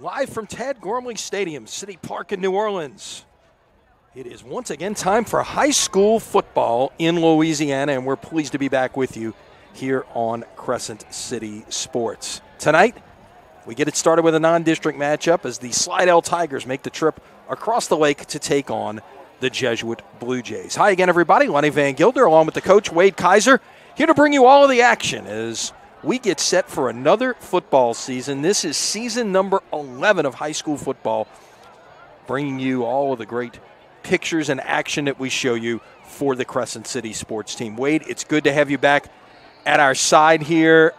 Live from Tad Gormley Stadium, City Park in New Orleans. It is once again time for high school football in Louisiana, and we're pleased to be back with you here on Crescent City Sports. Tonight, we get it started with a non-district matchup as the Slidell Tigers make the trip across the lake to take on the Jesuit Blue Jays. Hi again, everybody. Lonnie Van Gilder, along with the coach, Wade Kaiser, here to bring you all of the action as we get set for another football season. This is season number 11 of high school football, bringing you all of the great pictures and action that we show you for the Crescent City sports team. Wade, it's good to have you back at our side here.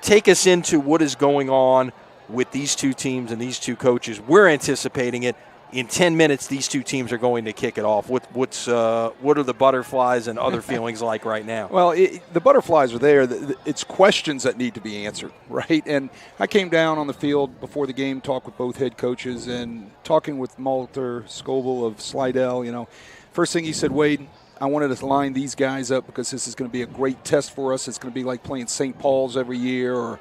Take us into what is going on with these two teams and these two coaches. We're anticipating it. In 10 minutes, these two teams are going to kick it off. What are the butterflies and other feelings like right now? Well, the butterflies are there. It's questions that need to be answered, right? And I came down on the field before the game, talked with both head coaches, and talking with Walter Scoble of Slidell. First thing he said, Wade, I wanted to line these guys up because this is going to be a great test for us. It's going to be like playing St. Paul's every year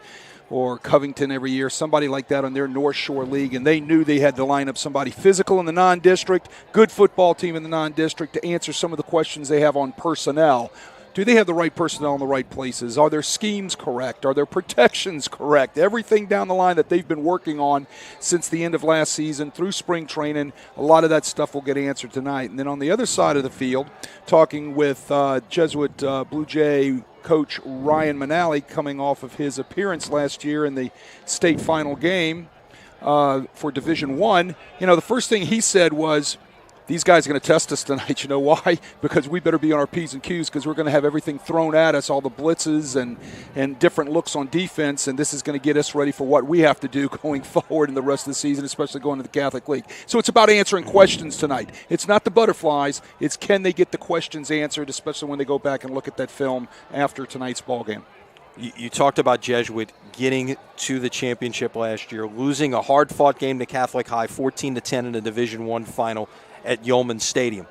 or Covington every year, somebody like that on their North Shore League, and they knew they had to line up somebody physical in the non-district, good football team in the non-district to answer some of the questions they have on personnel. Do they have the right personnel in the right places? Are their schemes correct? Are their protections correct? Everything down the line that they've been working on since the end of last season through spring training, a lot of that stuff will get answered tonight. And then on the other side of the field, talking with Jesuit Blue Jay coach Ryan Manali, coming off of his appearance last year in the state final game for Division I. The first thing he said was, these guys are going to test us tonight. You know why? Because we better be on our P's and Q's because we're going to have everything thrown at us, all the blitzes and different looks on defense, and this is going to get us ready for what we have to do going forward in the rest of the season, especially going to the Catholic League. So it's about answering questions tonight. It's not the butterflies. It's can they get the questions answered, especially when they go back and look at that film after tonight's ball game. You talked about Jesuit getting to the championship last year, losing a hard-fought game to Catholic High, 14-10 in the Division I final at Yeoman Stadium.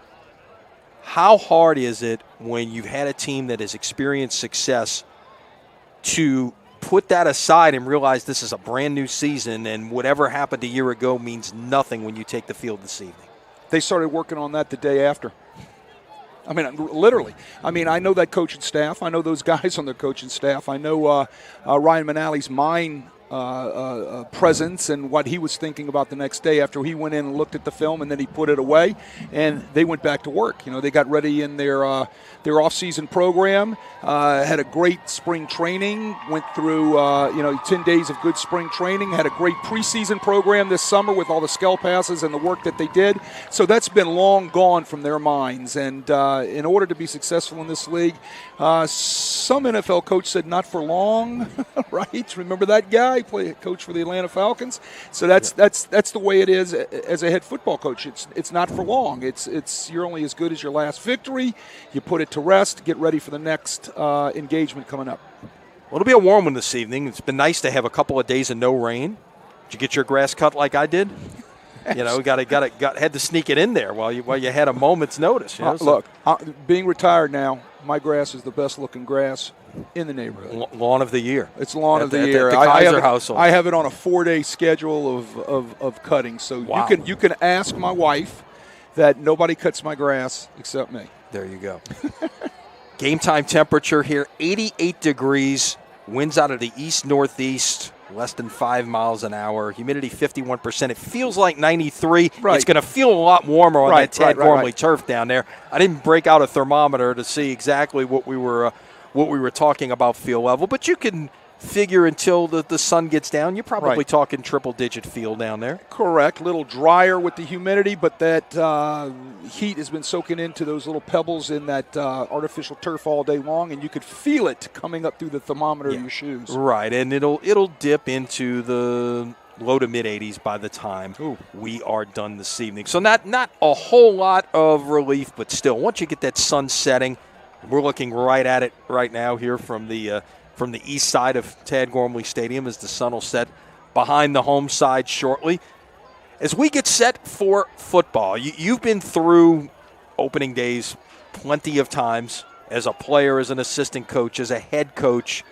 How hard is it when you've had a team that has experienced success to put that aside and realize this is a brand new season and whatever happened a year ago means nothing when you take the field this evening? They started working on that the day after. I mean, literally. I mean, I know that coaching staff. I know those guys on the coaching staff. I know Ryan Manali's mind presence and what he was thinking about the next day after he went in and looked at the film and then he put it away and they went back to work. They got ready in their off-season program, had a great spring training, went through 10 days of good spring training, had a great preseason program this summer with all the scale passes and the work that they did. So that's been long gone from their minds. And in order to be successful in this league, some NFL coach said not for long, right? Remember that guy? Coach for the Atlanta Falcons. So that's the way it is as a head football coach. It's not for long. It's you're only as good as your last victory. You put it to rest, get ready for the next engagement coming up. Well, it'll be a warm one this evening. It's been nice to have a couple of days of no rain. Did you get your grass cut like I did? Had to sneak it in there while you had a moment's notice. Look, being retired now, my grass is the best looking grass in the neighborhood. Lawn of the year. It's lawn of the year. The Kaiser household. I have it on a 4-day schedule of cutting. So wow. You can ask my wife that nobody cuts my grass except me. There you go. Game time temperature here, 88 degrees. Winds out of the east-northeast, less than 5 miles an hour. Humidity 51%. It feels like 93. Right. It's going to feel a lot warmer on that Tad Gormley turf down there. I didn't break out a thermometer to see exactly what we were talking about field level, but you can figure until the sun gets down, you're probably talking triple-digit feel down there. Correct. A little drier with the humidity, but that heat has been soaking into those little pebbles in that artificial turf all day long, and you could feel it coming up through the thermometer of your shoes. Right, and it'll dip into the low to mid-80s by the time we are done this evening. So not a whole lot of relief, but still, once you get that sun setting, we're looking right at it right now here from the east side of Tad Gormley Stadium as the sun will set behind the home side shortly. As we get set for football, you've been through opening days plenty of times as a player, as an assistant coach, as a head coach.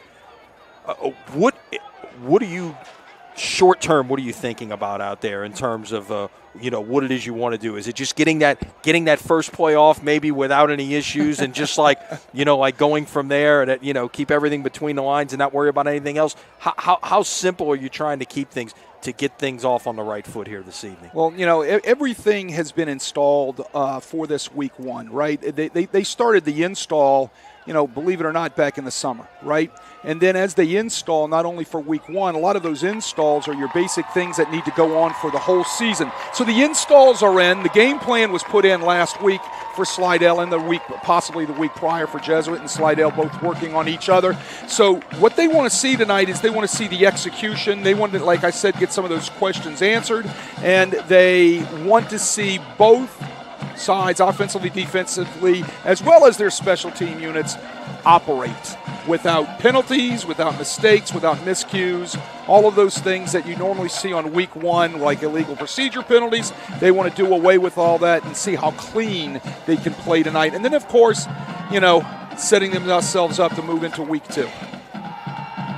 What do you short term, what are you thinking about out there in terms of what it is you want to do? Is it just getting that first play off maybe without any issues and just like going from there and keep everything between the lines and not worry about anything else? How simple are you trying to keep things to get things off on the right foot here this evening? Well, everything has been installed for this week one, right? They started the install, believe it or not, back in the summer, right? And then as they install, not only for week one, a lot of those installs are your basic things that need to go on for the whole season. So the installs are in. The game plan was put in last week for Slidell and possibly the week prior for Jesuit and Slidell, both working on each other. So what they want to see tonight is they want to see the execution. They want to, like I said, get some of those questions answered. And they want to see both sides, offensively, defensively, as well as their special team units, operate without penalties, without mistakes, without miscues, all of those things that you normally see on week one, like illegal procedure penalties. They want to do away with all that and see how clean they can play tonight. And then, of course, setting themselves up to move into week two.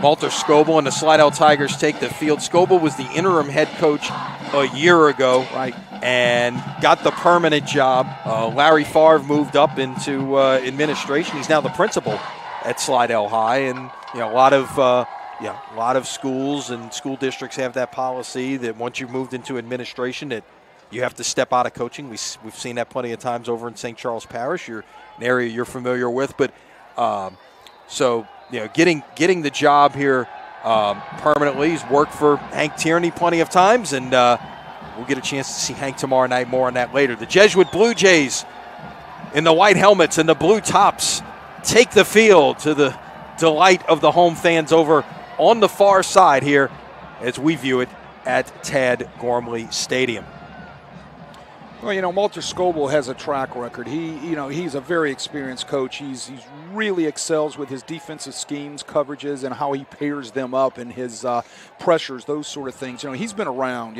Walter Scoble and the Slidell Tigers take the field. Scoble was the interim head coach a year ago. Right. And got the permanent job. Larry Favre moved up into administration. He's now the principal at Slidell High, and a lot of schools and school districts have that policy that once you've moved into administration, that you have to step out of coaching. We've seen that plenty of times over in St. Charles Parish. An area you're familiar with, but getting the job here permanently. He's worked for Hank Tierney plenty of times, and we'll get a chance to see Hank tomorrow night. More on that later. The Jesuit Blue Jays in the white helmets and the blue tops take the field to the delight of the home fans over on the far side here as we view it at Tad Gormley Stadium. Well, Walter Scoble has a track record. He's a very experienced coach. He's really excels with his defensive schemes, coverages, and how he pairs them up and his pressures, those sort of things. He's been around.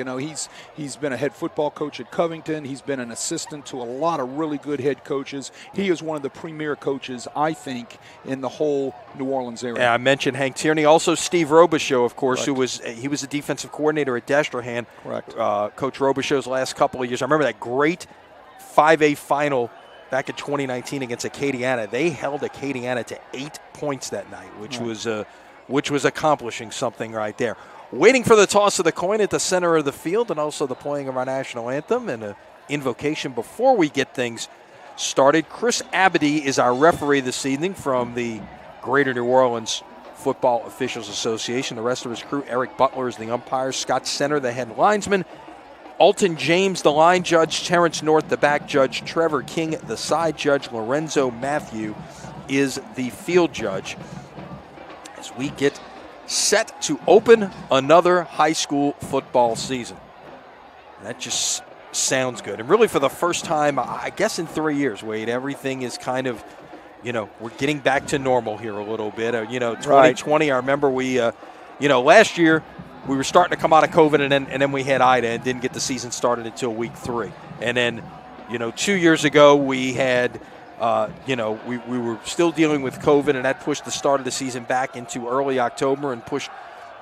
He's been a head football coach at Covington. He's been an assistant to a lot of really good head coaches. He is one of the premier coaches, I think, in the whole New Orleans area. Yeah, I mentioned Hank Tierney. Also Steve Robichaux, of course, Correct. he was a defensive coordinator at Destrehan. Correct. Coach Robichaux's last couple of years. I remember that great 5A final back in 2019 against Acadiana. They held Acadiana to 8 points that night, which was accomplishing something right there. Waiting for the toss of the coin at the center of the field, and also the playing of our national anthem and an invocation before we get things started. Chris Abedy is our referee this evening from the Greater New Orleans Football Officials Association. The rest of his crew: Eric Butler is the umpire, Scott Center the head linesman, Alton James, the line judge, Terrence North, the back judge, Trevor King, the side judge, Lorenzo Matthew is the field judge. As we get set to open another high school football season. That just sounds good. And really for the first time, I guess in 3 years, Wade, everything is kind of, we're getting back to normal here a little bit. 2020, I remember we, last year, we were starting to come out of COVID, and then we had Ida and didn't get the season started until week 3. And then, 2 years ago we had, we were still dealing with COVID, and that pushed the start of the season back into early October and pushed,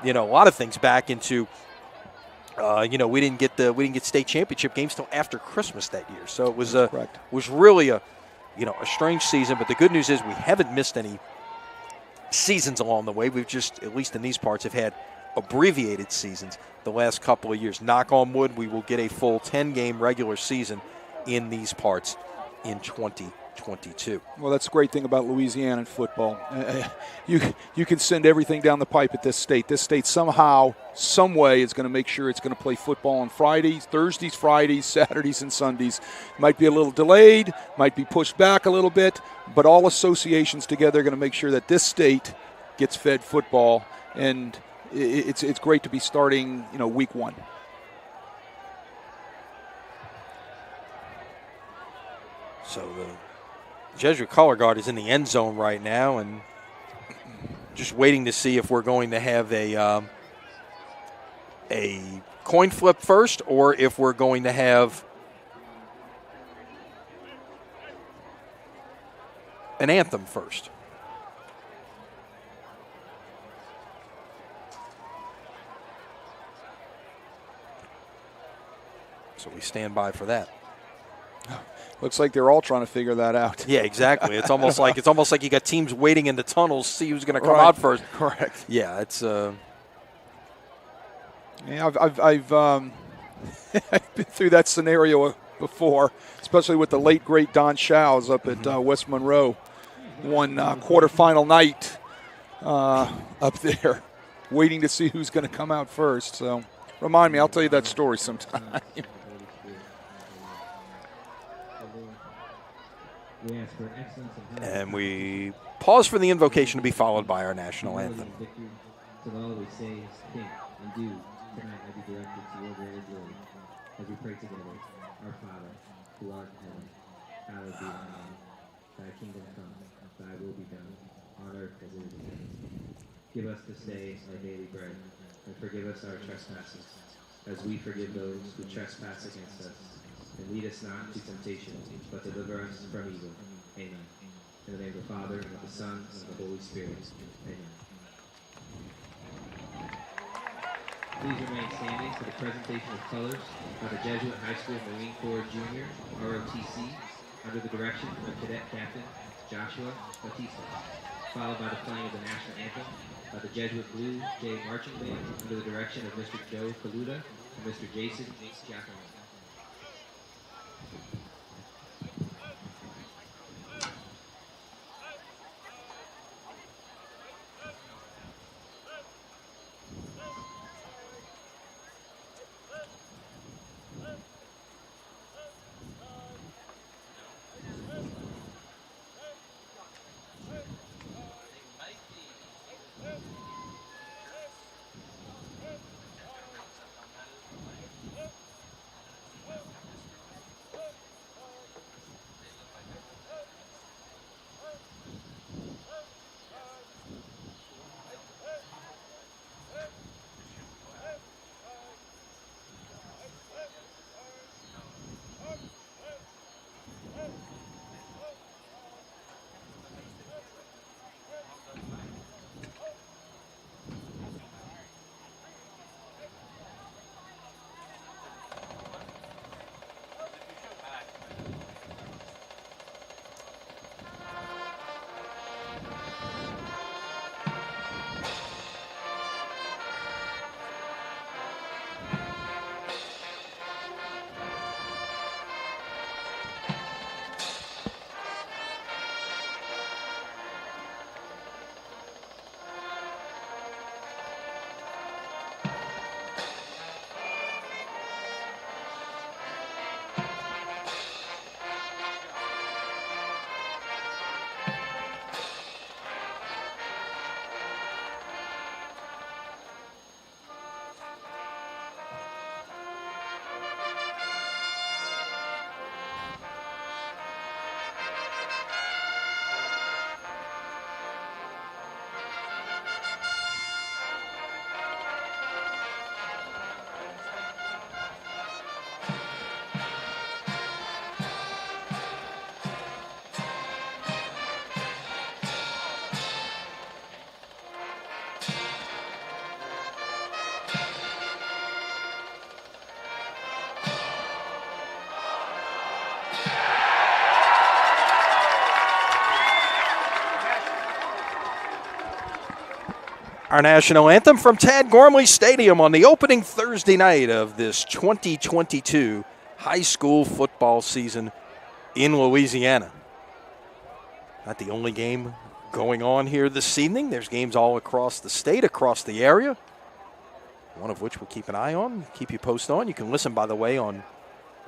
a lot of things back into, we didn't get state championship games till after Christmas that year. So it was really a strange season. But the good news is we haven't missed any seasons along the way. We've just, at least in these parts, have had abbreviated seasons the last couple of years. Knock on wood, we will get a full 10-game regular season in these parts in 2022. Well, that's the great thing about Louisiana football. You can send everything down the pipe at this state. This state somehow, some way is going to make sure it's going to play football on Fridays, Thursdays, Fridays, Saturdays, and Sundays. Might be a little delayed, might be pushed back a little bit, but all associations together are going to make sure that this state gets fed football, and it's great to be starting, week one. So the Jesuit color guard is in the end zone right now, and just waiting to see if we're going to have a coin flip first, or if we're going to have an anthem first. stand by for that. Looks like they're all trying to figure that out. Yeah, exactly. It's almost like you got teams waiting in the tunnels to see who's going to come Right. out first. Correct. Yeah, it's. Yeah, I've been through that scenario before, especially with the late great Don Shows up at West Monroe, one quarterfinal night up there, waiting to see who's going to come out first. So, remind me, I'll tell you that story sometime. And we pause for the invocation to be followed by our national anthem. So all we say is think and do tonight may be directed to your greater glory. As we pray together, our Father, who art in heaven, hallowed be thy name. Thy kingdom come, thy will be done, on earth as it is in heaven. Give us this day our daily bread, and forgive us our trespasses, as we forgive those who trespass against us. And lead us not into temptation, but deliver us from evil. Amen. In the name of the Father, and of the Son, and of the Holy Spirit. Amen. Please remain standing for the presentation of colors by the Jesuit High School Marine Corps Junior, ROTC, under the direction of Cadet Captain Joshua Batista, followed by the playing of the national anthem by the Jesuit Blue Jay Marching Band under the direction of Mr. Joe Kaluta and Mr. Jason Giacomo. Our national anthem from Tad Gormley Stadium on the opening Thursday night of this 2022 high school football season in Louisiana. Not the only game going on here this evening. There's games all across the state, across the area, one of which we'll keep an eye on, keep you posted on. You can listen, by the way, on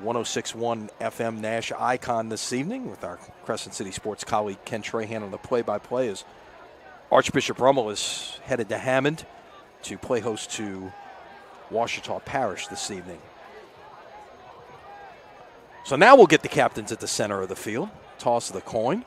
106.1 FM Nash Icon this evening with our Crescent City Sports colleague Ken Trahan on the play-by-play as Archbishop Rummel is headed to Hammond to play host to Ouachita Parish this evening. So now we'll get the captains at the center of the field. Toss of the coin.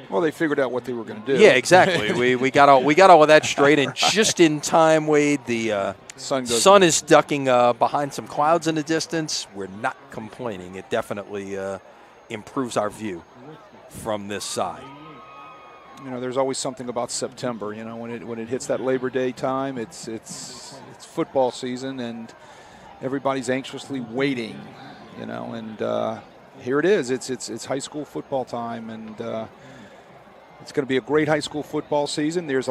Well, they figured out what they were going to do. Yeah, exactly. we got all of that straight, and just in time, Wade. The sun is ducking behind some clouds in the distance. We're not complaining. It definitely improves our view from this side. You know, there's always something about September. You know, when it hits that Labor Day time, it's football season, and everybody's anxiously waiting, you know, and here it is. It's high school football time, and it's going to be a great high school football season. There's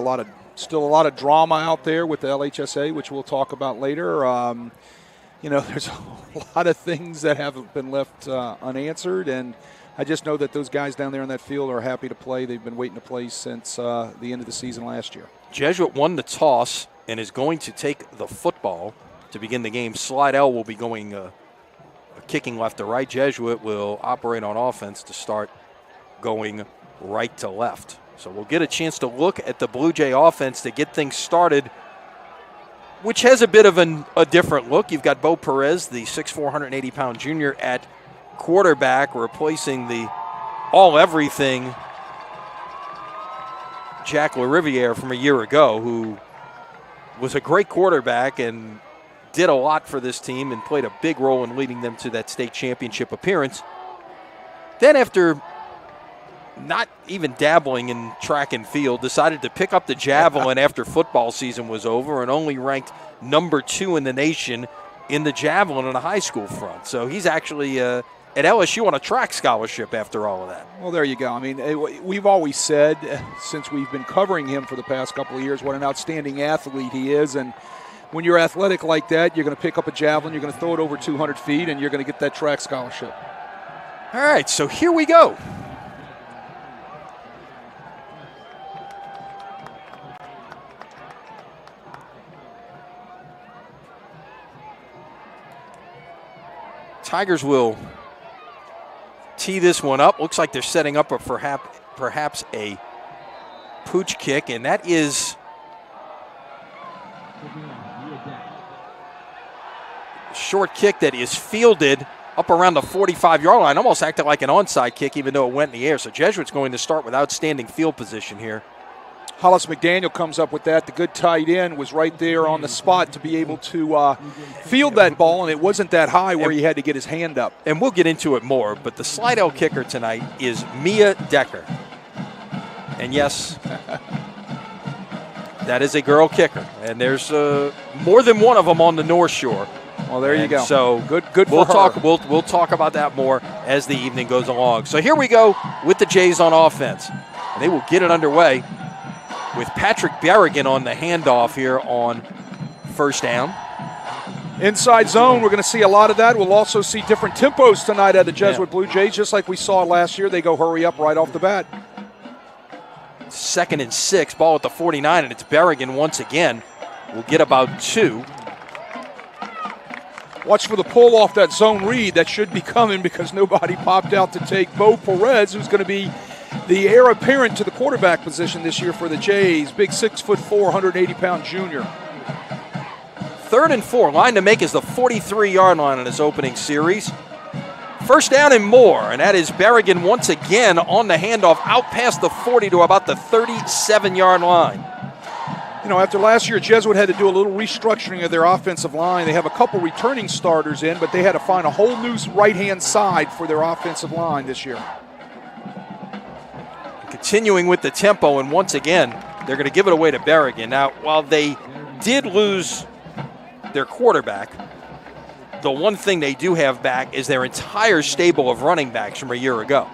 still a lot of drama out there with the LHSA, which we'll talk about later. You know, there's a lot of things that haven't been left unanswered, and I just know that those guys down there in that field are happy to play. They've been waiting to play since the end of the season last year. Jesuit won the toss and is going to take the football to begin the game. Slidell will be going kicking left to right. Jesuit will operate on offense to start going right to left. So we'll get a chance to look at the Blue Jay offense to get things started, which has a bit of a different look. You've got Bo Perez, the 6'4", 180-pound junior at quarterback, replacing the all-everything Jack LaRiviere from a year ago, who was a great quarterback and did a lot for this team and played a big role in leading them to that state championship appearance. Then after not even dabbling in track and field, decided to pick up the javelin after football season was over, and only ranked number 2 in the nation in the javelin on a high school front. So he's actually at LSU on a track scholarship after all of that. Well, there you go. I mean, we've always said, since we've been covering him for the past couple of years, what an outstanding athlete he is. And when you're athletic like that, you're going to pick up a javelin, you're going to throw it over 200 feet, and you're going to get that track scholarship. All right, so here we go. Tigers will tee this one up. Looks like they're setting up perhaps a pooch kick, and that is a short kick that is fielded up around the 45-yard line. Almost acted like an onside kick, even though it went in the air. So Jesuit's going to start with outstanding field position here. Hollis McDaniel comes up with that. The good tight end was right there on the spot to be able to field that ball, and it wasn't that high where he had to get his hand up. And we'll get into it more, but the Slidell kicker tonight is Mia Decker. And yes, that is a girl kicker, and there's more than one of them on the North Shore. Well, there you go. So good for her. We'll talk about that more as the evening goes along. So here we go with the Jays on offense. And they will get it underway with Patrick Berrigan on the handoff here on first down. Inside zone, we're going to see a lot of that. We'll also see different tempos tonight at the Jesuit Blue Jays, just like we saw last year. They go hurry up right off the bat. 2nd and 6, ball at the 49, and it's Berrigan once again. We'll get about 2. Watch for the pull off that zone read. That should be coming because nobody popped out to take Bo Perez, who's going to be the heir apparent to the quarterback position this year for the Jays. Big 6'4", 180-pound junior. 3rd and 4. Line to make is the 43-yard line in this opening series. First down and more, and that is Berrigan once again on the handoff out past the 40 to about the 37-yard line. You know, after last year, Jesuit had to do a little restructuring of their offensive line. They have a couple returning starters in, but they had to find a whole new right-hand side for their offensive line this year. Continuing with the tempo, and once again, they're going to give it away to Berrigan. Now, while they did lose their quarterback, the one thing they do have back is their entire stable of running backs from a year ago.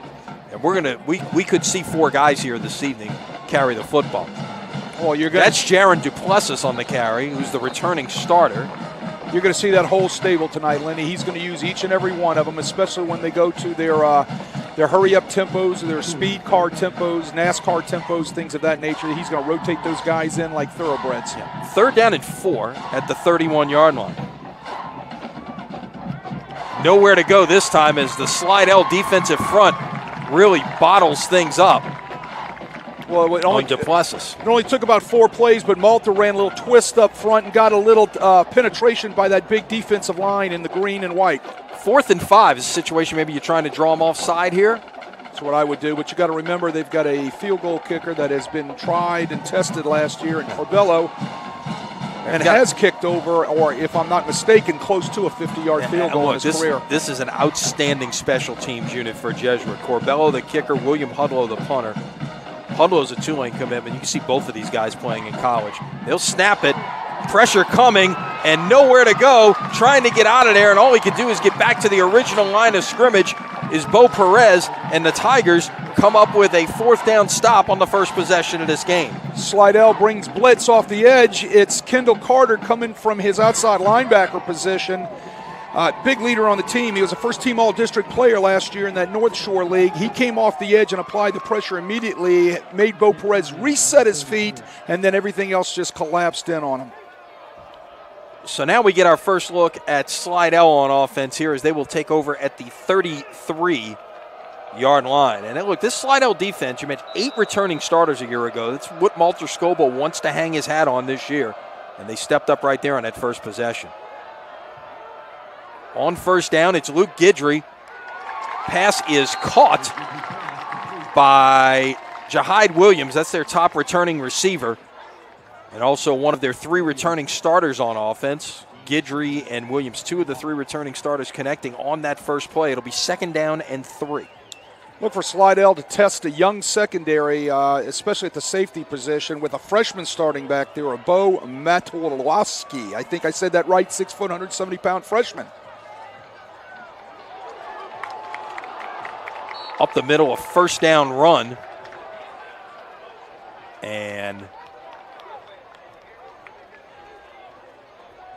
And we could see 4 guys here this evening carry the football. Well, that's Jaron Duplessis on the carry, who's the returning starter. You're going to see that whole stable tonight, Lenny. He's going to use each and every one of them, especially when they go to their hurry-up tempos, their speed car tempos, NASCAR tempos, things of that nature. He's going to rotate those guys in like thoroughbreds. Yeah. 3rd down and 4 at the 31-yard line. Nowhere to go this time as the Slidell defensive front really bottles things up. Well, it only took about 4 plays, but Malta ran a little twist up front and got a little penetration by that big defensive line in the green and white. 4th and 5 is a situation maybe you're trying to draw them offside here. That's what I would do, but you got to remember they've got a field goal kicker that has been tried and tested last year in Corbello and has kicked over, or if I'm not mistaken, close to a 50-yard field goal in his career. This is an outstanding special teams unit for Jesuit. Corbello, the kicker, William Hudlow, the punter. Hudlow's a Tulane commitment. You can see both of these guys playing in college. They'll snap it. Pressure coming and nowhere to go, trying to get out of there, and all he could do is get back to the original line of scrimmage is Bo Perez, and the Tigers come up with a 4th down stop on the first possession of this game. Slidell brings blitz off the edge. It's Kendall Carter coming from his outside linebacker position. Big leader on the team. He was a first-team All-District player last year in that North Shore League. He came off the edge and applied the pressure immediately, made Bo Perez reset his feet, and then everything else just collapsed in on him. So now we get our first look at Slidell on offense here as they will take over at the 33-yard line. And look, this Slidell defense, you mentioned 8 returning starters a year ago. That's what Malter Scoble wants to hang his hat on this year. And they stepped up right there on that first possession. On first down, it's Luke Guidry. Pass is caught by Jahide Williams. That's their top returning receiver. And also one of their 3 returning starters on offense. Guidry and Williams, 2 of the 3 returning starters connecting on that first play. It'll be 2nd down and 3. Look for Slidell to test a young secondary, especially at the safety position, with a freshman starting back there, a Bo Matulowski. I think I said that right, 6 foot, 170-pound freshman. Up the middle, a first down run. And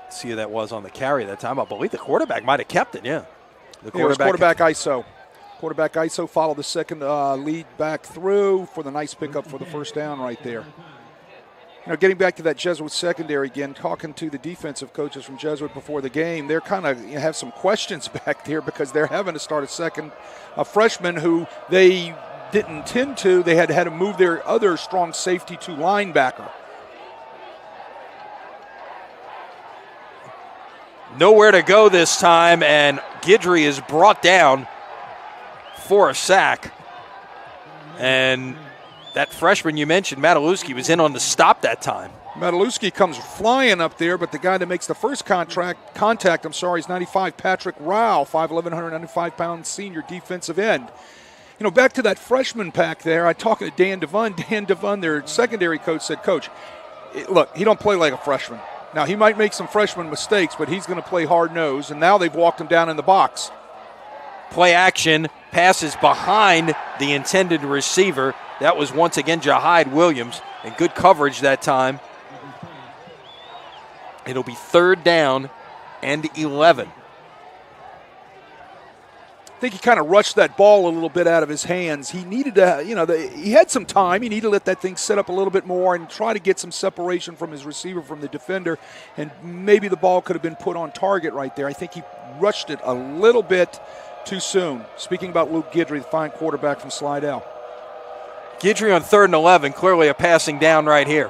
see who that was on the carry that time. I believe the quarterback might have kept it, yeah. The quarterback ISO. Quarterback ISO followed the second lead back through for the nice pickup for the first down right there. You know, getting back to that Jesuit secondary again, talking to the defensive coaches from Jesuit before the game, they're kind of have some questions back there because they're having to start a freshman who they didn't intend to. They had to move their other strong safety to linebacker. Nowhere to go this time, and Guidry is brought down for a sack. And that freshman you mentioned, Matulowski, was in on the stop that time. Matulowski comes flying up there, but the guy that makes the first contact, is 95, Patrick Rao, 5'11", 195-pound senior defensive end. You know, back to that freshman pack there, I talked to Dan Devon. Dan Devon, their secondary coach, said, Coach, look, he don't play like a freshman. Now, he might make some freshman mistakes, but he's going to play hard-nosed, and now they've walked him down in the box. Play action, passes behind the intended receiver. That was once again Jahide Williams, and good coverage that time. It'll be 3rd down and 11. I think he kind of rushed that ball a little bit out of his hands. He needed to, he had some time. He needed to let that thing set up a little bit more and try to get some separation from his receiver, from the defender, and maybe the ball could have been put on target right there. I think he rushed it a little bit too soon. Speaking about Luke Guidry, the fine quarterback from Slidell. Guidry on 3rd and 11, clearly a passing down right here.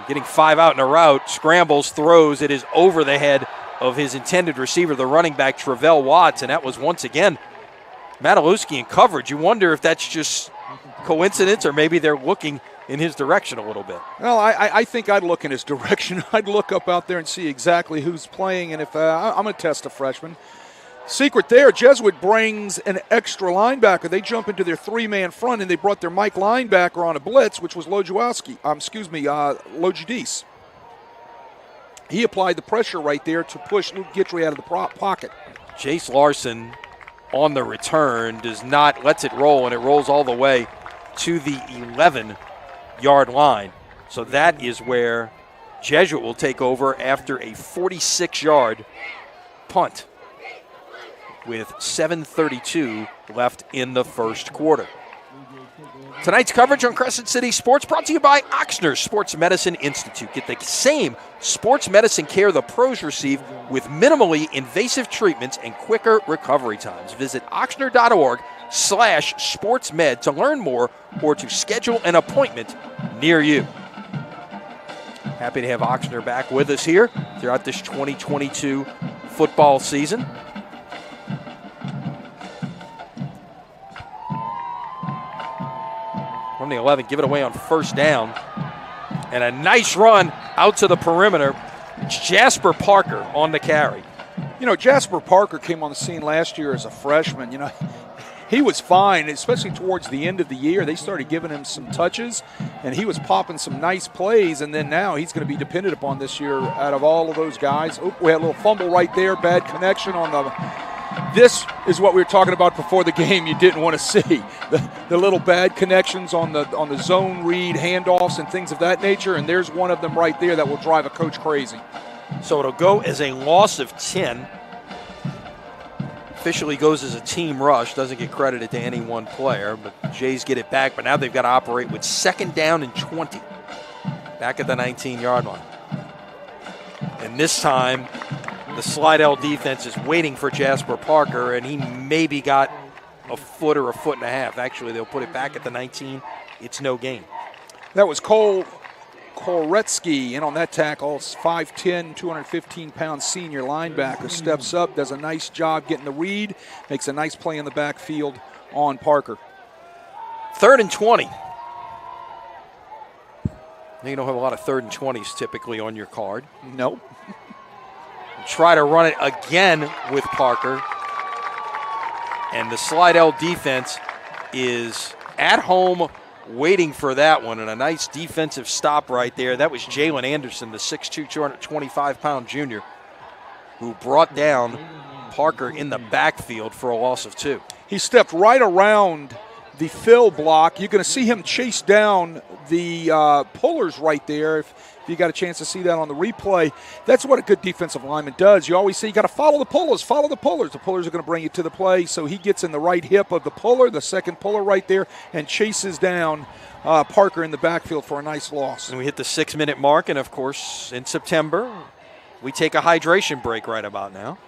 Getting 5 out in a route, scrambles, throws. It is over the head of his intended receiver, the running back, Travell Watts, and that was once again Matulowski in coverage. You wonder if that's just coincidence or maybe they're looking in his direction a little bit. Well, I think I'd look in his direction. I'd look up out there and see exactly who's playing, and if I'm going to test a freshman. Secret there, Jesuit brings an extra linebacker. They jump into their 3-man front, and they brought their Mike linebacker on a blitz, which was Lojudis. He applied the pressure right there to push Luke Guidry out of the pocket. Jace Larson on the return lets it roll, and it rolls all the way to the 11-yard line. So that is where Jesuit will take over after a 46-yard punt with 7:32 left in the first quarter. Tonight's coverage on Crescent City Sports brought to you by Ochsner Sports Medicine Institute. Get the same sports medicine care the pros receive with minimally invasive treatments and quicker recovery times. Visit ochsner.org/sportsmed to learn more or to schedule an appointment near you. Happy to have Ochsner back with us here throughout this 2022 football season. From the 11, give it away on first down. And a nice run out to the perimeter. It's Jasper Parker on the carry. You know, Jasper Parker came on the scene last year as a freshman. he was fine, especially towards the end of the year. They started giving him some touches, and he was popping some nice plays, and then now he's going to be dependent upon this year out of all of those guys. Oh, we had a little fumble right there, bad connection on the – this is what we were talking about before the game you didn't want to see, the little bad connections on the zone read, handoffs, and things of that nature, and there's one of them right there that will drive a coach crazy. So it'll go as a loss of 10. Officially goes as a team rush, doesn't get credited to any one player, but Jays get it back, but now they've got to operate with 2nd down and 20, back at the 19-yard line. And this time, the Slidell defense is waiting for Jasper Parker, and he maybe got a foot or a foot and a half. Actually, they'll put it back at the 19. It's no gain. That was Cole Koretsky in on that tackle. 5'10", 215-pound senior linebacker. Steps up, does a nice job getting the read, makes a nice play in the backfield on Parker. 3rd and 20. You don't have a lot of 3rd and 20s typically on your card. Nope. Try to run it again with Parker. And the Slidell defense is at home waiting for that one, and a nice defensive stop right there. That was Jalen Anderson, the 6'2", 225-pound junior, who brought down Parker in the backfield for a loss of 2. He stepped right around the fill block. You're going to see him chase down the pullers right there. If you got a chance to see that on the replay, that's what a good defensive lineman does. You always say you got to follow the pullers, follow the pullers. The pullers are going to bring you to the play, so he gets in the right hip of the puller, the second puller right there, and chases down Parker in the backfield for a nice loss. And we hit the 6-minute mark, and of course, in September, we take a hydration break right about now.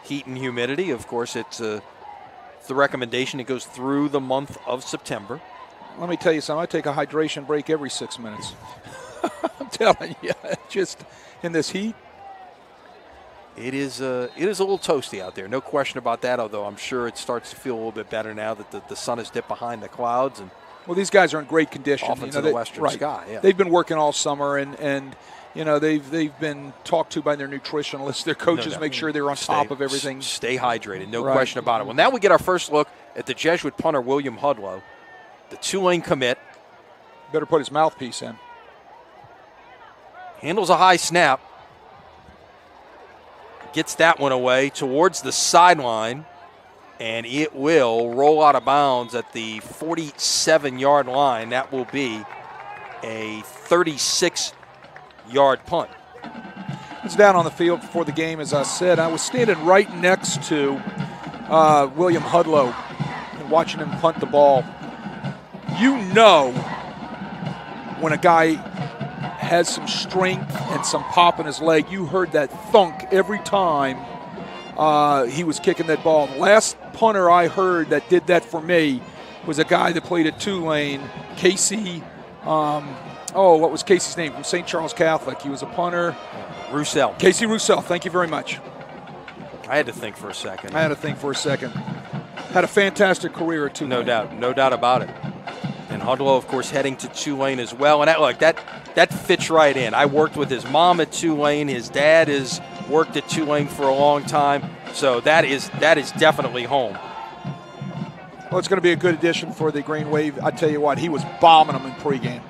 Heat and humidity, of course, it's the recommendation. It goes through the month of September. Let me tell you something. I take a hydration break every 6 minutes. I'm telling you, just in this heat. It is a little toasty out there, no question about that, although I'm sure it starts to feel a little bit better now that the sun has dipped behind the clouds. And well, these guys are in great condition. Off into the western sky, yeah. They've been working all summer, and they've been talked to by their nutritionalists, their coaches, make sure they're on top of everything. Stay hydrated, no question about it. Well, now we get our first look at the Jesuit punter, William Hudlow, the Tulane commit. Better put his mouthpiece in. Handles a high snap. Gets that one away towards the sideline, and it will roll out of bounds at the 47-yard line. That will be a 36-yard punt. It's down on the field before the game, as I said. I was standing right next to William Hudlow and watching him punt the ball. You know when a guy has some strength and some pop in his leg. You heard that thunk every time he was kicking that ball. The last punter I heard that did that for me was a guy that played at Tulane, Casey. What was Casey's name? From St. Charles Catholic. He was a punter. Roussel. Casey Roussel. Thank you very much. I had to think for a second. Had a fantastic career at Tulane. No doubt about it. And Hudlow, of course, heading to Tulane as well. And that fits right in. I worked with his mom at Tulane. His dad has worked at Tulane for a long time. So that is definitely home. Well, it's going to be a good addition for the Green Wave. I tell you what, he was bombing them in pregame.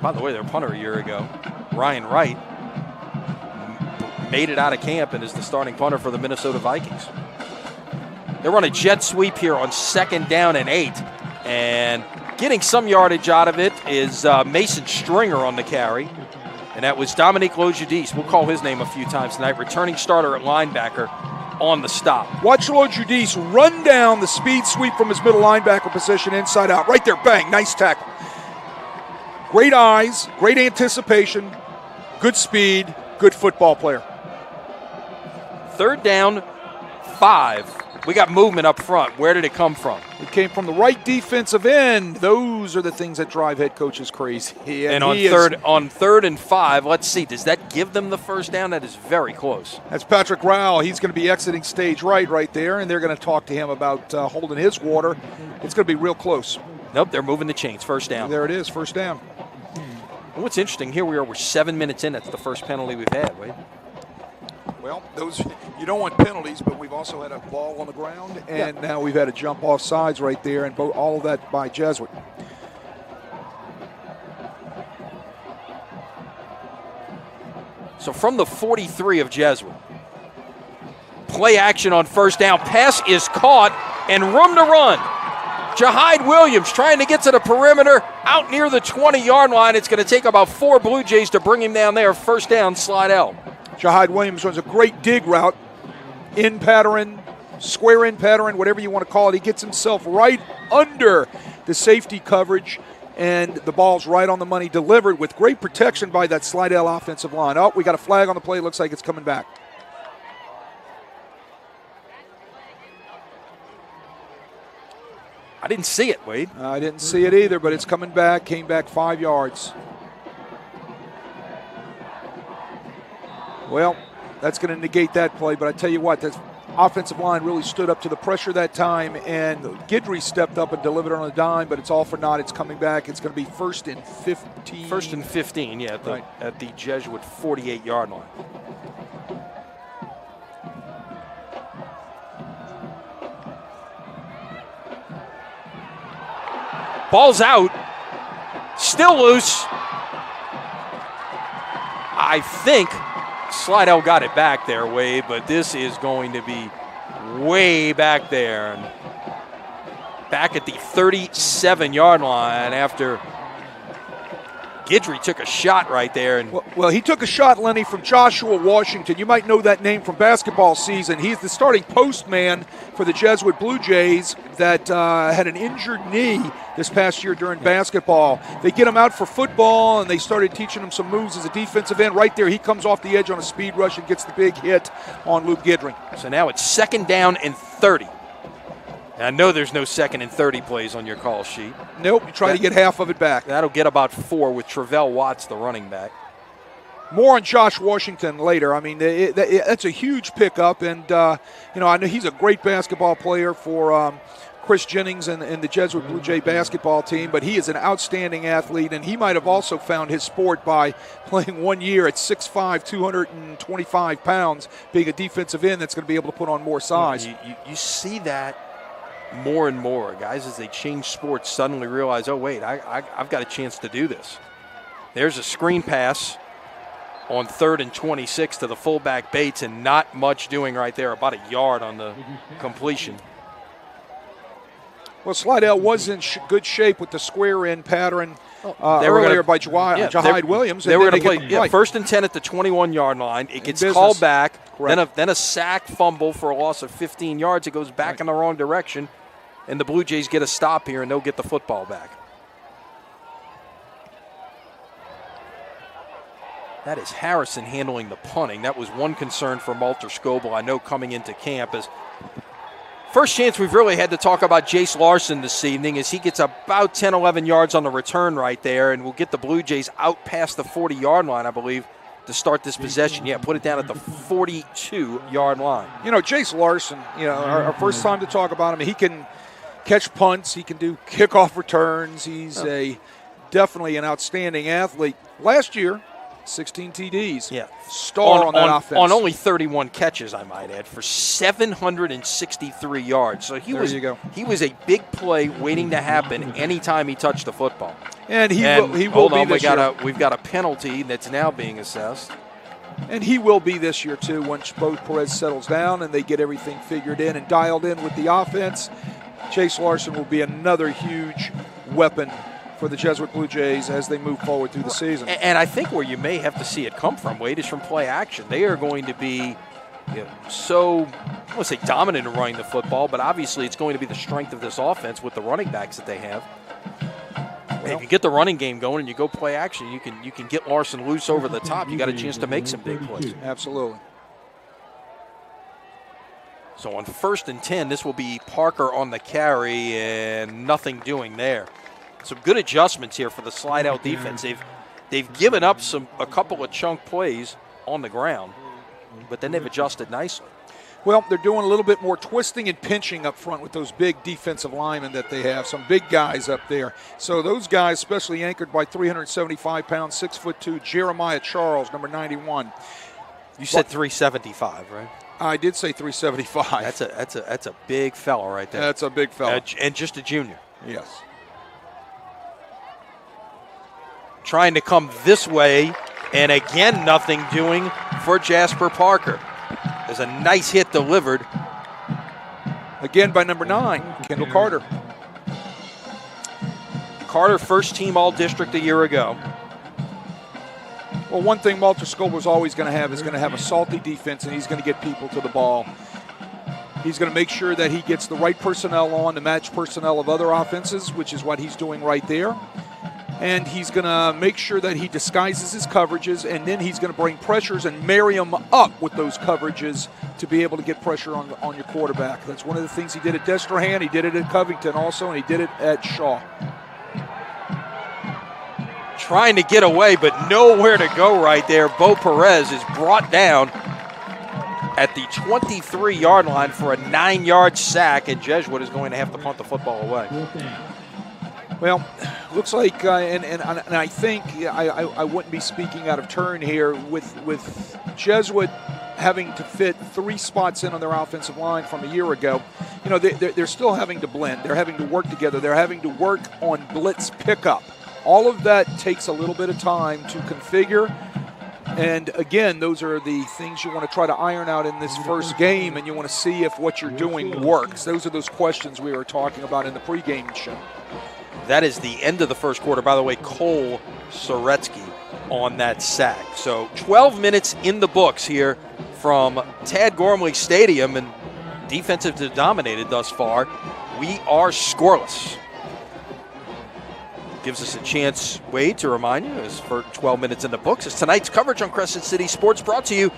By the way, their punter a year ago, Ryan Wright, made it out of camp and is the starting punter for the Minnesota Vikings. They run a jet sweep here on 2nd down and 8. And getting some yardage out of it is Mason Stringer on the carry. And that was Dominique Lojudis. We'll call his name a few times tonight. Returning starter at linebacker on the stop. Watch Lojudis run down the speed sweep from his middle linebacker position inside out. Right there, bang, nice tackle. Great eyes, great anticipation, good speed, good football player. 3rd down, 5. We got movement up front. Where did it come from? It came from the right defensive end. Those are the things that drive head coaches crazy. And on 3rd and 5, let's see. Does that give them the first down? That is very close. That's Patrick Rowell. He's going to be exiting stage right there, and they're going to talk to him about holding his water. It's going to be real close. Nope, they're moving the chains. First down. There it is, first down. And what's interesting, here we are, we're 7 minutes in. That's the first penalty we've had, Wade. Well, those you don't want penalties, but we've also had a ball on the ground, and now we've had a jump off sides right there, and all of that by Jesuit. So from the 43 of Jesuit, play action on first down. Pass is caught and room to run. Jahide Williams trying to get to the perimeter out near the 20-yard line. It's going to take about 4 Blue Jays to bring him down there. First down, Slidell. Jahide Williams runs a great dig route, in pattern, square in pattern, whatever you want to call it. He gets himself right under the safety coverage, and the ball's right on the money, delivered with great protection by that Slidell offensive line. Oh, we got a flag on the play. Looks like it's coming back. I didn't see it, Wade. I didn't see it either, but it's coming back. Came back 5 yards. Well, that's going to negate that play, but I tell you what, that offensive line really stood up to the pressure that time, and Guidry stepped up and delivered on a dime, but it's all for naught. It's coming back. It's going to be 1st and 15. 1st and 15, yeah, at the Jesuit 48-yard line. Ball's out. Still loose. I think Slidell got it back there, Wade, but this is going to be way back there. And back at the 37-yard line after Guidry took a shot right there. And well, he took a shot, Lenny, from Joshua Washington. You might know that name from basketball season. He's the starting postman for the Jesuit Blue Jays that had an injured knee this past year during basketball. They get him out for football, and they started teaching him some moves as a defensive end. Right there, he comes off the edge on a speed rush and gets the big hit on Luke Guidry. So now it's 2nd down and 30. And I know there's no 2nd and 30 plays on your call sheet. Nope, you try to get half of it back. That'll get about 4 with Travell Watts, the running back. More on Josh Washington later. I mean, that's a huge pickup, and I know he's a great basketball player for Chris Jennings and the Jesuit Blue Jay basketball team, but he is an outstanding athlete, and he might have also found his sport by playing 1 year at 6'5", 225 pounds, being a defensive end that's going to be able to put on more size. You see that more and more. Guys, as they change sports, suddenly realize, oh, wait, I've got a chance to do this. There's a screen pass on 3rd and 26 to the fullback Bates, and not much doing right there, about a yard on the completion. Well, Slidell was in good shape with the square-in pattern earlier by Jahide Williams. They were going to play 1st and 10 at the 21-yard line. It gets called back. Then a sack fumble for a loss of 15 yards. It goes back in the wrong direction, and the Blue Jays get a stop here, and they'll get the football back. That is Harrison handling the punting. That was one concern for Malter Scoble, I know, coming into camp. As first chance we've really had to talk about Jace Larson this evening, as he gets about 10, 11 yards on the return right there, and will get the Blue Jays out past the 40-yard line, I believe, to start this possession. Yeah, put it down at the 42-yard line. Jace Larson, our first time to talk about him, he can catch punts, he can do kickoff returns. He's definitely an outstanding athlete. Last year, 16 TDs. Yeah. Star on that offense. On only 31 catches, I might add, for 763 yards. So he was a big play waiting to happen anytime he touched the football. And he will be this year. We've got a penalty that's now being assessed. And he will be this year, too, once both Perez settles down and they get everything figured in and dialed in with the offense. Chase Larson will be another huge weapon for the Jesuit Blue Jays as they move forward through the season. And I think where you may have to see it come from, Wade, is from play action. They are going to be so, I don't want to say dominant in running the football, but obviously it's going to be the strength of this offense with the running backs that they have. If you get the running game going and you go play action, you can get Larson loose over the top. You got a chance to make some big plays. Absolutely. So on 1st and 10, this will be Parker on the carry, and nothing doing there. Some good adjustments here for the Slidell defense. They've given up a couple of chunk plays on the ground, but then they've adjusted nicely. Well, they're doing a little bit more twisting and pinching up front with those big defensive linemen that they have, some big guys up there. So those guys, especially anchored by 375 pounds, 6'2", Jeremiah Charles, number 91. You said 375, right? I did say 375. That's a big fella right there. That's a big fella. And just a junior. Yes. Trying to come this way, and again, nothing doing for Jasper Parker. There's a nice hit delivered. Again by number 9, Kendall Carter. Carter, first team All-District a year ago. Well, one thing Walter Scobler's always going to have is going to have a salty defense, and he's going to get people to the ball. He's going to make sure that he gets the right personnel on to match personnel of other offenses, which is what he's doing right there. And he's going to make sure that he disguises his coverages, and then he's going to bring pressures and marry them up with those coverages to be able to get pressure on your quarterback. That's one of the things he did at Destrehan. He did it at Covington also, and he did it at Shaw. Trying to get away, but nowhere to go right there. Bo Perez is brought down at the 23-yard line for a 9-yard sack, and Jesuit is going to have to punt the football away. Well, looks like, and I think I wouldn't be speaking out of turn here with Jesuit having to fit 3 spots in on their offensive line from a year ago. You know, they're still having to blend. They're having to work together. They're having to work on blitz pickup. All of that takes a little bit of time to configure. And again, those are the things you want to try to iron out in this first game, and you want to see if what you're doing works. Those are those questions we were talking about in the pregame show. That is the end of the first quarter. By the way, Cole Soretsky on that sack. So 12 minutes in the books here from Tad Gormley Stadium, and defensive dominated thus far. We are scoreless. Gives us a chance, Wade, to remind you, as for 12 minutes in the books, is tonight's coverage on Crescent City Sports, brought to you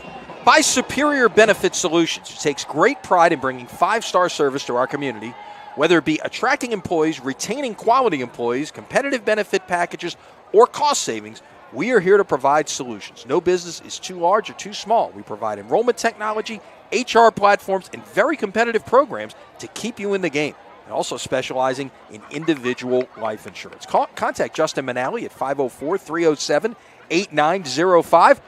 by Superior Benefit Solutions, who takes great pride in bringing 5-star service to our community. Whether it be attracting employees, retaining quality employees, competitive benefit packages, or cost savings, we are here to provide solutions. No business is too large or too small. We provide enrollment technology, HR platforms, and very competitive programs to keep you in the game. And also specializing in individual life insurance. Contact Justin Manali at 504-307-8905.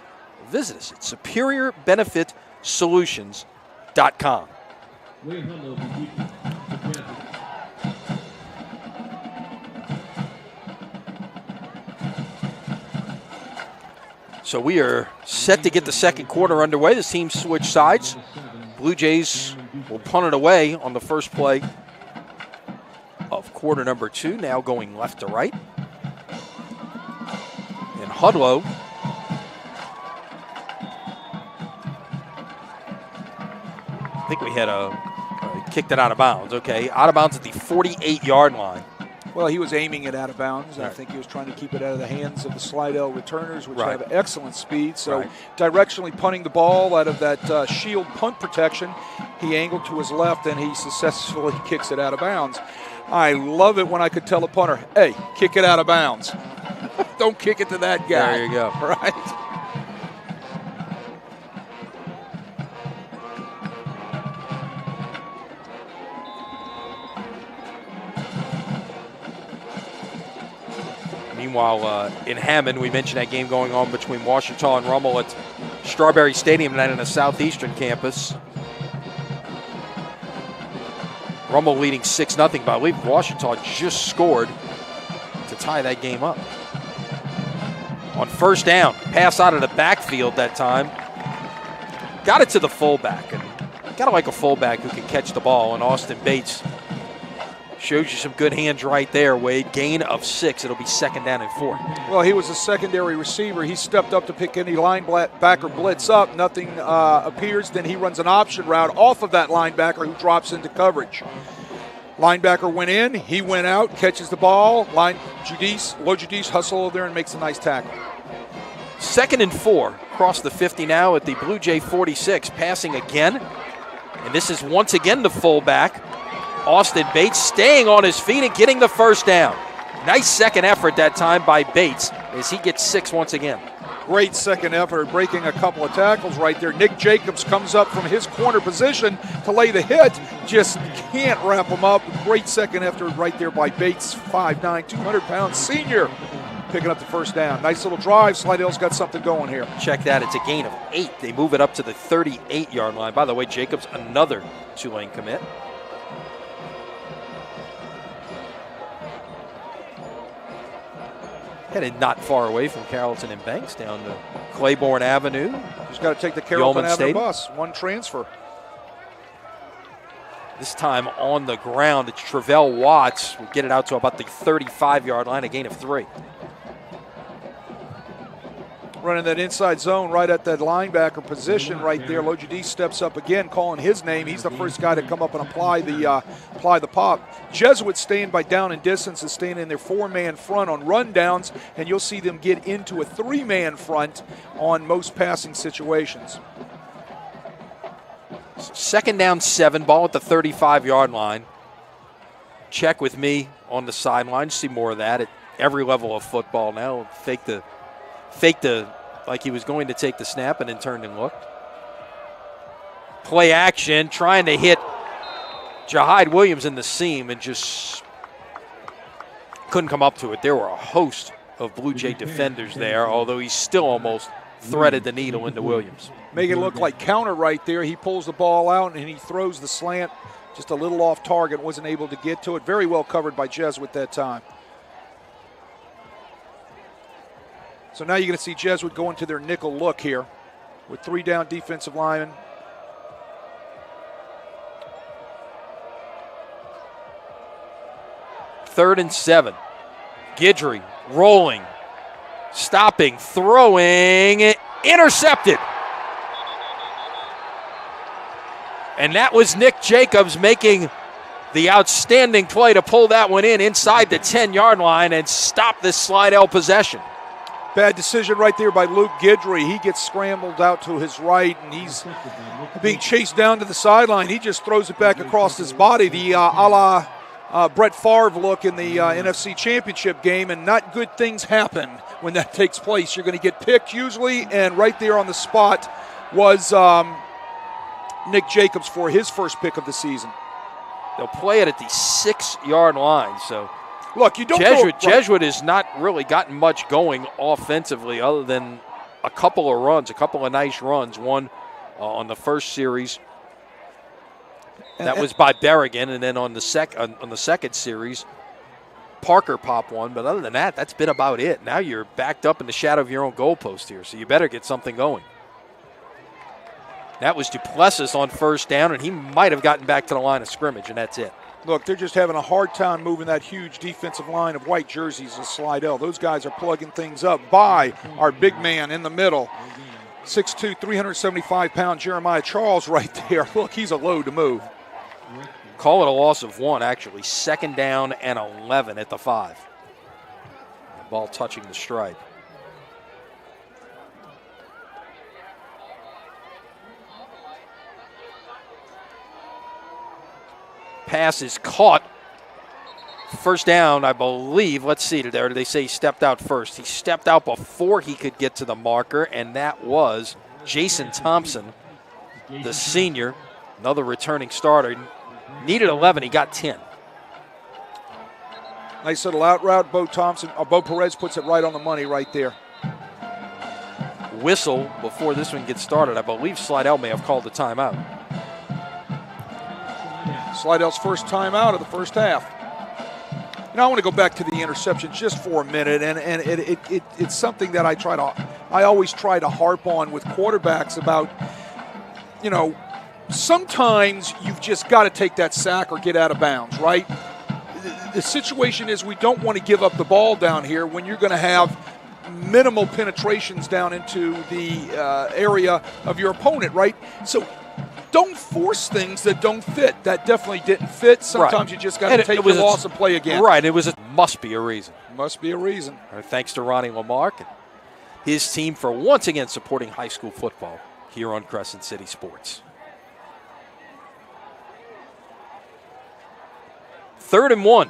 Visit us at SuperiorBenefitSolutions.com. So we are set to get the second quarter underway. The team switch sides. Blue Jays will punt it away on the first play of quarter number 2, now going left to right. And Hudlow I think we had kicked it out of bounds. Okay, out of bounds at the 48-yard line. Well, he was aiming it out of bounds. Right. I think he was trying to keep it out of the hands of the Slidell returners, which have excellent speed. So directionally punting the ball out of that shield punt protection, he angled to his left, and he successfully kicks it out of bounds. I love it when I could tell a punter, hey, kick it out of bounds. Don't kick it to that guy. There you go. Right? Meanwhile, in Hammond, we mentioned that game going on between Ouachita and Rummel at Strawberry Stadium tonight on the southeastern campus. Rummel leading 6-0, but I believe Ouachita just scored to tie that game up. On first down, pass out of the backfield that time. Got it to the fullback, and got to like a fullback who can catch the ball, and Austin Bates shows you some good hands right there, Wade. Gain of 6. It'll be 2nd down and 4. Well, he was a secondary receiver. He stepped up to pick any linebacker blitz up. Nothing appears. Then he runs an option route off of that linebacker who drops into coverage. Linebacker went in. He went out, catches the ball. Judice hustle over there and makes a nice tackle. 2nd and 4. Across the 50 now at the Blue Jay 46. Passing again. And this is once again the fullback, Austin Bates, staying on his feet and getting the first down. Nice second effort that time by Bates as he gets 6 once again. Great second effort, breaking a couple of tackles right there. Nick Jacobs comes up from his corner position to lay the hit. Just can't wrap him up. Great second effort right there by Bates, 5'9", 200-pound senior. picking up the first down. Nice little drive. Slidell's got something going here. Check that. It's a gain of 8. They move it up to the 38-yard line. By the way, Jacobs, another Tulane commit. Headed not far away from Carrollton and Banks down to Claiborne Avenue. Just got to take the Carrollton Avenue Stadium. bus. One transfer. This time on the ground, it's Travell Watts. Will get it out to about the 35-yard line, a gain of 3. Running that inside zone right at that linebacker position right there. Lojadi steps up again, calling his name. He's the first guy to come up and apply the pop. Jesuit staying by down and distance and staying in their 4-man front on rundowns, and you'll see them get into a 3-man front on most passing situations. Second down 7, ball at the 35-yard line. Check with me on the sideline. See more of that at every level of football now. Fake the like he was going to take the snap and then turned and looked. Play action, trying to hit Jahide Williams in the seam and just couldn't come up to it. There were a host of Blue Jay defenders there, although he still almost threaded the needle into Williams. Make it look like counter right there. He pulls the ball out and he throws the slant just a little off target, wasn't able to get to it. Very well covered by Jesuit that time. So now you're going to see Jesuit go into their nickel look here with 3 down defensive linemen. Third and 7. Guidry rolling, stopping, throwing, intercepted. And that was Nick Jacobs making the outstanding play to pull that one in inside the 10-yard line and stop this Slidell possession. Bad decision right there by Luke Guidry. He gets scrambled out to his right, and he's being chased down to the sideline. He just throws it back across his body, the a la Brett Favre look in the NFC Championship game, and not good things happen when that takes place. You're going to get picked usually, and right there on the spot was Nick Jacobs for his first pick of the season. They'll play it at the 6-yard line, so look, you don't Jesuit has not really gotten much going offensively other than a couple of nice runs. One on the first series that was by Berrigan, and then on the second series, Parker popped one. But other than that, that's been about it. Now you're backed up in the shadow of your own goalpost here, so you better get something going. That was Duplessis on first down, and he might have gotten back to the line of scrimmage, and that's it. Look, they're just having a hard time moving that huge defensive line of white jerseys of Slidell. Those guys are plugging things up by our big man in the middle. 6'2", 375-pound Jeremiah Charles right there. Look, he's a load to move. Call it a loss of 1, actually. 2nd down and 11 at the 5. The ball touching the stripe. Pass is caught. First down, I believe. Let's see. There they say he stepped out first. He stepped out before he could get to the marker, and that was Jason Thompson, the senior, another returning starter. Needed 11. He got 10. Nice little out route. Bo Perez puts it right on the money right there. Whistle before this one gets started. I believe Slidell may have called the timeout. Slidell's first timeout of the first half. Now I want to go back to the interception just for a minute, and it's something that I always try to harp on with quarterbacks about, sometimes you've just got to take that sack or get out of bounds, right? The situation is we don't want to give up the ball down here when you're going to have minimal penetrations down into the area of your opponent, right? So don't force things that don't fit. That definitely didn't fit. Sometimes you just got to take your loss and play again. Right. Must be a reason. Must be a reason. Thanks to Ronnie Lamarck and his team for once again supporting high school football here on Crescent City Sports. 3rd and 1.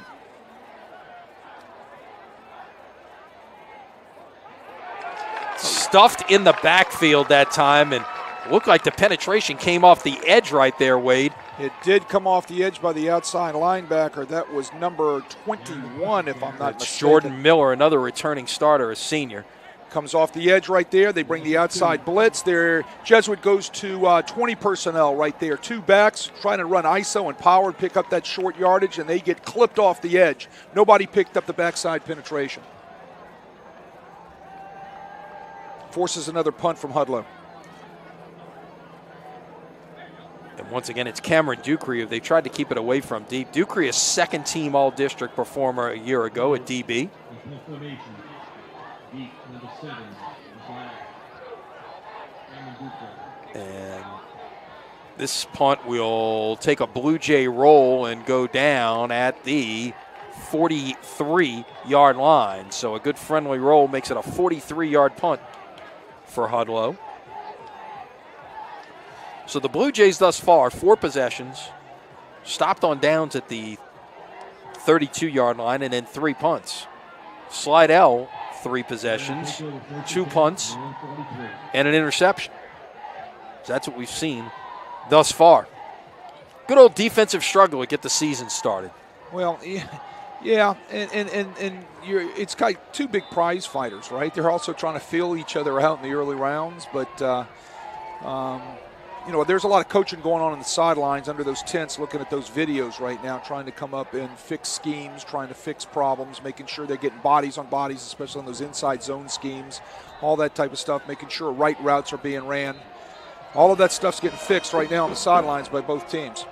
Stuffed in the backfield that time, and Looked like the penetration came off the edge right there, Wade. It did come off the edge by the outside linebacker. That was number 21, if I'm not mistaken. Jordan Miller, another returning starter, a senior. Comes off the edge right there. They bring the outside blitz. Their Jesuit goes to 20 personnel right there. 2 backs trying to run ISO and power, pick up that short yardage, and they get clipped off the edge. Nobody picked up the backside penetration. Forces another punt from Hudlow. And once again, it's Cameron Ducree. They tried to keep it away from deep. Ducree, a second-team All-District performer a year ago at DB. And this punt will take a Blue Jay roll and go down at the 43-yard line. So a good friendly roll makes it a 43-yard punt for Hudlow. So the Blue Jays thus far, 4 possessions, stopped on downs at the 32-yard line, and then 3 punts. Slidell, 3 possessions, 2 punts, and an interception. So that's what we've seen thus far. Good old defensive struggle to get the season started. Well, yeah, and it's got 2 big prize fighters, right? They're also trying to feel each other out in the early rounds, but there's a lot of coaching going on the sidelines under those tents, looking at those videos right now, trying to come up and fix schemes, trying to fix problems, making sure they're getting bodies on bodies, especially on those inside zone schemes, all that type of stuff, making sure right routes are being ran. All of that stuff's getting fixed right now on the sidelines by both teams.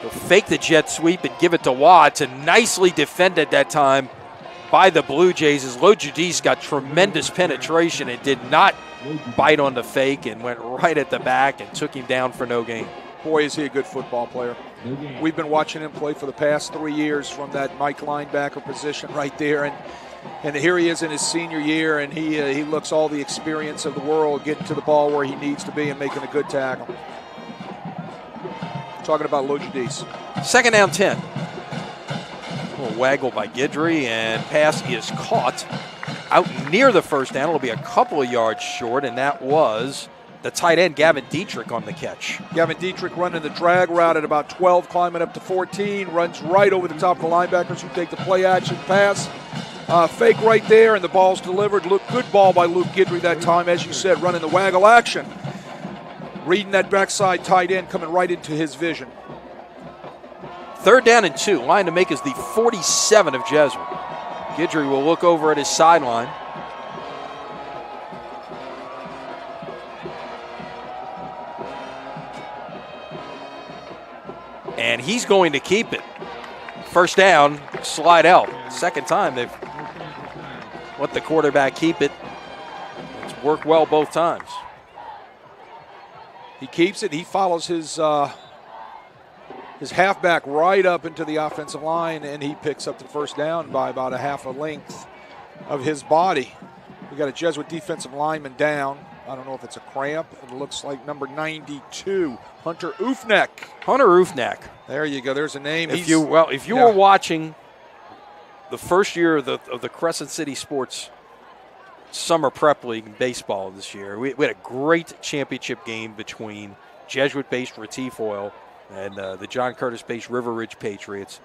They'll fake the jet sweep and give it to Watts, and nicely defended that time by the Blue Jays as Lojudis got tremendous penetration and did not bite on the fake and went right at the back and took him down for no gain. Boy, is he a good football player. We've been watching him play for the past 3 years from that Mike linebacker position right there, and here he is in his senior year, and he looks all the experience of the world, getting to the ball where he needs to be and making a good tackle. Talking about Lojudis. 2nd down 10. A little waggle by Guidry, and pass is caught out near the first down. It'll be a couple of yards short, and that was the tight end, Gavin Dietrich, on the catch. Gavin Dietrich running the drag route at about 12, climbing up to 14, runs right over the top of the linebackers who take the play-action pass. Fake right there, and the ball's delivered. Good ball by Luke Guidry that time, as you said, running the waggle action. Reading that backside tight end, coming right into his vision. 3rd down and 2. Line to make is the 47 of Jesuit. Guidry will look over at his sideline. And he's going to keep it. 1st down, Slidell. 2nd time they've let the quarterback keep it. It's worked well both times. He keeps it. He follows his halfback right up into the offensive line, and he picks up the 1st down by about a half a length of his body. We got a Jesuit defensive lineman down. I don't know if it's a cramp. It looks like number 92, Hunter Ufneck. Hunter Ufneck. There you go. There's a name. If you were watching the first year of the Crescent City Sports Summer Prep League in baseball this year, we had a great championship game between Jesuit-based Retief Oil and the John Curtis-based River Ridge Patriots.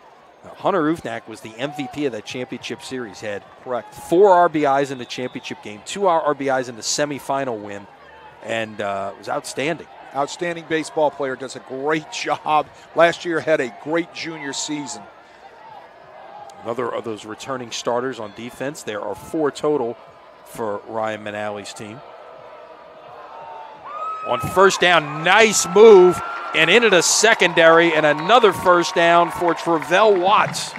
Hunter Ufneck was the MVP of that championship series. Had 4 RBIs in the championship game, 2 RBIs in the semifinal win, and was outstanding. Outstanding baseball player, does a great job. Last year had a great junior season. Another of those returning starters on defense. There are 4 total for Ryan Manally's team. On 1st down, nice move and into the secondary, and another 1st down for Travell Watts.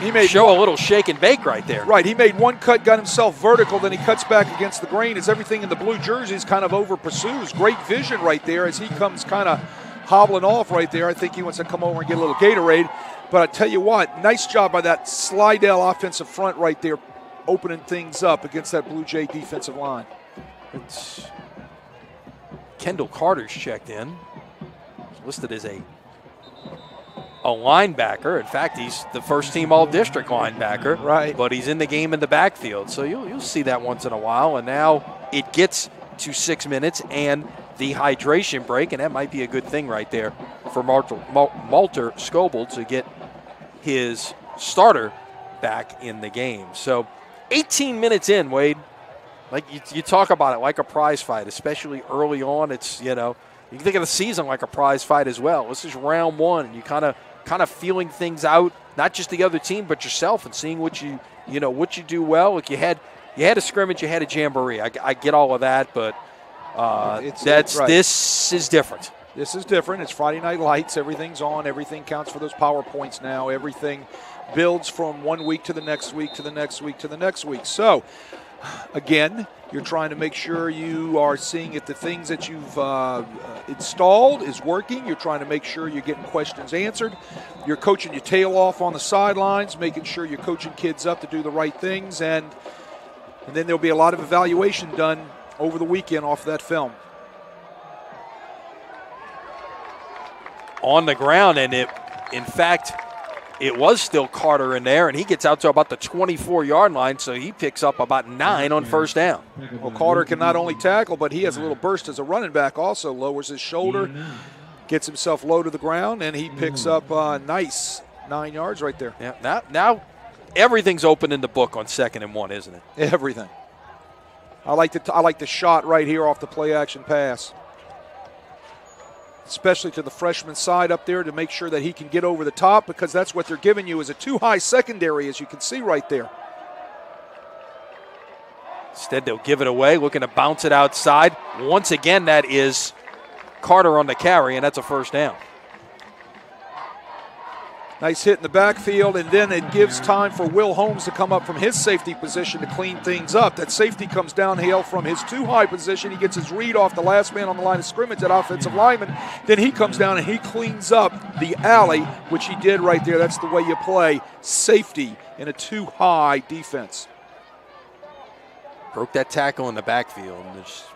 He may show a little shake and bake right there. Right, he made one cut, got himself vertical, then he cuts back against the grain as everything in the blue jerseys kind of over pursues. Great vision right there as he comes kind of hobbling off right there. I think he wants to come over and get a little Gatorade. But I tell you what, nice job by that Slidell offensive front right there, opening things up against that Blue Jay defensive line. It's Kendall Carter's checked in. He's listed as a linebacker. In fact, he's the first-team All-District linebacker. Right. But he's in the game in the backfield, so you'll see that once in a while. And now it gets to 6 minutes and the hydration break, and that might be a good thing right there for Malter Scoble to get his starter back in the game. So 18 minutes in, Wade, like you talk about it like a prize fight, especially early on. It's, you can think of the season like a prize fight as well. This is round one, and you kind of feeling things out, not just the other team but yourself, and seeing what you do well. Like you had a scrimmage, you had a jamboree. I get all of that, but this is different. This is different. It's Friday Night Lights. Everything's on. Everything counts for those PowerPoints now. Everything builds from 1 week to the next week to the next week to the next week. So, again, you're trying to make sure you are seeing if the things that you've installed is working. You're trying to make sure you're getting questions answered. You're coaching your tail off on the sidelines, making sure you're coaching kids up to do the right things. And then there'll be a lot of evaluation done over the weekend off of that film. On the ground, and in fact, it was still Carter in there, and he gets out to about the 24-yard line, so he picks up about 9 on first down. Well, Carter can not only tackle, but he has a little burst as a running back also. Lowers his shoulder, gets himself low to the ground, and he picks up a nice 9 yards right there. Yeah, now everything's open in the book on 2nd and 1, isn't it? Everything. I like the shot right here off the play-action pass, especially to the freshman side up there to make sure that he can get over the top, because that's what they're giving you is a too-high secondary, as you can see right there. Instead, they'll give it away, looking to bounce it outside. Once again, that is Carter on the carry, and that's a first down. Nice hit in the backfield, and then it gives time for Will Holmes to come up from his safety position to clean things up. That safety comes downhill from his too-high position. He gets his read off the last man on the line of scrimmage, that offensive lineman. Then he comes down and he cleans up the alley, which he did right there. That's the way you play safety in a too-high defense. Broke that tackle in the backfield and just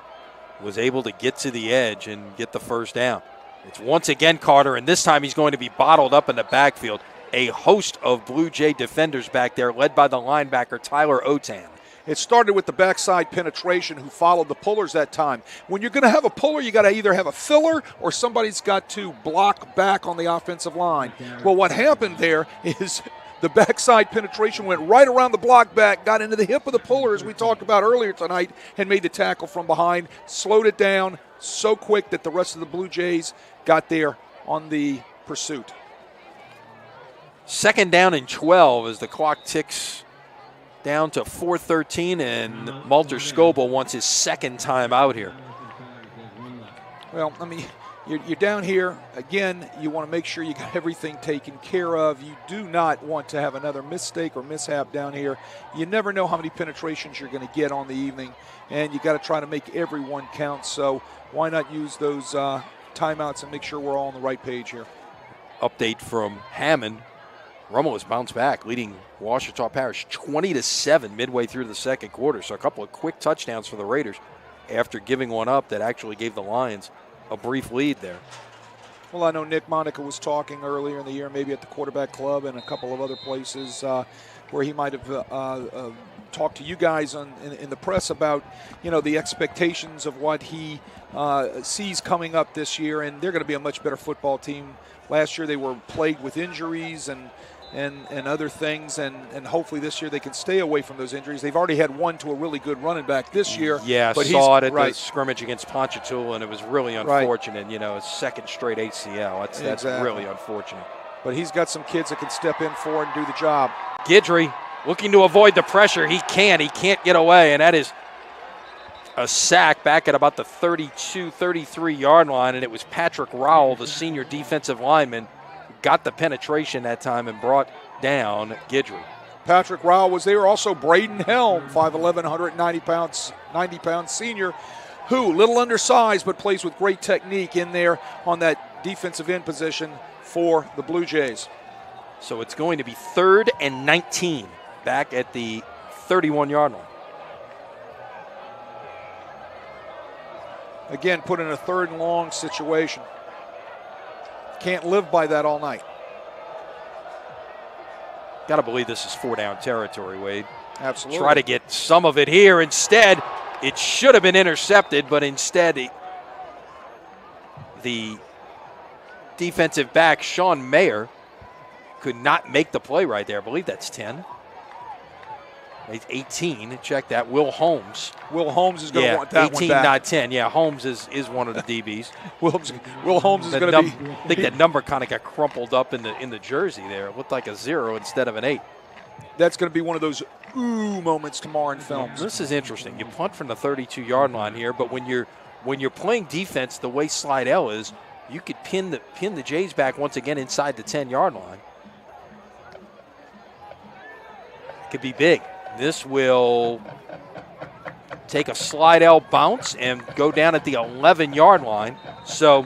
was able to get to the edge and get the first down. It's once again Carter, and this time he's going to be bottled up in the backfield. A host of Blue Jay defenders back there, led by the linebacker Tyler Otan. It started with the backside penetration who followed the pullers that time. When you're going to have a puller, you got to either have a filler or somebody's got to block back on the offensive line. Well, what happened there is the backside penetration went right around the block back, got into the hip of the puller, as we talked about earlier tonight, and made the tackle from behind, slowed it down so quick that the rest of the Blue Jays got there on the pursuit. 2nd down and 12 as the clock ticks down to 4:13, and Malter Scoble wants his 2nd time out here. Well, I mean, you're down here. Again, you want to make sure you got everything taken care of. You do not want to have another mistake or mishap down here. You never know how many penetrations you're going to get on the evening, and you got to try to make everyone count. So why not use those timeouts and make sure we're all on the right page here. Update from Hammond. Rummel has bounced back, leading Ouachita Parish 20-7 midway through the second quarter. So a couple of quick touchdowns for the Raiders after giving one up that actually gave the Lions a brief lead there. Well, I know Nick Monica was talking earlier in the year, maybe at the quarterback club and a couple of other places where he might have talked to you guys in the press about, the expectations of what he sees coming up this year, and they're going to be a much better football team. Last year they were plagued with injuries and other things, and hopefully this year they can stay away from those injuries. They've already had one to a really good running back this year. Yeah, but saw it at the scrimmage against Ponchatoula, and it was really unfortunate. His 2nd straight ACL. That's really unfortunate. But he's got some kids that can step in for and do the job. Guidry looking to avoid the pressure. He can't get away, and that is a sack back at about the 32, 33-yard line, and it was Patrick Rowell, the senior defensive lineman, got the penetration that time and brought down Guidry. Patrick Rowell was there. Also Braden Helm, 5'11", 90 pounds senior, who, little undersized, but plays with great technique in there on that defensive end position for the Blue Jays. So it's going to be 3rd and 19 back at the 31-yard line. Again, put in a 3rd and long situation. Can't live by that all night. Got to believe this is 4-down territory, Wade. Absolutely. Try to get some of it here. Instead, It should have been intercepted, but instead the defensive back, Sean Mayer, could not make the play right there. I believe that's 10. 18. Check that. Will Holmes. Will Holmes is going to want that 18, one back. not 10. Yeah, Holmes is one of the DBs. Will Holmes is going to be. I think that number kind of got crumpled up in the jersey there. It looked like a 0 instead of an 8. That's going to be one of those ooh moments tomorrow in films. This is interesting. You punt from the 32-yard line here, but when you're playing defense the way Slidell is, you could pin the Jays back once again inside the 10-yard line. It could be big. This will take a Slidell bounce and go down at the 11-yard line. So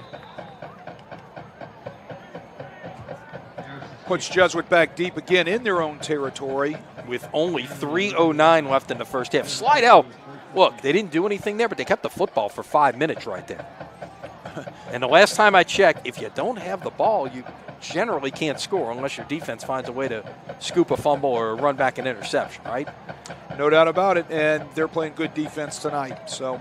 puts Jesuit back deep again in their own territory. With only 3:09 left in the first half. Slidell, look, they didn't do anything there, but they kept the football for 5 minutes right there. And the last time I checked, if you don't have the ball, you generally can't score unless your defense finds a way to scoop a fumble or run back an interception, right? No doubt about it, and they're playing good defense tonight. So,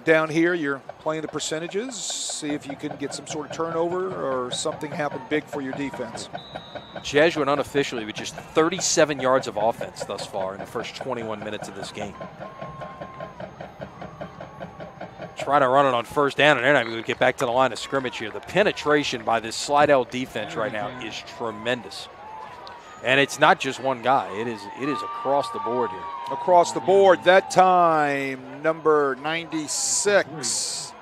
down here you're playing the percentages, see if you can get some sort of turnover or something happen big for your defense. Jesuit unofficially with just 37 yards of offense thus far in the first 21 minutes of this game. Try to run it on first down, and they're not going to get back to the line of scrimmage here. The penetration by this Slidell defense right now is tremendous. And it's not just one guy. It is across the board here. Across the board, that time, number 96.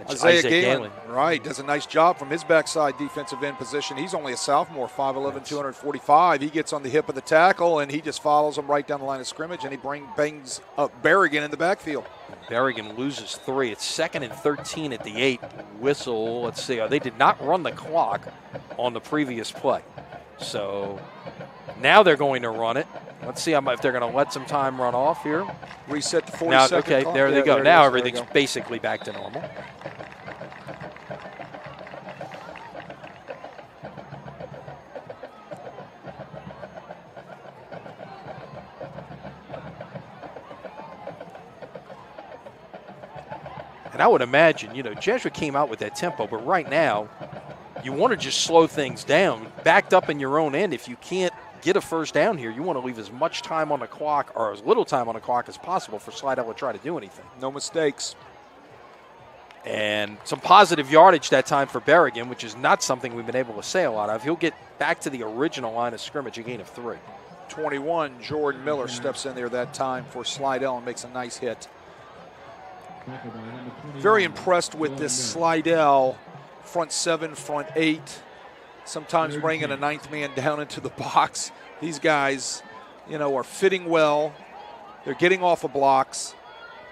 Isaiah Galen. Right, does a nice job from his backside defensive end position. He's only a sophomore, 5'11", 245. He gets on the hip of the tackle, and he just follows him right down the line of scrimmage, and he bangs up Berrigan in the backfield. Berrigan loses 3. It's 2nd and 13 at the 8. Whistle, let's see. They did not run the clock on the previous play. So now they're going to run it. Let's see if they're going to let some time run off here. Reset the 40-second okay, clock. there they go. Now everything's basically back to normal. And I would imagine, Jesuit came out with that tempo, but right now you want to just slow things down. Backed up in your own end, if you can't get a first down here, you want to leave as much time on the clock or as little time on the clock as possible for Slidell to try to do anything. No mistakes. And some positive yardage that time for Berrigan, which is not something we've been able to say a lot of. He'll get back to the original line of scrimmage, a gain of 3. 21, Jordan Miller steps in there that time for Slidell and makes a nice hit. Very impressed with this Slidell front 7, front 8. Sometimes bringing a 9th man down into the box. These guys, are fitting well. They're getting off of blocks,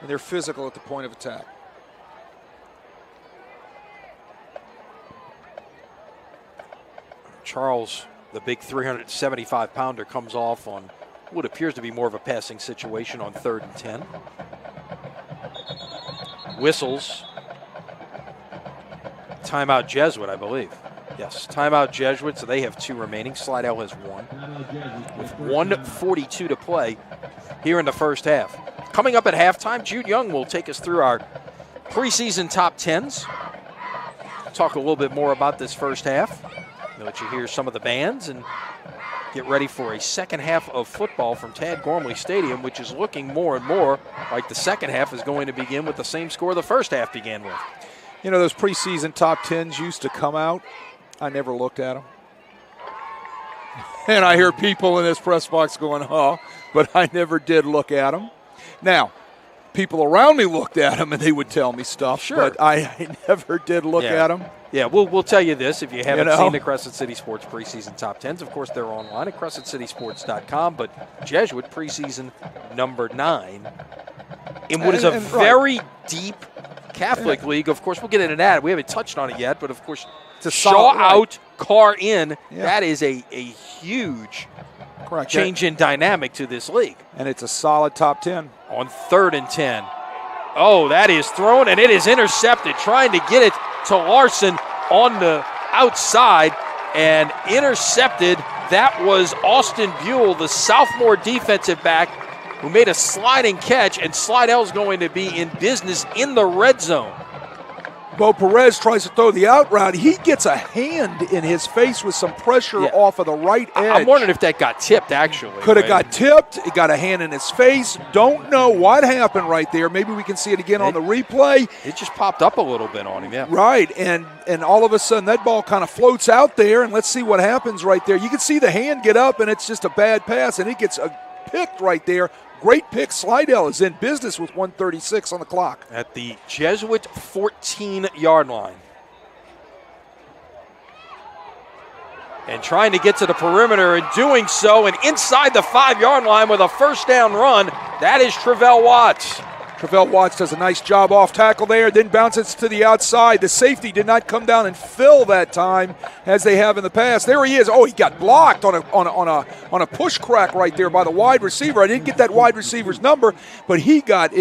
and they're physical at the point of attack. Charles, the big 375-pounder, comes off on what appears to be more of a passing situation on 3rd and 10. Whistles. Timeout Jesuit, I believe. Yes, timeout Jesuit, so they have 2 remaining. Slidell has 1. With 1:42 to play here in the first half. Coming up at halftime, Jude Young will take us through our preseason top 10s. Talk a little bit more about this first half. I'll let you hear some of the bands and get ready for a second half of football from Tad Gormley Stadium, which is looking more and more like the second half is going to begin with the same score the first half began with. Those preseason top 10s used to come out. I never looked at them. And I hear people in this press box going, but I never did look at them. Now, people around me looked at them and they would tell me stuff, sure. But I never did look at them. Yeah, we'll tell you this. If you haven't seen the Crescent City Sports preseason top 10s, of course, they're online at CrescentCitySports.com. But Jesuit preseason number 9 in what is a very deep Catholic league. Of course, we'll get into that. We haven't touched on it yet, but of course, Shaw out, Carr in. Yeah. That is a huge change in dynamic to this league. And it's a solid top 10. On 3rd and 10. Oh, that is thrown, and it is intercepted. Trying to get it to Larson on the outside and intercepted. That was Austin Buell, the sophomore defensive back, who made a sliding catch, and Slidell's going to be in business in the red zone. Bo Perez tries to throw the out route. He gets a hand in his face with some pressure off of the right edge. I'm wondering if that got tipped, actually. Could have got tipped. It got a hand in his face. Don't know what happened right there. Maybe we can see it again on the replay. It just popped up a little bit on him, yeah. Right, and all of a sudden that ball kind of floats out there, and let's see what happens right there. You can see the hand get up, and it's just a bad pass, and it gets picked right there. Great pick. Slidell is in business with 1:36 on the clock. At the Jesuit 14-yard line. And trying to get to the perimeter and doing so, and inside the 5-yard line with a first down run, that is Travell Watts. Travell Watts does a nice job off tackle there, then bounces to the outside. The safety did not come down and fill that time as they have in the past. There he is. Oh, he got blocked on a push crack right there by the wide receiver. I didn't get that wide receiver's number, but he got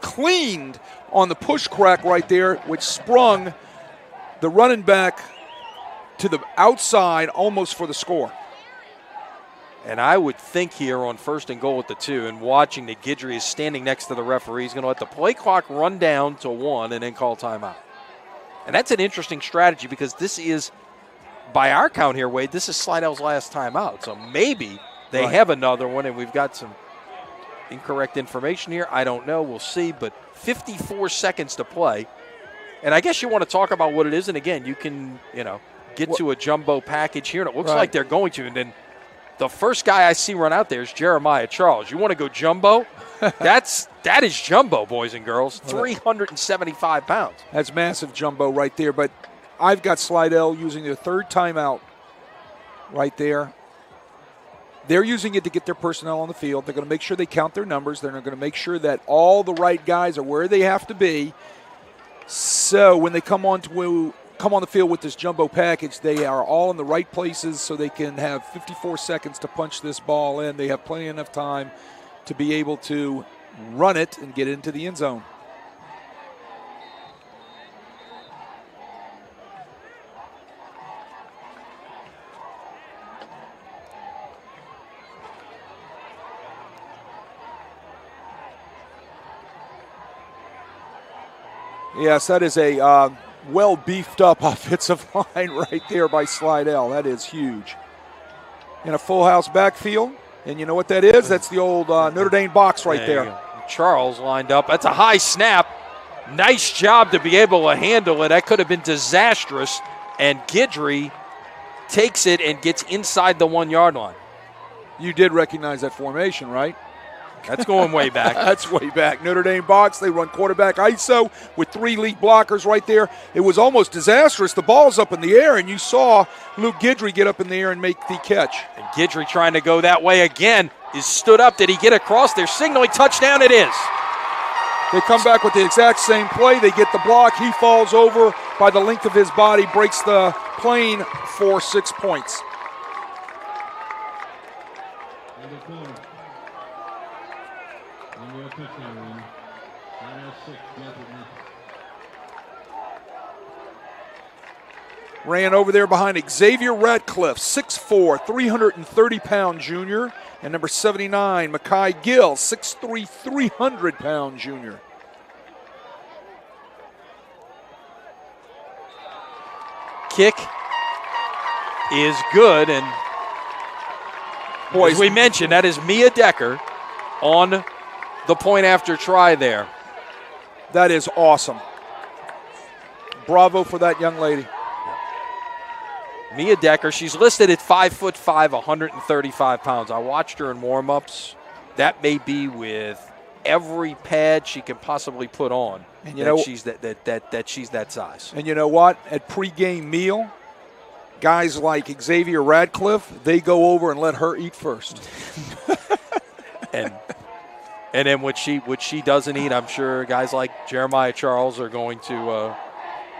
cleaned on the push crack right there, which sprung the running back to the outside almost for the score. And I would think here on 1st and goal at the 2, and watching that Guidry is standing next to the referee, he's going to let the play clock run down to 1 and then call timeout. And that's an interesting strategy because this is, by our count here, Wade, this is Slidell's last timeout. So maybe they have another one, and we've got some incorrect information here. I don't know. We'll see. But 54 seconds to play. And I guess you want to talk about what it is. And, again, you can, get to a jumbo package here. And it looks like they're going to. And then the first guy I see run out there is Jeremiah Charles. You want to go jumbo? That is jumbo, boys and girls. 375 pounds. That's massive jumbo right there. But I've got Slidell using their 3rd timeout right there. They're using it to get their personnel on the field. They're going to make sure they count their numbers. They're going to make sure that all the right guys are where they have to be. So when they come on the field with this jumbo package, they are all in the right places so they can have 54 seconds to punch this ball in. They have plenty enough time to be able to run it and get into the end zone. Yes, that is a well beefed up offensive line right there by Slidell. That is huge. In a full house backfield. And you know what that is? That's the old Notre Dame box right there. Charles lined up. That's a high snap. Nice job to be able to handle it. That could have been disastrous. And Guidry takes it and gets inside the 1-yard line. You did recognize that formation, right? That's going way back. That's way back. Notre Dame box. They run quarterback ISO with 3 lead blockers right there. It was almost disastrous. The ball's up in the air, and you saw Luke Guidry get up in the air and make the catch. And Guidry trying to go that way again is stood up. Did he get across? They're signaling touchdown. It is. They come back with the exact same play. They get the block. He falls over by the length of his body, breaks the plane for 6 points. Ran over there behind Xavier Radcliffe, 6'4", 330-pound junior. And number 79, Makai Gill, 6'3", 300-pound junior. Kick is good. And as we mentioned, that is Mia Decker on the point after try there. That is awesome. Bravo for that young lady. Mia Decker, she's listed at 5'5", 135 pounds. I watched her in warm-ups. That may be with every pad she can possibly put on. And you know she's she's that size. And you know what? At pregame meal, guys like Xavier Radcliffe, they go over and let her eat first. and then what she doesn't eat, I'm sure guys like Jeremiah Charles are going to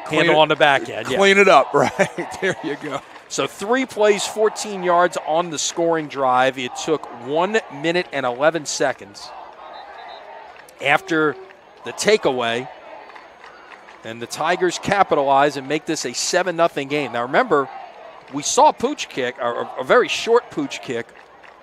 handle on the back end. Clean it up, right? There you go. So 3 plays, 14 yards on the scoring drive. It took 1 minute and 11 seconds after the takeaway. And the Tigers capitalize and make this a 7-0 game. Now remember, we saw a pooch kick, or a very short pooch kick,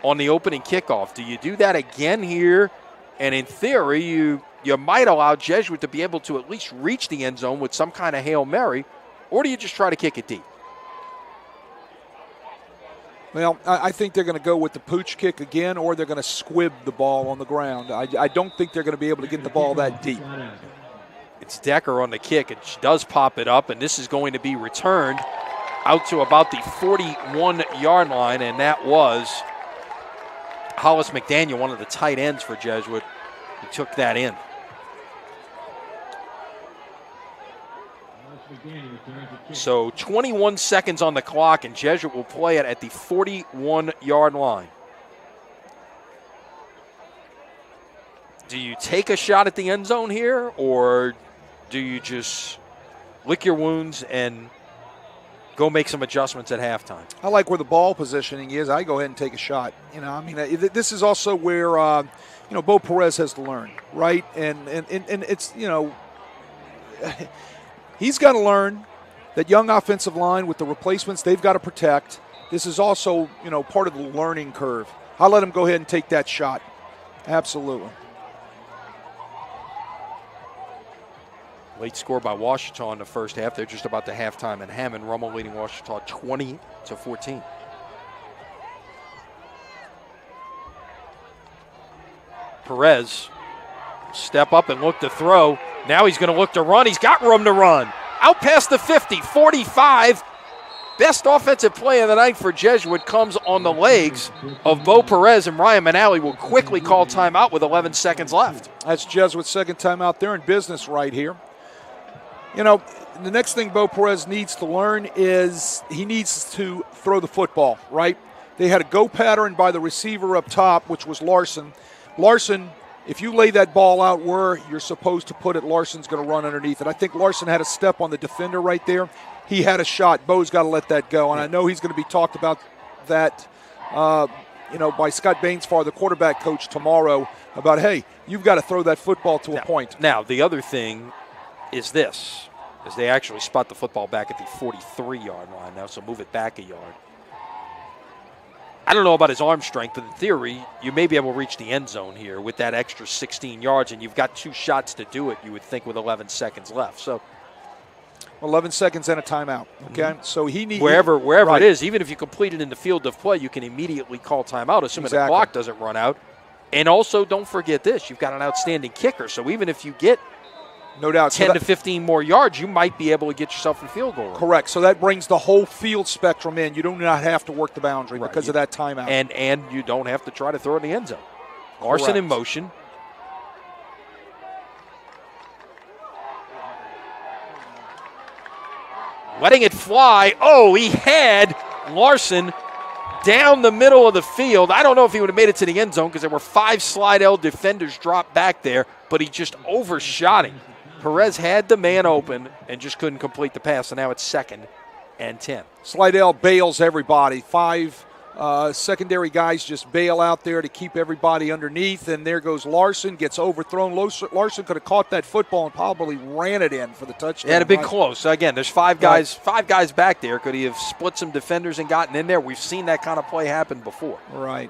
on the opening kickoff. Do you do that again here? And in theory, you might allow Jesuit to be able to at least reach the end zone with some kind of Hail Mary, or do you just try to kick it deep? Well, I think they're going to go with the pooch kick again, or they're going to squib the ball on the ground. I don't think they're going to be able to get the ball that deep. It's Decker on the kick, and she does pop it up, and this is going to be returned out to about the 41-yard line, and that was Hollis McDaniel, one of the tight ends for Jesuit, who took that in. So 21 seconds on the clock, and Jesuit will play it at the 41-yard line. Do you take a shot at the end zone here, or do you just lick your wounds and go make some adjustments at halftime? I like where the ball positioning is. I go ahead and take a shot. This is also where Bo Perez has to learn, right? And it's he's got to learn that young offensive line with the replacements they've got to protect. This is also part of the learning curve. I'll let him go ahead and take that shot. Absolutely. Late score by Washita in the first half. They're just about to halftime, and Hammond Rummel leading Washita 20-14. Perez step up and look to throw. Now he's going to look to run. He's got room to run. Out past the 50, 45. Best offensive play of the night for Jesuit comes on the legs of Bo Perez, and Ryan Manali will quickly call timeout with 11 seconds left. That's Jesuit's second timeout. They're in business right here. The next thing Bo Perez needs to learn is he needs to throw the football, right? They had a go pattern by the receiver up top, which was Larson. Larson, if you lay that ball out where you're supposed to put it, Larson's going to run underneath it. I think Larson had a step on the defender right there. He had a shot. Bo's got to let that go, and I know he's going to be talked about that, by Scott Bainsfar, the quarterback coach, tomorrow about, hey, you've got to throw that football to a point. Now, the other thing is this, is they actually spot the football back at the 43-yard line now, so move it back a yard. I don't know about his arm strength, but in theory, you may be able to reach the end zone here with that extra 16 yards, and you've got 2 shots to do it, you would think, with 11 seconds left. So 11 seconds and a timeout, okay? Mm-hmm. So he needs... Wherever right. it is, even if you complete it in the field of play, you can immediately call timeout, assuming the clock doesn't run out. And also, don't forget this, you've got an outstanding kicker, so even if you get no doubt 10 to 15 more yards, you might be able to get yourself in field goal range. Correct. So that brings the whole field spectrum in. You do not have to work the boundary because of that timeout. And you don't have to try to throw it in the end zone. Larson in motion. Letting it fly. Oh, he had Larson down the middle of the field. I don't know if he would have made it to the end zone because there were 5 Slidell defenders dropped back there, but he just overshot him. Perez had the man open and just couldn't complete the pass, so now it's 2nd and 10. Slidell bails everybody. 5 secondary guys just bail out there to keep everybody underneath, and there goes Larson, gets overthrown. Larson could have caught that football and probably ran it in for the touchdown. It had been close. Again, there's 5 guys, 5 guys back there. Could he have split some defenders and gotten in there? We've seen that kind of play happen before. Right.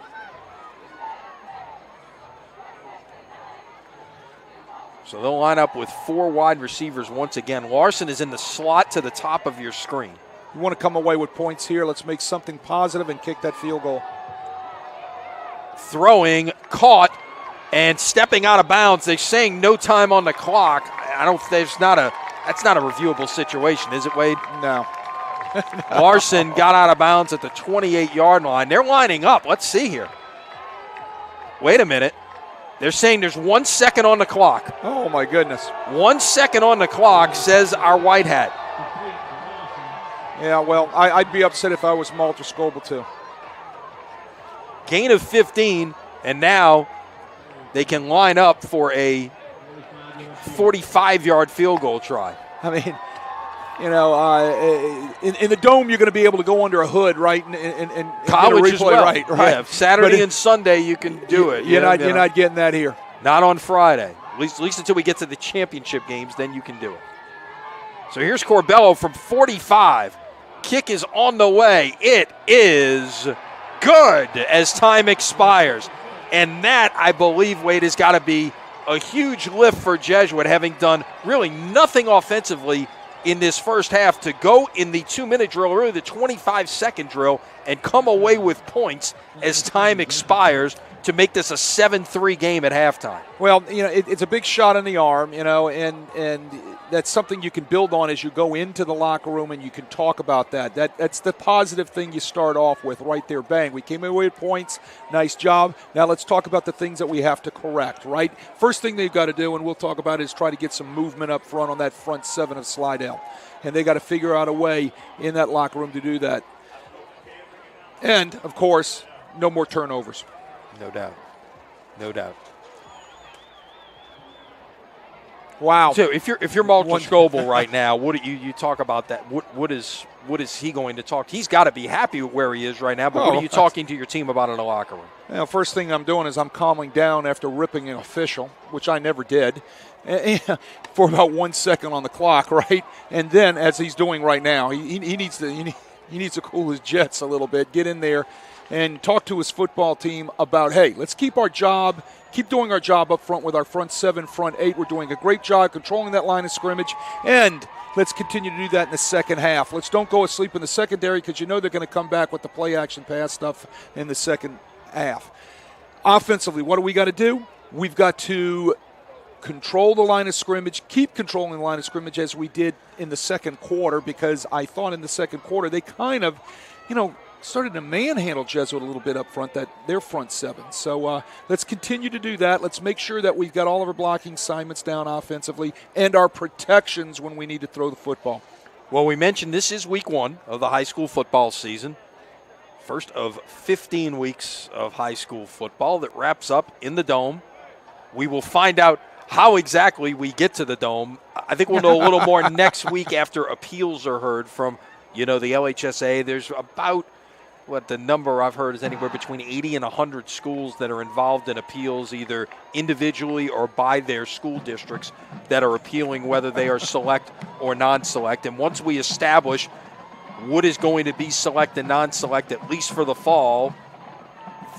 So they'll line up with 4 wide receivers once again. Larson is in the slot to the top of your screen. You want to come away with points here. Let's make something positive and kick that field goal. Throwing, caught, and stepping out of bounds. They're saying no time on the clock. That's not a reviewable situation, is it, Wade? No. Larson got out of bounds at the 28-yard line. They're lining up. Let's see here. Wait a minute. They're saying there's 1 second on the clock. Oh, my goodness. 1 second on the clock, says our white hat. Yeah, well, I'd be upset if I was Malter Scoble, too. Gain of 15, and now they can line up for a 45-yard field goal try. I mean, in the dome, you're going to be able to go under a hood, right? And college as well. Right. Yeah, Saturday and Sunday you can do it. You're not getting that here. Not on Friday. At least until we get to the championship games, then you can do it. So here's Corbello from 45. Kick is on the way. It is good as time expires. And that, I believe, Wade, has got to be a huge lift for Jesuit, having done really nothing offensively in this first half, to go in the 2-minute drill, really the 25-second drill, and come away with points as time expires to make this a 7-3 game at halftime. Well, it's a big shot in the arm, and that's something you can build on as you go into the locker room, and you can talk about that. That's the positive thing you start off with right there. Bang, we came away with points. Nice job. Now let's talk about the things that we have to correct, right? First thing they've got to do, and we'll talk about it, is try to get some movement up front on that front seven of Slidell. And they got to figure out a way in that locker room to do that. And, of course, no more turnovers. No doubt. No doubt. Wow. So if you're Malter Scoble right now, what do you talk about that? What is he going to talk? He's got to be happy with where he is right now. But what are you talking to your team about in the locker room? Well, first thing I'm doing is I'm calming down after ripping an official, which I never did, for about 1 second on the clock, right? And then, as he's doing right now, he needs to cool his jets a little bit, get in there, and talk to his football team about, hey, let's keep doing our job up front with our front seven, front eight. We're doing a great job controlling that line of scrimmage, and let's continue to do that in the second half. Let's don't go asleep in the secondary, because they're going to come back with the play-action pass stuff in the second half. Offensively, what do we got to do? We've got to control the line of scrimmage, keep controlling the line of scrimmage as we did in the second quarter, because I thought in the second quarter they kind of, started to manhandle Jesuit a little bit up front, their front seven. So let's continue to do that. Let's make sure that we've got all of our blocking assignments down offensively and our protections when we need to throw the football. Well, we mentioned this is week 1 of the high school football season. First of 15 weeks of high school football that wraps up in the Dome. We will find out how exactly we get to the Dome. I think we'll know a little more next week after appeals are heard from, the LHSA. There's about, the number I've heard is anywhere between 80 and 100 schools that are involved in appeals, either individually or by their school districts, that are appealing whether they are select or non-select. And once we establish what is going to be select and non-select, at least for the fall,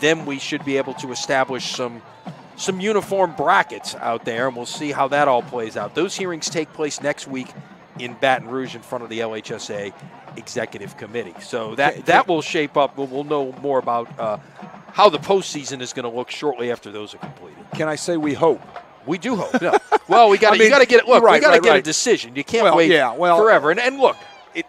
then we should be able to establish some uniform brackets out there, and we'll see how that all plays out. Those hearings take place next week in Baton Rouge in front of the LHSA Executive Committee. So that will shape up. We'll know more about how the postseason is going to look shortly after those are completed. Can I say we hope? We do hope. No. Well, you got to get it. Look, we got to get a decision. You can't wait forever. And look,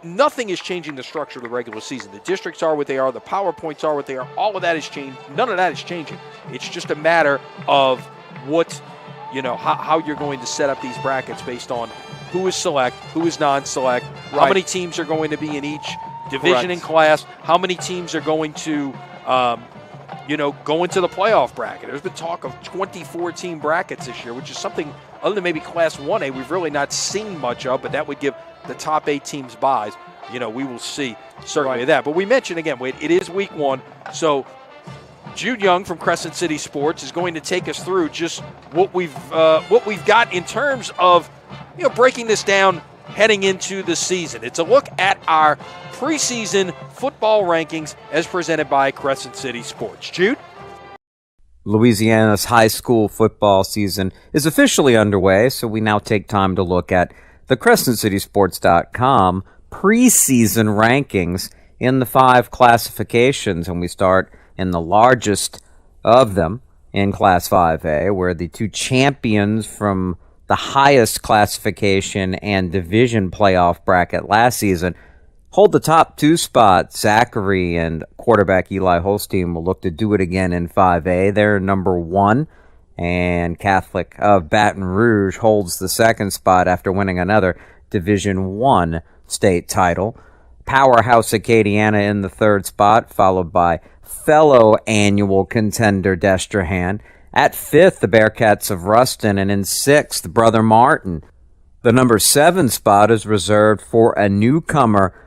nothing is changing the structure of the regular season. The districts are what they are. The PowerPoints are what they are. All of that is changed. None of that is changing. It's just a matter of how you're going to set up these brackets based on who is select, who is non-select, how many teams are going to be in each division and class, how many teams are going to, go into the playoff bracket. There's been talk of 24-team brackets this year, which is something other than maybe Class 1A we've really not seen much of, but that would give the top 8 teams buys. We will see certainly that. But we mentioned, again, it is week 1, so Jude Young from Crescent City Sports is going to take us through just what we've got in terms of breaking this down heading into the season. It's a look at our preseason football rankings as presented by Crescent City Sports. Jude? Louisiana's high school football season is officially underway, so we now take time to look at the CrescentCitySports.com preseason rankings in the 5 classifications, and we start in the largest of them in Class 5A, where the 2 champions from the highest classification and division playoff bracket last season hold the top 2 spots. Zachary and quarterback Eli Holstein will look to do it again in 5A. They're number 1, and Catholic of Baton Rouge holds the 2nd spot after winning another Division 1 state title. Powerhouse Acadiana in the 3rd spot, followed by fellow annual contender Destrehan. At 5th, the Bearcats of Ruston, and in 6th, Brother Martin. The number 7 spot is reserved for a newcomer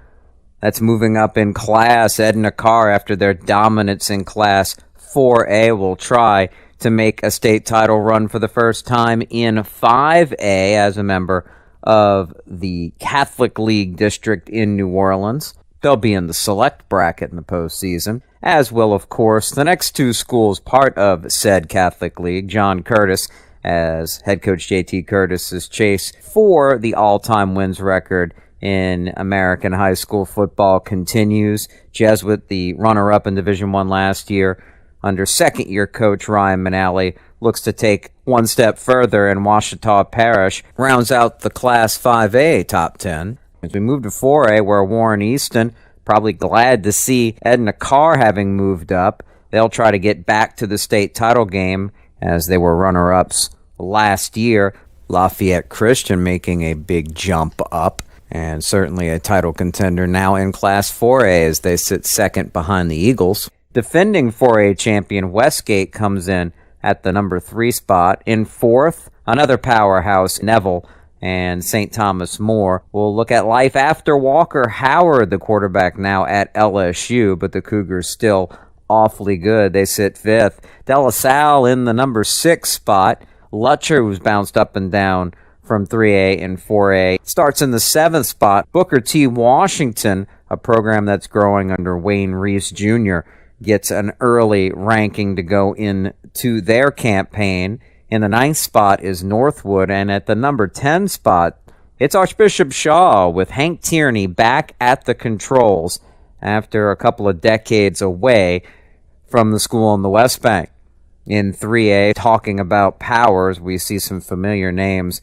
that's moving up in class. Edna Carr, after their dominance in Class 4A, will try to make a state title run for the first time in 5A as a member of the Catholic League District in New Orleans. They'll be in the select bracket in the postseason, as will, of course, the next two schools part of said Catholic League. John Curtis, as head coach J.T. Curtis's chase for the all-time wins record in American high school football continues. Jesuit, the runner-up in Division I last year, under second-year coach Ryan Manali, looks to take one step further, and Washita Parish rounds out the Class 5A top 10. As we move to 4A, where Warren Easton, probably glad to see Edna Carr having moved up. They'll try to get back to the state title game as they were runner-ups last year. Lafayette Christian making a big jump up, and certainly a title contender now in Class 4A as they sit second behind the Eagles. Defending 4A champion Westgate comes in at the number 3 spot. In fourth, another powerhouse, Neville, and St. Thomas More. We'll look at life after Walker Howard, the quarterback now at LSU, but the Cougars still awfully good. They sit fifth. De La Salle in the number 6 spot. Lutcher, who's bounced up and down from 3A and 4A, starts in the 7th spot. Booker T. Washington, a program that's growing under Wayne Reese Jr., gets an early ranking to go into their campaign. In the 9th spot is Northwood, and at the number 10 spot, it's Archbishop Shaw with Hank Tierney back at the controls after a couple of decades away from the school on the West Bank. In 3A, talking about powers, we see some familiar names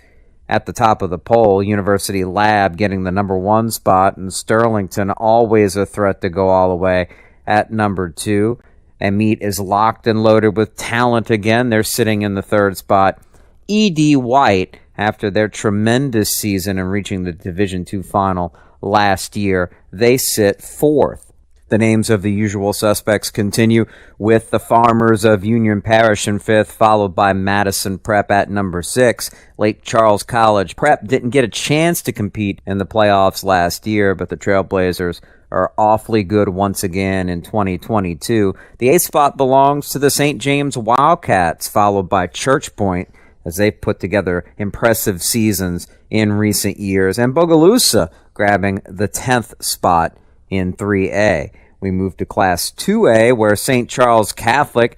at the top of the poll. University Lab getting the number 1 spot, and Sterlington always a threat to go all the way at number 2. And Meat is locked and loaded with talent again. They're sitting in the 3rd spot. E.D. White, after their tremendous season and reaching the Division II final last year, they sit 4th. The names of the usual suspects continue with the Farmers of Union Parish in 5th, followed by Madison Prep at number 6. Lake Charles College Prep didn't get a chance to compete in the playoffs last year, but the Trailblazers are awfully good once again in 2022. The 8th spot belongs to the St. James Wildcats, followed by Church Point, as they put together impressive seasons in recent years, and Bogalusa grabbing the 10th spot in 3A. We move to Class 2A, where St. Charles Catholic,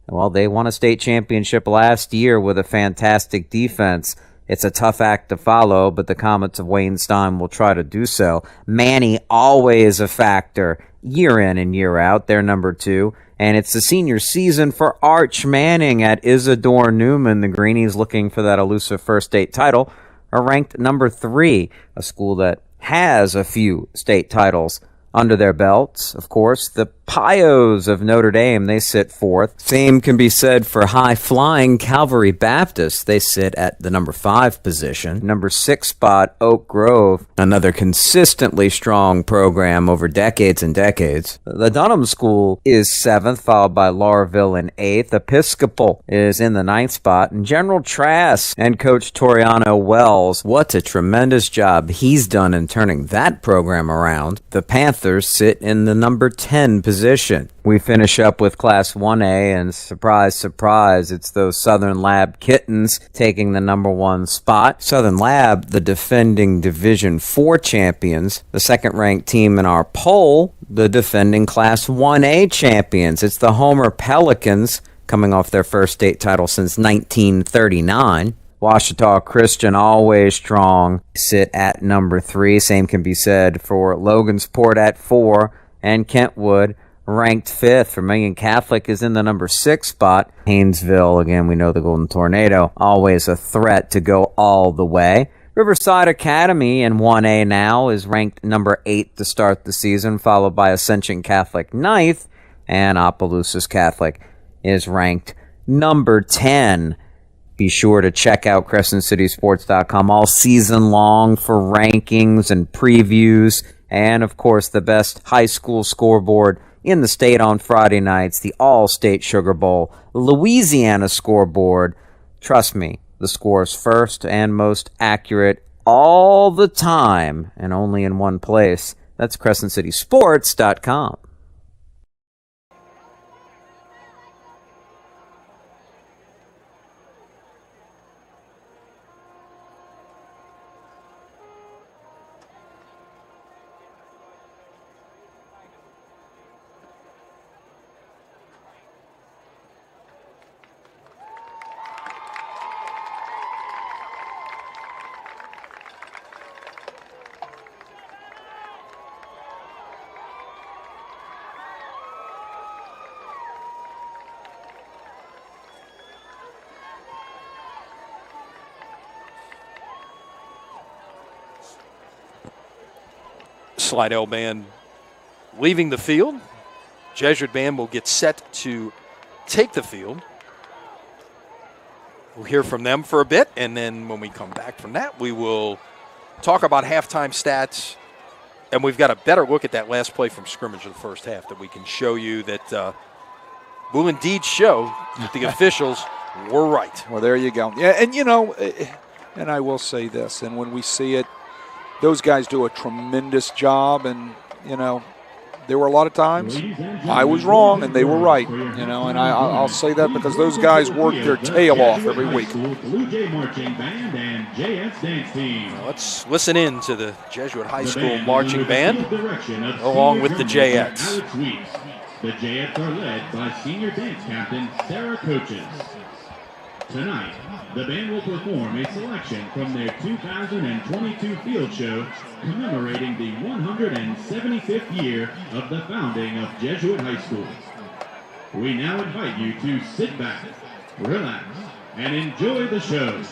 well, they won a state championship last year with a fantastic defense. It's a tough act to follow, but the Comets of Wayne Stein will try to do so. Manny, always a factor, year in and year out. They're number 2. And it's the senior season for Arch Manning at Isidore Newman. The Greenies, looking for that elusive first state title, are ranked number 3, a school that has a few state titles under their belts. Of course, the Pios of Notre Dame, they sit 4th. Same can be said for high-flying Calvary Baptist. They sit at the number 5 position. Number 6 spot, Oak Grove, another consistently strong program over decades and decades. The Dunham School is 7th, followed by Laurville in 8th. Episcopal is in the 9th spot. And General Trask and Coach Toriano Wells, what a tremendous job he's done in turning that program around. The Panthers sit in the number 10 position. We finish up with Class 1A, and surprise, surprise, it's those Southern Lab Kittens taking the number 1 spot. Southern Lab, the defending Division 4 champions, the second-ranked team in our poll, the defending Class 1A champions. It's the Homer Pelicans, coming off their first state title since 1939. Washita Christian, always strong, sit at number 3. Same can be said for Logansport at 4, and Kentwood ranked 5th. Vermilion Catholic is in the number 6 spot. Haynesville, again, we know the Golden Tornado, always a threat to go all the way. Riverside Academy in 1A now is ranked number 8 to start the season, followed by Ascension Catholic 9th, and Opelousas Catholic is ranked number 10. Be sure to check out CrescentCitySports.com all season long for rankings and previews, and, of course, the best high school scoreboard in the state on Friday nights, the All-State Sugar Bowl, Louisiana scoreboard. Trust me, the score's first and most accurate all the time, and only in one place. That's CrescentCitySports.com. Slidell band leaving the field. Jesuit band will get set to take the field. We'll hear from them for a bit, and then when we come back from that, we will talk about halftime stats, and we've got a better look at that last play from scrimmage of the first half that we can show you that will indeed show that the officials were right. Well, there you go. Yeah, and and I will say this, and when we see it, those guys do a tremendous job, and, there were a lot of times I was wrong and they were right, and I'll say that because those guys work their tail off every week. Now let's listen in to the Jesuit High School marching band along with the Jayettes. The Jayettes are led by senior dance captain Sarah Coaches. Tonight, the band will perform a selection from their 2022 field show commemorating the 175th year of the founding of Jesuit High School. We now invite you to sit back, relax, and enjoy the show.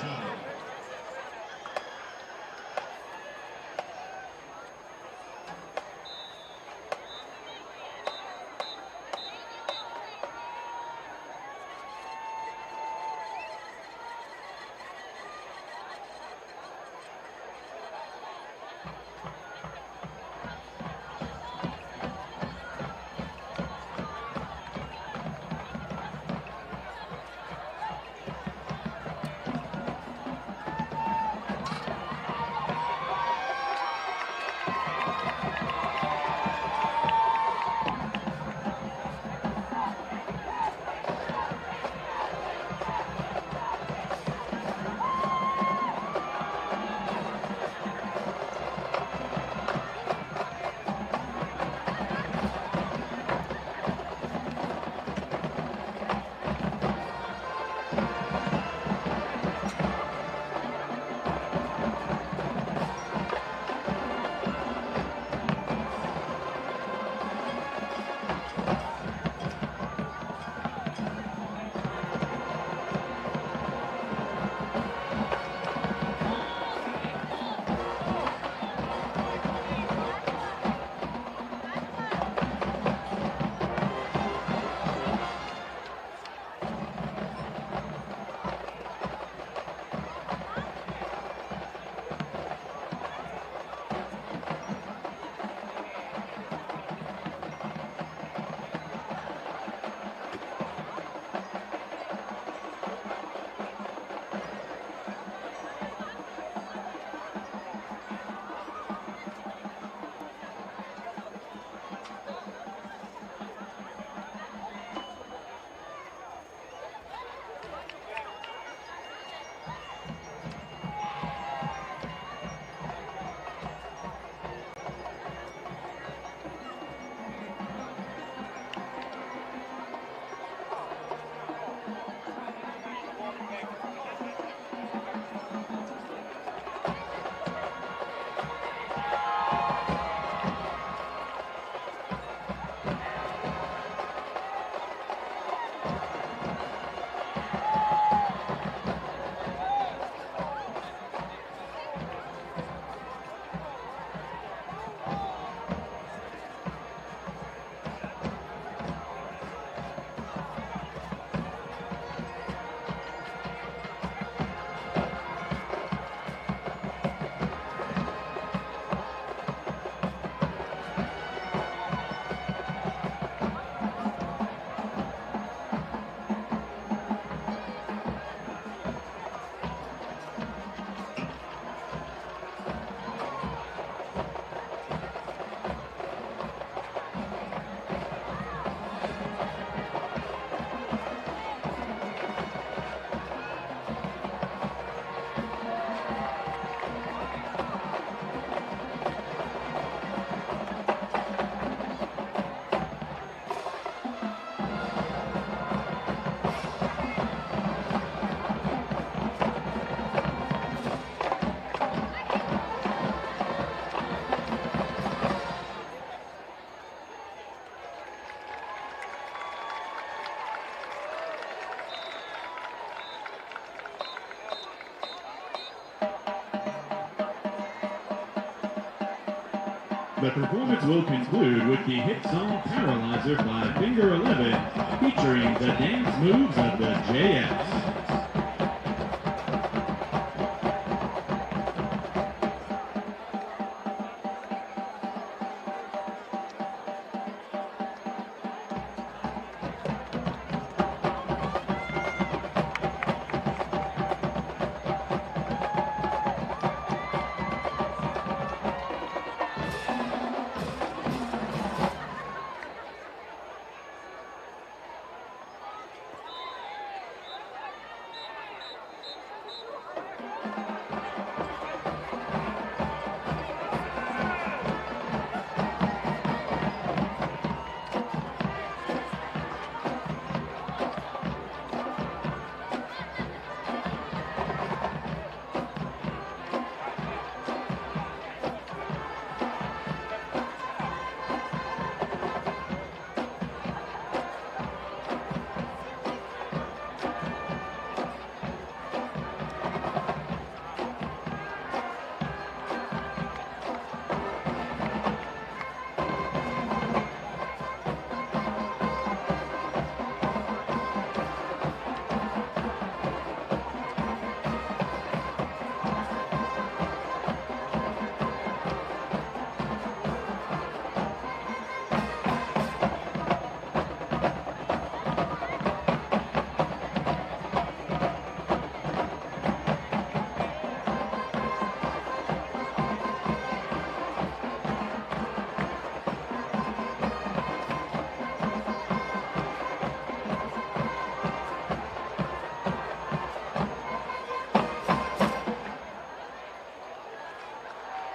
The performance will conclude with the hit song Paralyzer by Finger 11, featuring the dance moves of the JS.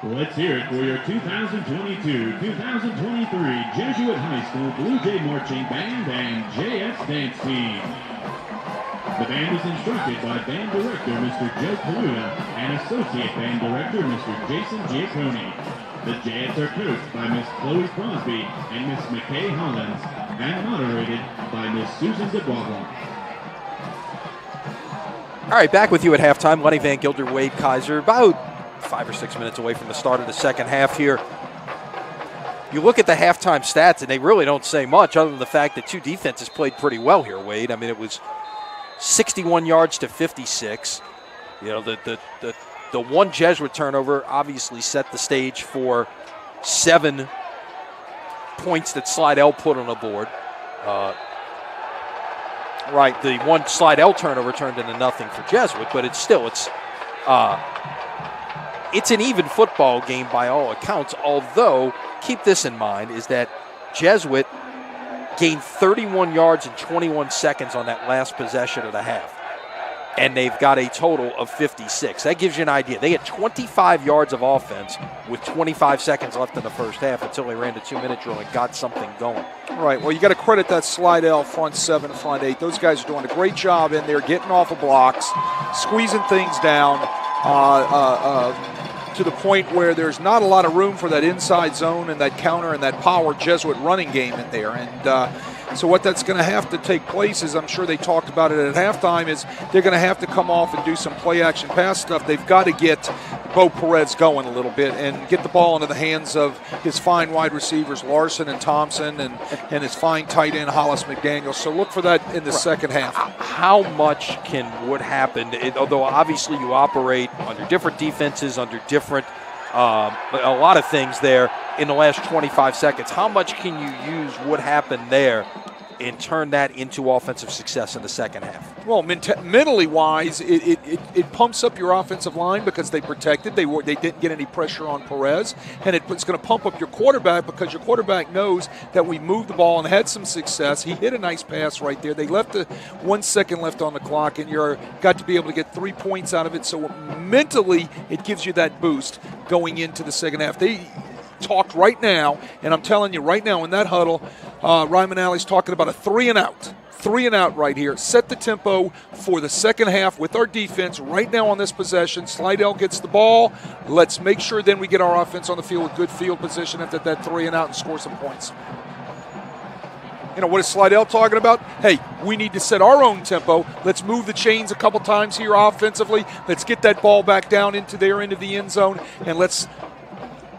Let's hear it for your 2022-2023 Jesuit High School Blue Jay Marching Band and JS Dance Team. The band is instructed by Band Director Mr. Joe Kaluta and Associate Band Director Mr. Jason Giacconi. The Jets are coached by Miss Chloe Crosby and Miss McKay Hollins and moderated by Miss Susan DeBois. All right, back with you at halftime. Lenny Van Gilder, Wade Kaiser, about 5 or 6 minutes away from the start of the second half here. You look at the halftime stats, and they really don't say much other than the fact that two defenses played pretty well here, Wade. I mean, it was 61 yards to 56. You know, the one Jesuit turnover obviously set the stage for 7 points that Slidell put on the board. Right, the one Slidell turnover turned into nothing for Jesuit, but it's an even football game by all accounts, although, keep this in mind, is that Jesuit gained 31 yards and 21 seconds on that last possession of the half, and they've got a total of 56. That gives you an idea. They had 25 yards of offense with 25 seconds left in the first half until they ran the 2-minute drill and got something going. Right. Well, you got to credit that Slidell front 7, front 8. Those guys are doing a great job in there, getting off of blocks, squeezing things down, to the point where there's not a lot of room for that inside zone and that counter and that power Jesuit running game in there. And so what that's going to have to take place is, I'm sure they talked about it at halftime, is they're going to have to come off and do some play action pass stuff. They've got to get Bo Perez going a little bit and get the ball into the hands of his fine wide receivers, Larson and Thompson, and his fine tight end, Hollis McDaniel. So look for that in the second half. How much would happen, although obviously you operate under different defenses, under different, a lot of things there in the last 25 seconds. How much can you use what happened there and turn that into offensive success in the second half? Well, mentally wise, it pumps up your offensive line because they protected. They didn't get any pressure on Perez, and it's going to pump up your quarterback because your quarterback knows that we moved the ball and had some success. He hit a nice pass right there. They left 1 second left on the clock, and you're got to be able to get 3 points out of it. So mentally, it gives you that boost going into the second half. They talked right now, and I'm telling you right now in that huddle, Ryman Alley's talking about a 3-and-out. 3-and-out right here. Set the tempo for the second half with our defense right now on this possession. Slidell gets the ball. Let's make sure then we get our offense on the field with good field position after that 3-and-out and score some points. You know, what is Slidell talking about? Hey, we need to set our own tempo. Let's move the chains a couple times here offensively. Let's get that ball back down into their end of the end zone, and let's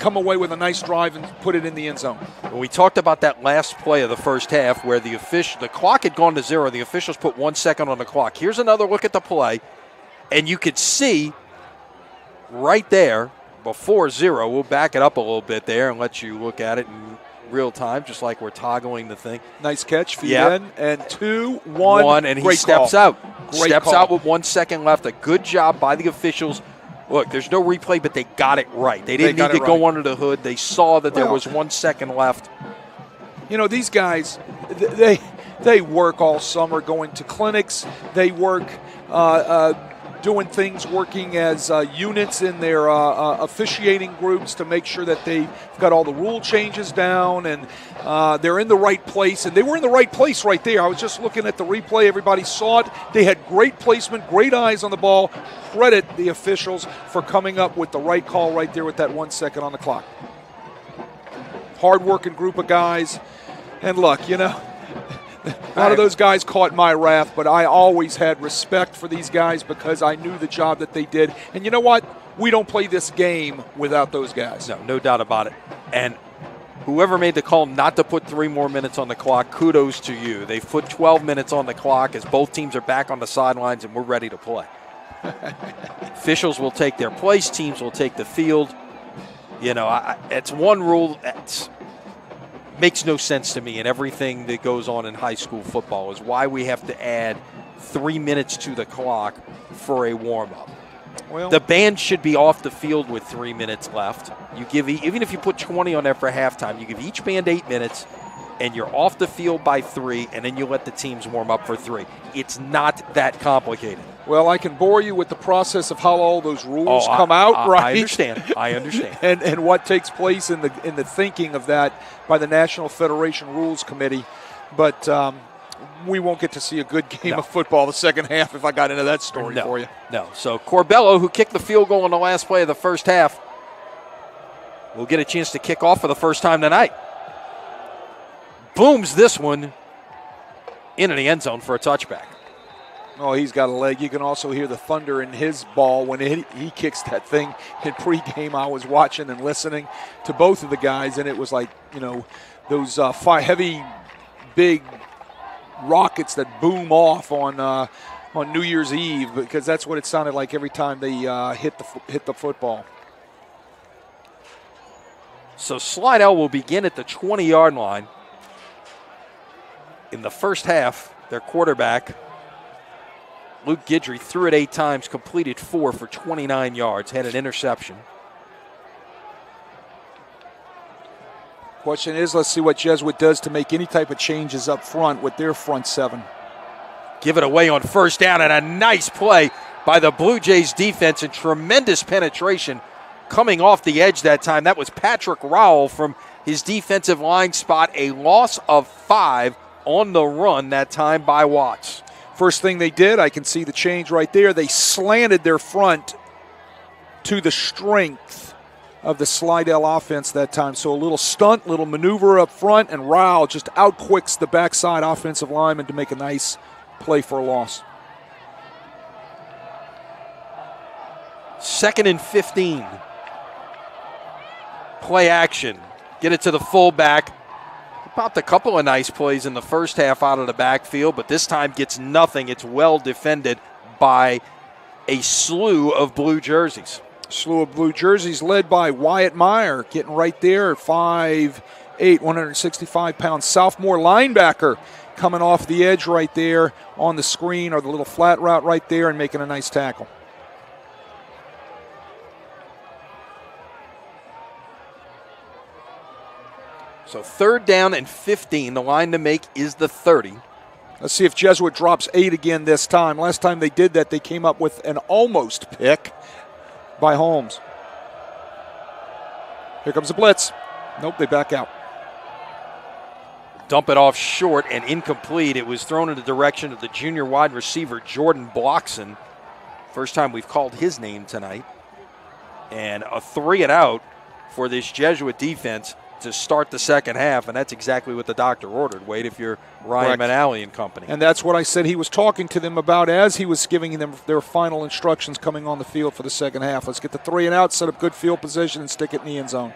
come away with a nice drive and put it in the end zone. We talked about that last play of the first half where the clock had gone to 0. The officials put 1 second on the clock. Here's another look at the play, and you could see right there before 0. We'll back it up a little bit there and let you look at it in real time, just like we're toggling the thing. Nice catch, feed in, and 2, 1, and he great steps call. out. Great Steps call. out with 1 second left. A good job by the officials. Look, there's no replay, but they got it right. They didn't need to go under the hood. They saw that there was 1 second left. You know, these guys, they work all summer going to clinics. They work doing things, working as units in their officiating groups to make sure that they've got all the rule changes down and they're in the right place. And they were in the right place right there. I was just looking at the replay. Everybody saw it. They had great placement, great eyes on the ball. Credit the officials for coming up with the right call right there with that 1 second on the clock. Hard-working group of guys. And look, you know, a lot of those guys caught my wrath, but I always had respect for these guys because I knew the job that they did. And you know what? We don't play this game without those guys. No doubt about it. And whoever made the call not to put 3 more minutes on the clock, kudos to you. They've put 12 minutes on the clock as both teams are back on the sidelines and we're ready to play. Officials will take their place. Teams will take the field. You know, it's one rule that makes no sense to me, and everything that goes on in high school football is why we have to add 3 minutes to the clock for a warm-up. Well, the band should be off the field with 3 minutes left. You give, even if you put 20 on there for halftime, you give each band 8 minutes, and you're off the field by 3, and then you let the teams warm up for 3. It's not that complicated. Well, I can bore you with the process of how all those rules come out, right? I understand. and what takes place in the thinking of that by the National Federation Rules Committee. But we won't get to see a good game of football the second half if I got into that story for you. No. So Corbello, who kicked the field goal in the last play of the first half, will get a chance to kick off for the first time tonight. Booms this one into the end zone for a touchback. Oh, he's got a leg. You can also hear the thunder in his ball when he kicks that thing. In pregame, I was watching and listening to both of the guys, and it was like, you know, those heavy, big rockets that boom off on New Year's Eve, because that's what it sounded like every time they hit the football. So Slidell will begin at the 20-yard line. In the first half, their quarterback, Luke Guidry, threw it 8 times, completed 4 for 29 yards, had an interception. Question is, let's see what Jesuit does to make any type of changes up front with their front 7. Give it away on first down, and a nice play by the Blue Jays defense and tremendous penetration coming off the edge that time. That was Patrick Rowell from his defensive line spot. A loss of 5 on the run that time by Watts. First thing they did, I can see the change right there. They slanted their front to the strength of the Slidell offense that time. So a little stunt, little maneuver up front, and Rowell just outquicks the backside offensive lineman to make a nice play for a loss. 2nd and 15. Play action. Get it to the fullback. Popped a couple of nice plays in the first half out of the backfield, but this time gets nothing. It's well defended by a slew of blue jerseys. Slew of blue jerseys led by Wyatt Meyer, getting right there, 5'8", 165-pound sophomore linebacker, coming off the edge right there on the screen or the little flat route right there and making a nice tackle. So 3rd down and 15. The line to make is the 30. Let's see if Jesuit drops 8 again this time. Last time they did that, they came up with an almost pick by Holmes. Here comes the blitz. Nope, they back out. Dump it off short and incomplete. It was thrown in the direction of the junior wide receiver, Jordan Blockson. First time we've called his name tonight. And a 3 and out for this Jesuit defense to start the second half, and that's exactly what the doctor ordered, Wade, if you're Ryan Manali and company. And that's what I said he was talking to them about as he was giving them their final instructions coming on the field for the second half. Let's get the 3 and out, set up good field position, and stick it in the end zone.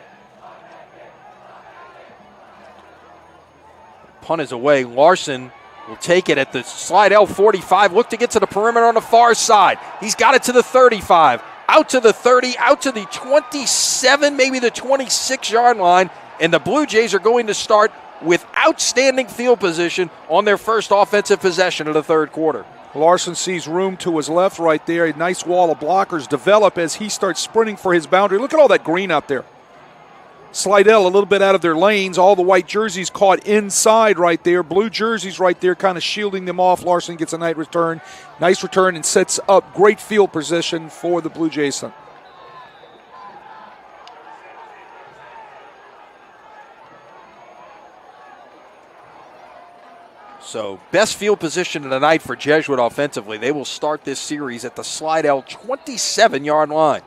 punt is away. Larson will take it at the Slidell 45. Look to get to the perimeter on the far side. He's got it to the 35. Out to the 30, out to the 27, maybe the 26-yard line. And the Blue Jays are going to start with outstanding field position on their first offensive possession of the third quarter. Larson sees room to his left right there. A nice wall of blockers develop as he starts sprinting for his boundary. Look at all that green out there. Slidell a little bit out of their lanes. All the white jerseys caught inside right there. Blue jerseys right there kind of shielding them off. Larson gets a nice return and sets up great field position for the Blue Jays. So best field position of the night for Jesuit offensively. They will start this series at the Slidell 27-yard line.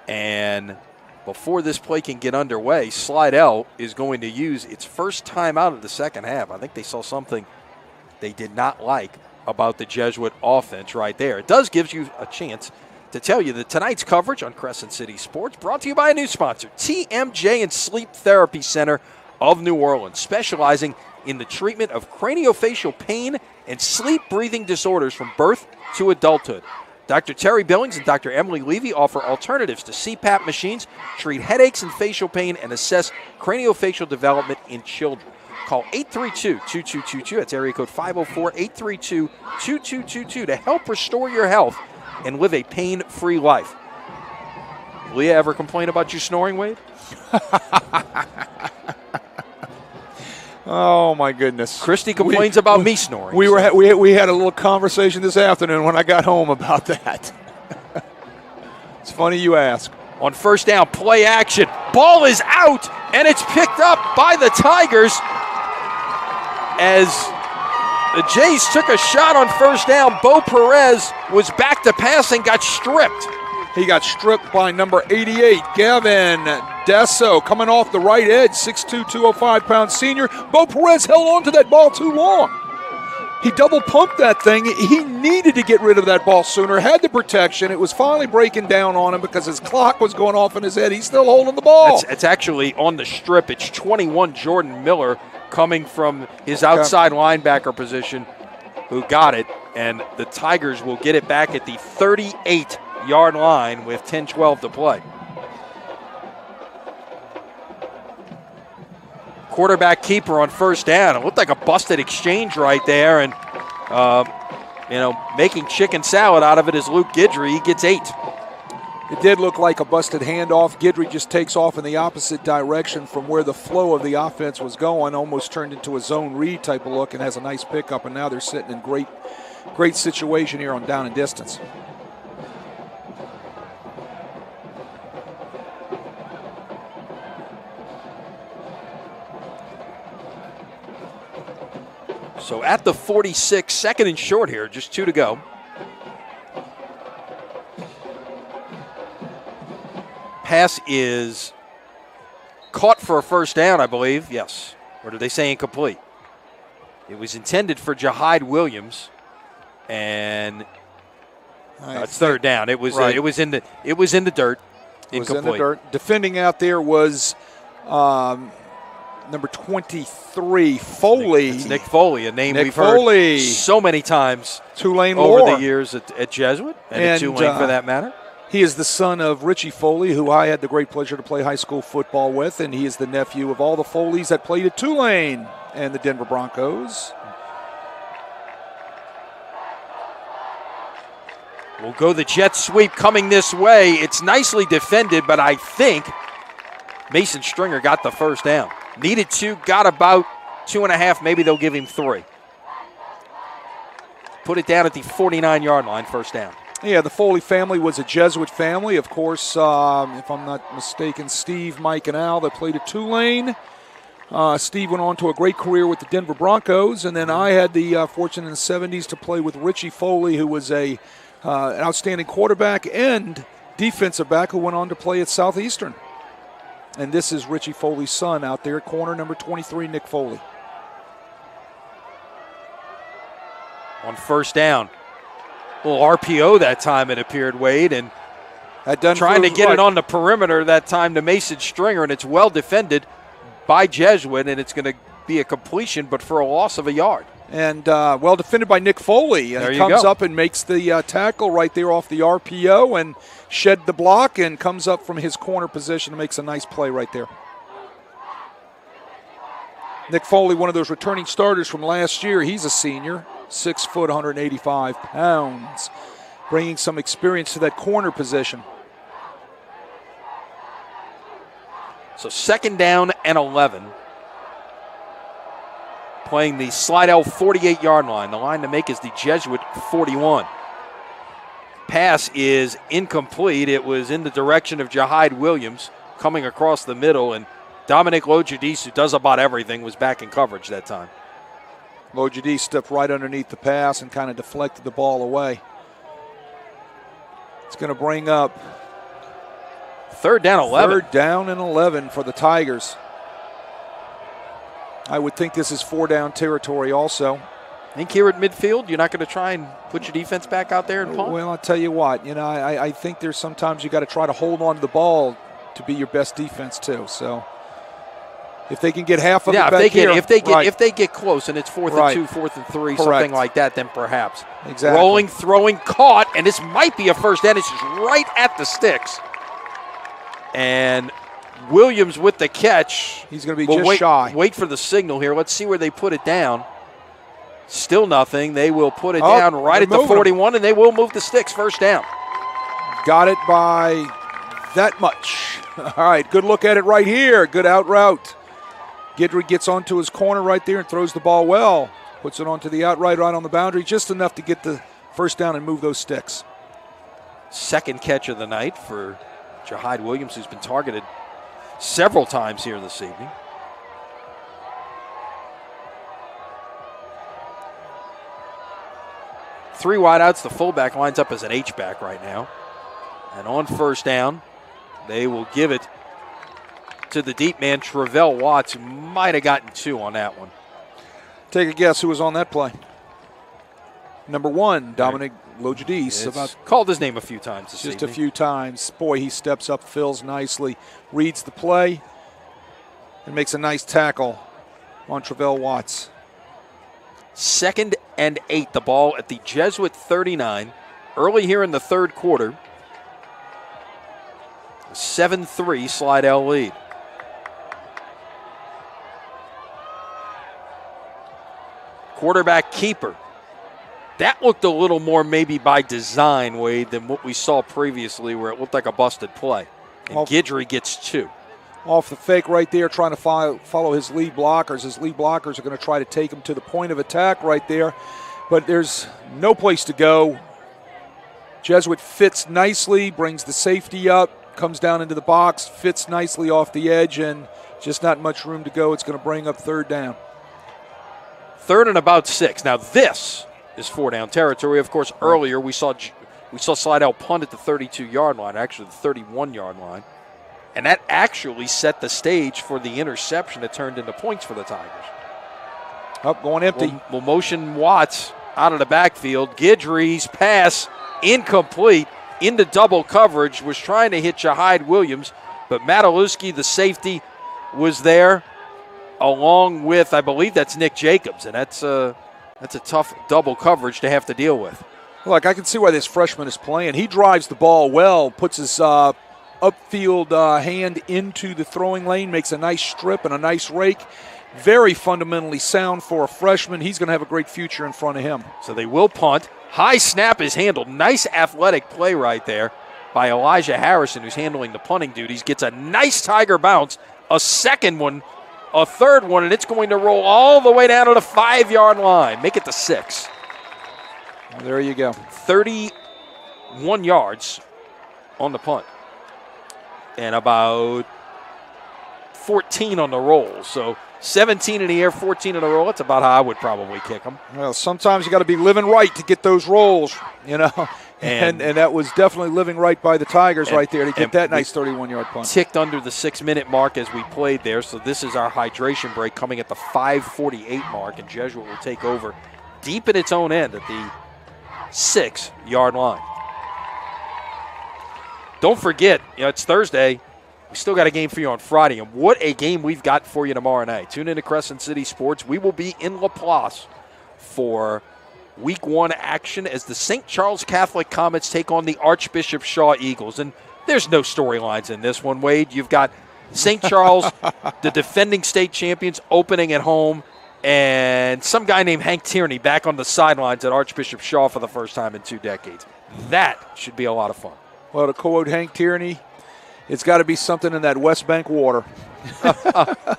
And before this play can get underway, Slidell is going to use its first time out of the second half. I think they saw something they did not like about the Jesuit offense right there. It does give you a chance to tell you that tonight's coverage on Crescent City Sports brought to you by a new sponsor, TMJ and Sleep Therapy Center of New Orleans, specializing in the treatment of craniofacial pain and sleep breathing disorders from birth to adulthood. Dr. Terry Billings and Dr. Emily Levy offer alternatives to CPAP machines, treat headaches and facial pain, and assess craniofacial development in children. Call 832-2222. That's area code 504-832-2222 to help restore your health and live a pain-free life. Leah ever complain about you snoring, Wade? Oh, my goodness. Christy complains about me snoring. We had a little conversation this afternoon when I got home about that. It's funny you ask. On first down, play action. Ball is out, and it's picked up by the Tigers as the Jays took a shot on first down. Bo Perez was back to pass and got stripped. He got stripped by number 88, Gavin Desso, coming off the right edge, 6'2", 205-pound senior. Bo Perez held on to that ball too long. He double pumped that thing. He needed to get rid of that ball sooner, had the protection. It was finally breaking down on him because his clock was going off in his head. He's still holding the ball. It's actually on the strip. It's 21 Jordan Miller coming from his outside linebacker position who got it, and the Tigers will get it back at the 38-yard line with 10-12 to play. Quarterback keeper on first down. It looked like a busted exchange right there, and making chicken salad out of it is Luke Guidry. He gets 8. It did look like a busted handoff. Guidry just takes off in the opposite direction from where the flow of the offense was going, almost turned into a zone read type of look, and has a nice pickup, and now they're sitting in great situation here on down and distance. So at the 46, second and short here, just 2 to go. Pass is caught for a first down, I believe. Yes. Or did they say incomplete? It was intended for Jahide Williams, and it's third down. It was right. It was in the dirt. It was in the dirt. Defending out there was number 23, Foley. It's Nick Foley, a name we've Foley. Heard so many times Tulane over lore. the years at Jesuit and at Tulane for that matter. He is the son of Richie Foley, who I had the great pleasure to play high school football with, and he is the nephew of all the Foleys that played at Tulane and the Denver Broncos. We'll go the jet sweep coming this way. It's nicely defended, but I think Mason Stringer got the first down. Needed 2, got about 2.5. Maybe they'll give him 3. Put it down at the 49-yard line, first down. Yeah, the Foley family was a Jesuit family. Of course, if I'm not mistaken, Steve, Mike, and Al that played at Tulane. Steve went on to a great career with the Denver Broncos, and then I had the fortune in the 70s to play with Richie Foley, who was an outstanding quarterback and defensive back who went on to play at Southeastern. And this is Richie Foley's son out there at corner, number 23, Nick Foley. On first down. A little RPO that time, it appeared, Wade, and trying to get it on the perimeter that time to Mason Stringer, and it's well defended by Jesuit, and it's going to be a completion, but for a loss of a yard. And well defended by Nick Foley. And he comes up and makes the tackle right there off the RPO and shed the block and comes up from his corner position and makes a nice play right there. Nick Foley, one of those returning starters from last year. He's a senior, 6 foot, 185 pounds, bringing some experience to that corner position. So 2nd down and 11. Playing the Slidell 48-yard line. The line to make is the Jesuit 41. Pass is incomplete. It was in the direction of Jahide Williams coming across the middle, and Dominic Lojadis, who does about everything, was back in coverage that time. Lojadis stepped right underneath the pass and kind of deflected the ball away. It's going to bring up 3rd down 11. 3rd down and 11 for the Tigers. I would think this is 4-down territory also. I think here at midfield, you're not going to try and put your defense back out there and punt? Well, I'll tell you what. I think there's sometimes you got to try to hold on to the ball to be your best defense too. So if they can get half of it back here. If they get close and it's 4th and 2, 4th and 3, something like that, then perhaps. Exactly. Rolling, throwing, caught, and this might be a first down. It's just right at the sticks. And Williams with the catch. He's going to be just shy. Wait for the signal here. Let's see where they put it down. Still nothing. They will put it down right at the 41, and they will move the sticks. 1st down. Got it by that much. All right, good look at it right here. Good out route. Guidry gets onto his corner right there and throws the ball well. Puts it onto the outright right on the boundary, just enough to get the 1st down and move those sticks. 2nd catch of the night for Jahide Williams, who's been targeted several times here this evening. Three wideouts. The fullback lines up as an H-back right now. And on 1st down, they will give it to the deep man, Travell Watts, who might have gotten 2 on that one. Take a guess who was on that play. Number 1, Dominic Lojadis. Called his name a few times this evening. Just a few times. Boy, he steps up, fills nicely, reads the play, and makes a nice tackle on Travell Watts. 2nd and 8, the ball at the Jesuit 39. Early here in the 3rd quarter. 7-3 Slidell lead. Quarterback keeper. That looked a little more maybe by design, Wade, than what we saw previously where it looked like a busted play. And Guidry gets 2. Off the fake right there, trying to follow his lead blockers. His lead blockers are going to try to take him to the point of attack right there. But there's no place to go. Jesuit fits nicely, brings the safety up, comes down into the box, fits nicely off the edge, and just not much room to go. It's going to bring up 3rd down. 3rd and about 6. Now this is 4-down territory. Of course, earlier we saw Slidell punt at the 32-yard line, actually the 31-yard line. And that actually set the stage for the interception that turned into points for the Tigers. Up, going empty. We'll motion Watts out of the backfield. Guidry's pass incomplete into double coverage. Was trying to hit Jahide Williams, but Matalewski, the safety, was there along with, I believe that's Nick Jacobs, and that's a tough double coverage to have to deal with. Look, I can see why this freshman is playing. He drives the ball well, puts his upfield hand into the throwing lane, makes a nice strip and a nice rake. Very fundamentally sound for a freshman. He's going to have a great future in front of him. So they will punt. High snap is handled. Nice athletic play right there by Elijah Harrison, who's handling the punting duties. Gets a nice Tiger bounce, a 2nd one, a 3rd one, and it's going to roll all the way down to the 5-yard line. Make it the 6. Well, there you go. 31 yards on the punt. And about 14 on the roll. So 17 in the air, 14 in the roll. That's about how I would probably kick them. Well, sometimes you got to be living right to get those rolls, you know. And that was definitely living right by the Tigers right there to get that nice 31-yard punt. Ticked under the 6-minute mark as we played there. So this is our hydration break coming at the 5:48 mark. And Jesuit will take over deep in its own end at the 6-yard line. Don't forget, it's Thursday. We still got a game for you on Friday, and what a game we've got for you tomorrow night. Tune in to Crescent City Sports. We will be in Laplace for Week 1 action as the St. Charles Catholic Comets take on the Archbishop Shaw Eagles. And there's no storylines in this one, Wade. You've got St. Charles, the defending state champions, opening at home, and some guy named Hank Tierney back on the sidelines at Archbishop Shaw for the first time in 2 decades. That should be a lot of fun. Well, to quote Hank Tierney, it's got to be something in that West Bank water.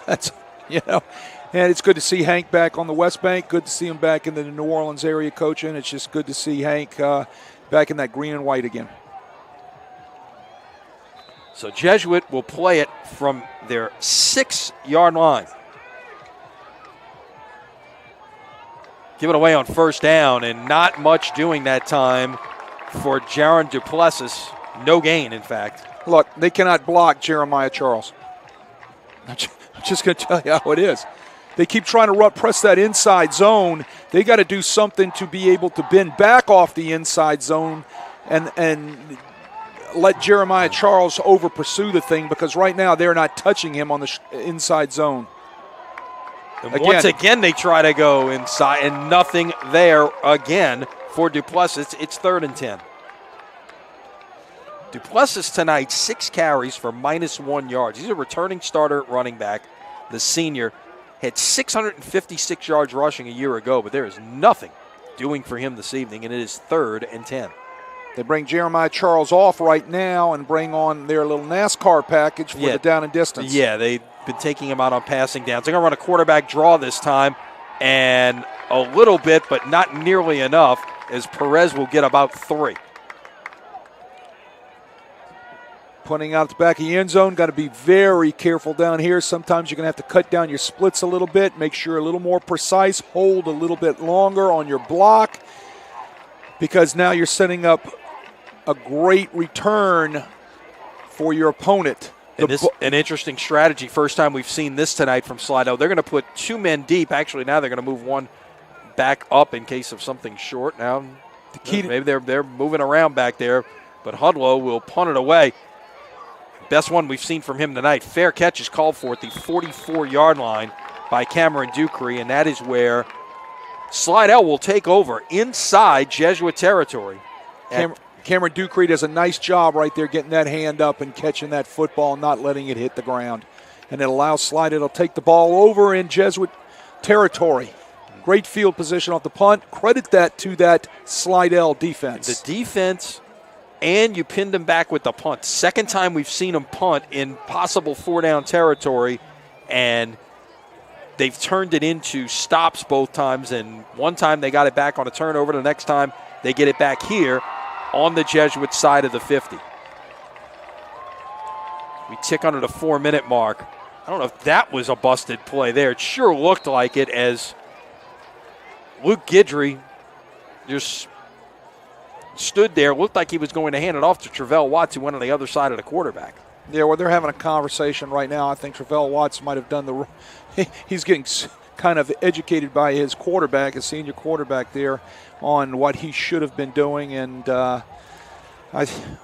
That's, and it's good to see Hank back on the West Bank. Good to see him back in the New Orleans area coaching. It's just good to see Hank back in that green and white again. So Jesuit will play it from their 6-yard line. Give it away on first down, and not much doing that time for Jaron Duplessis. No gain, in fact. Look, they cannot block Jeremiah Charles. I'm just going to tell you how it is. They keep trying to press that inside zone. They got to do something to be able to bend back off the inside zone and let Jeremiah Charles over pursue the thing, because right now they're not touching him on the inside zone. And once again, they try to go inside, and nothing there again for Duplessis. It's 3rd and 10. Duplessis tonight, 6 carries for -1 yards. He's a returning starter at running back. The senior had 656 yards rushing a year ago, but there is nothing doing for him this evening, and it is 3rd and 10. They bring Jeremiah Charles off right now and bring on their little NASCAR package for the down and distance. Yeah, they've been taking him out on passing downs. They're going to run a quarterback draw this time, and a little bit, but not nearly enough, as Perez will get about 3. Punting out the back of the end zone. Got to be very careful down here. Sometimes you're going to have to cut down your splits a little bit, make sure a little more precise, hold a little bit longer on your block, because now you're setting up a great return for your opponent. And this an interesting strategy. First time we've seen this tonight from Slidell. They're going to put 2 men deep. Actually, now they're going to move one back up in case of something short. Now, maybe they're moving around back there, but Hudlow will punt it away. Best one we've seen from him tonight. Fair catch is called for at the 44-yard line by Cameron Ducree, and that is where Slidell will take over inside Jesuit territory. Cameron Ducree does a nice job right there getting that hand up and catching that football and not letting it hit the ground. And it allows Slidell to take the ball over in Jesuit territory. Great field position off the punt. Credit that to that Slidell defense. The defense, and you pinned him back with the punt. Second time we've seen him punt in possible 4-down territory, and they've turned it into stops both times. And one time they got it back on a turnover. The next time they get it back here on the Jesuit side of the 50. We tick under the 4-minute mark. I don't know if that was a busted play there. It sure looked like it, as Luke Guidry just stood there, looked like he was going to hand it off to Travell Watts, who went on the other side of the quarterback. Yeah, well, they're having a conversation right now. I think Travell Watts might have done he's getting kind of educated by his quarterback, his senior quarterback there, on what he should have been doing, and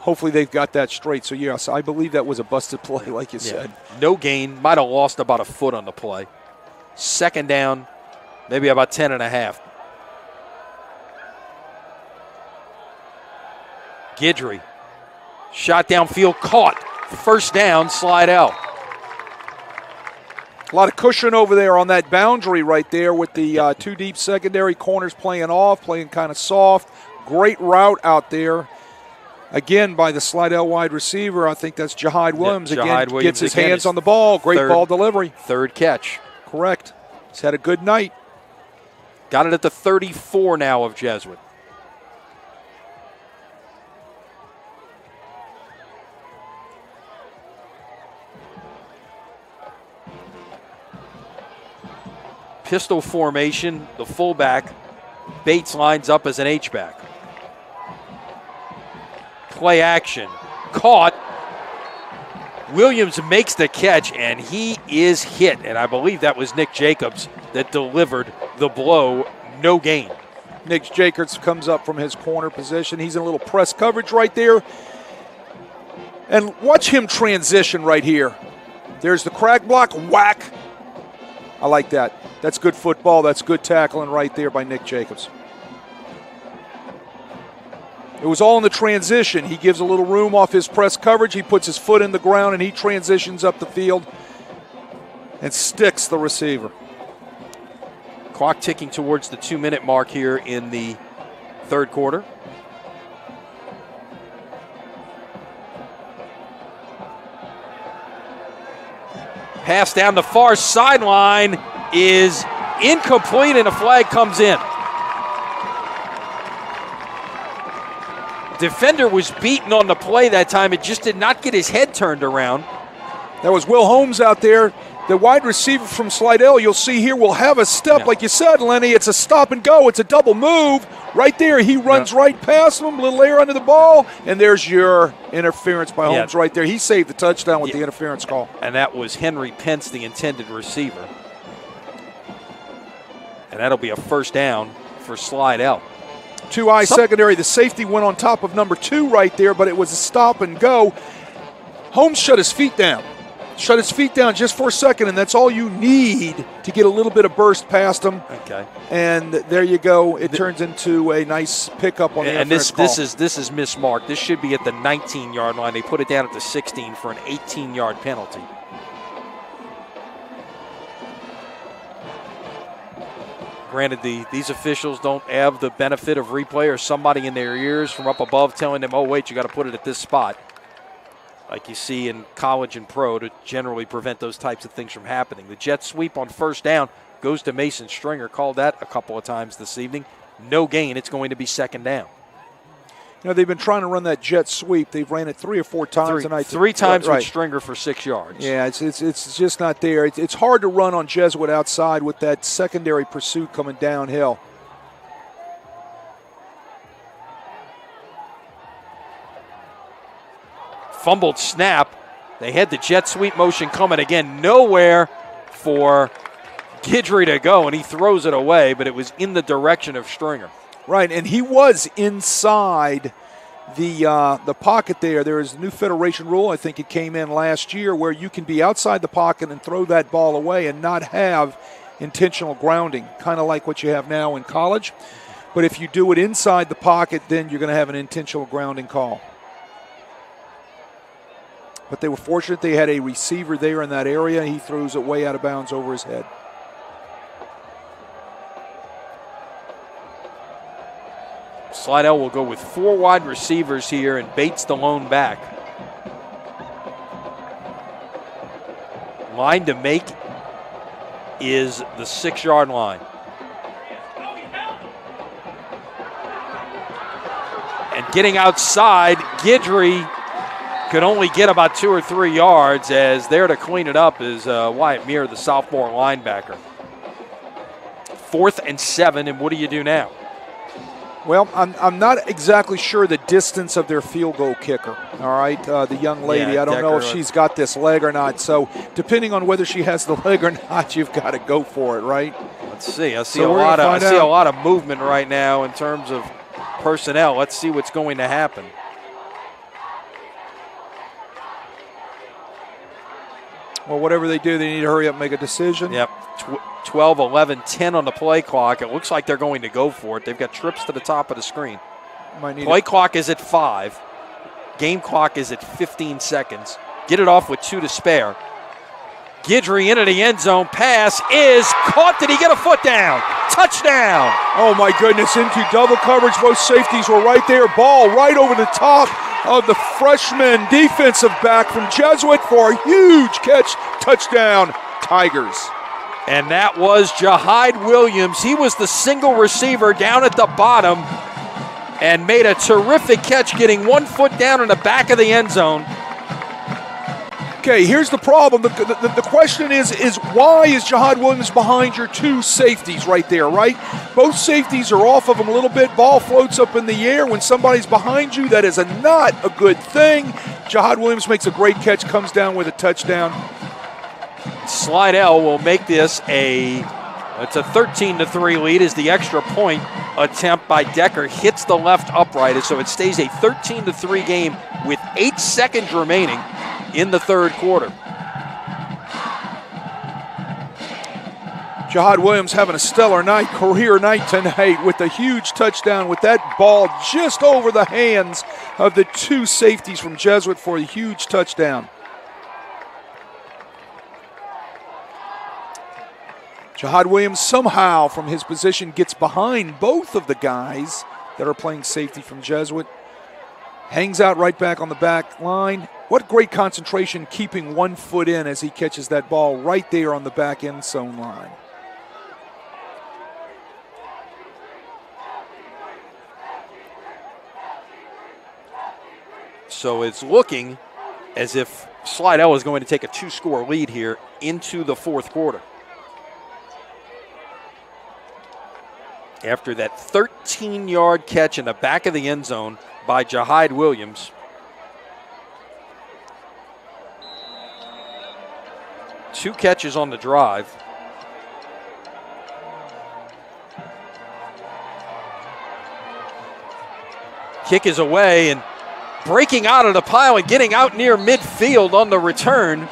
hopefully they've got that straight. So, yes, I believe that was a busted play, like you said. No gain. Might have lost about a foot on the play. Second down, maybe about 10.5. Guidry, shot downfield, caught. First down, Slidell. A lot of cushion over there on that boundary right there with the 2 deep secondary corners playing off, playing kind of soft. Great route out there. Again, by the Slidell wide receiver. I think that's Jahide Williams. Gets his hands on the ball. Great ball delivery. 3rd catch. Correct. He's had a good night. Got it at the 34 now of Jesuit. Pistol formation, the fullback. Bates lines up as an H-back. Play action. Caught. Williams makes the catch, and he is hit. And I believe that was Nick Jacobs that delivered the blow. No gain. Nick Jacobs comes up from his corner position. He's in a little press coverage right there. And watch him transition right here. There's the crack block, whack. I like that. That's good football. That's good tackling right there by Nick Jacobs. It was all in the transition. He gives a little room off his press coverage. He puts his foot in the ground, and he transitions up the field and sticks the receiver. Clock ticking towards the 2-minute mark here in the third quarter. Pass down the far sideline is incomplete, and a flag comes in. Defender was beaten on the play that time. It just did not get his head turned around. That was Will Holmes out there. The wide receiver from Slidell, you'll see here, will have a step. Like you said, Lenny, it's a stop and go. It's a double move. Right there, he runs right past him, little air under the ball, and there's your interference by Holmes right there. He saved the touchdown with the interference call. And that was Henry Pence, the intended receiver. And that'll be a first down for Slidell. Two-eye secondary. The safety went on top of number 2 right there, but it was a stop and go. Holmes shut his feet down. Shut his feet down just for a second, and that's all you need to get a little bit of burst past him. Okay. And there you go. It turns into a nice pickup on the interference call. This is mismarked. This should be at the 19-yard line. They put it down at the 16 for an 18-yard penalty. Granted, these officials don't have the benefit of replay or somebody in their ears from up above telling them, oh, wait, you got to put it at this spot, like you see in college and pro, to generally prevent those types of things from happening. The jet sweep on first down goes to Mason Stringer. Called that a couple of times this evening. No gain. It's going to be second down. You know, they've been trying to run that jet sweep. They've ran it 3 or 4 times tonight. 3 times with Stringer for 6 yards. Yeah, it's just not there. It's hard to run on Jesuit outside with that secondary pursuit coming downhill. Fumbled snap. They had the jet sweep motion coming again. Nowhere for Guidry to go, and he throws it away, but it was in the direction of Stringer. Right, and he was inside the pocket there. There is a new federation rule, I think it came in last year, where you can be outside the pocket and throw that ball away and not have intentional grounding, kind of like what you have now in college. But if you do it inside the pocket, then you're going to have an intentional grounding call. But they were fortunate they had a receiver there in that area. He throws it way out of bounds over his head. Slidell will go with 4 wide receivers here, and Bates the lone back. Line to make is the 6-yard line. And getting outside, Guidry could only get about 2 or 3 yards, as there to clean it up is Wyatt Muir, the sophomore linebacker. 4th and 7, and what do you do now? Well, I'm not exactly sure the distance of their field goal kicker, all right, the young lady. I don't know if she's got this leg or not. So depending on whether she has the leg or not, you've got to go for it, right? Let's see. I see a lot of movement right now in terms of personnel. Let's see what's going to happen. Well, whatever they do, they need to hurry up and make a decision. Yep. 12, 11, 10 on the play clock. It looks like they're going to go for it. They've got trips to the top of the screen. Play clock is at 5. Game clock is at 15 seconds. Get it off with 2 to spare. Guidry into the end zone. Pass is caught. Did he get a foot down? Touchdown. Oh, my goodness. Into double coverage. Both safeties were right there. Ball right over the top of the freshman defensive back from Jesuit for a huge catch. Touchdown, Tigers. And that was Jahide Williams. He was the single receiver down at the bottom and made a terrific catch, getting 1 foot down in the back of the end zone. Okay, here's the problem. The question is why is Jahide Williams behind your 2 safeties right there, right? Both safeties are off of him a little bit. Ball floats up in the air. When somebody's behind you, that is not a good thing. Jahide Williams makes a great catch, comes down with a touchdown. Slidell will make this it's a 13-3 lead as the extra point attempt by Decker hits the left upright, so it stays a 13-3 game with 8 seconds remaining in the third quarter. Jihad Williams having a stellar night, career night tonight with a huge touchdown with that ball just over the hands of the two safeties from Jesuit for a huge touchdown. Jihad Williams somehow from his position gets behind both of the guys that are playing safety from Jesuit. Hangs out right back on the back line. What great concentration keeping 1 foot in as he catches that ball right there on the back end zone line. So it's looking as if Slidell is going to take a 2-score lead here into the fourth quarter. After that 13-yard catch in the back of the end zone by Jihad Williams. Two catches on the drive. Kick is away, and breaking out of the pile and getting out near midfield on the return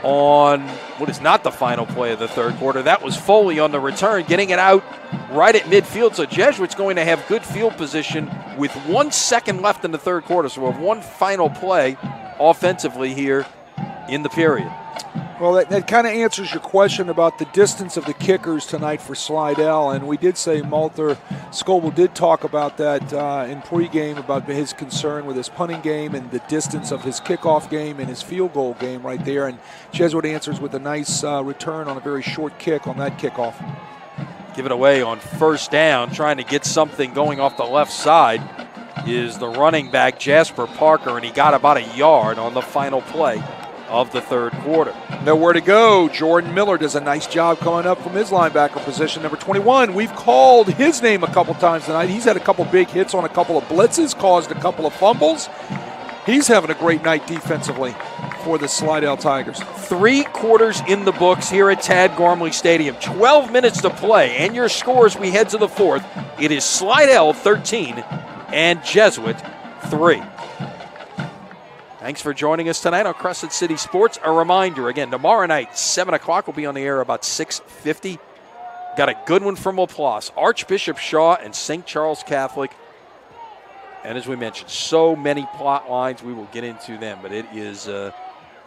on what is not the final play of the third quarter. That was Foley on the return, getting it out right at midfield. So Jesuit's going to have good field position with 1 second left in the third quarter. So we have one final play offensively here in the period. Well, that kind of answers your question about the distance of the kickers tonight for Slidell, and we did say Malter Scoble did talk about that in pregame about his concern with his punting game and the distance of his kickoff game and his field goal game right there, and Jesuit answers with a nice return on a very short kick on that kickoff. Give it away on first down, trying to get something going off the left side is the running back Jasper Parker, and he got about a yard on the final play of the third quarter. Nowhere to go. Jordan Miller does a nice job coming up from his linebacker position, number 21. We've called his name a couple times tonight. He's had a couple big hits on a couple of blitzes, caused a couple of fumbles. He's having a great night defensively for the Slidell Tigers. 3 quarters in the books here at Tad Gormley Stadium. 12 minutes to play, and your score as we head to the fourth. It is Slidell 13 and Jesuit 3. Thanks for joining us tonight on Crescent City Sports. A reminder, again, tomorrow night, 7 o'clock, we'll be on the air about 6:50. Got a good one from Laplace. Archbishop Shaw and St. Charles Catholic. And as we mentioned, so many plot lines. We will get into them, but it is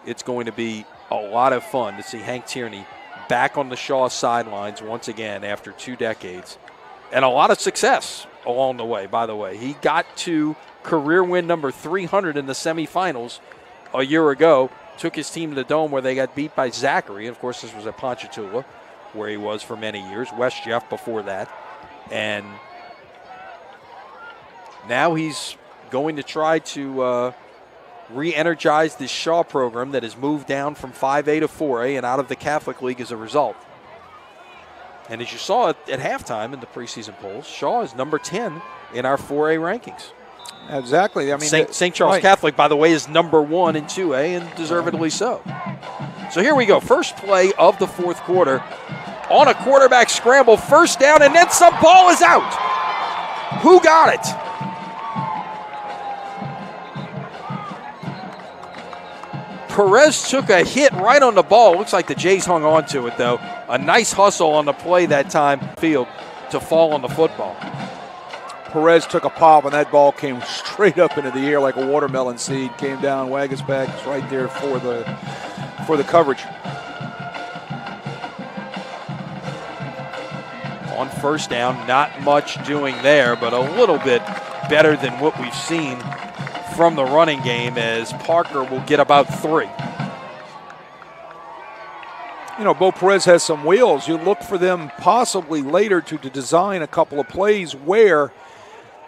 it's going to be a lot of fun to see Hank Tierney back on the Shaw sidelines once again after 2 decades. And a lot of success along the way, by the way. He got to career win number 300 in the semifinals a year ago. Took his team to the Dome where they got beat by Zachary. And, of course, this was at Ponchatoula where he was for many years. West Jeff before that. And now he's going to try to re-energize this Shaw program that has moved down from 5A to 4A and out of the Catholic League as a result. And as you saw at halftime in the preseason polls, Shaw is number 10 in our 4A rankings. Exactly. I mean, St. Charles Catholic, by the way, is number 1 in 2A, and deservedly so. So here we go. First play of the fourth quarter on a quarterback scramble. First down, and then some. Ball is out. Who got it? Perez took a hit right on the ball. Looks like the Jays hung on to it, though. A nice hustle on the play that time field to fall on the football. Perez took a pop, and that ball came straight up into the air like a watermelon seed. Came down, Wagasback is right there for the coverage. On first down, not much doing there, but a little bit better than what we've seen from the running game, as Parker will get about 3. You know, Bo Perez has some wheels. You look for them possibly later to design a couple of plays where,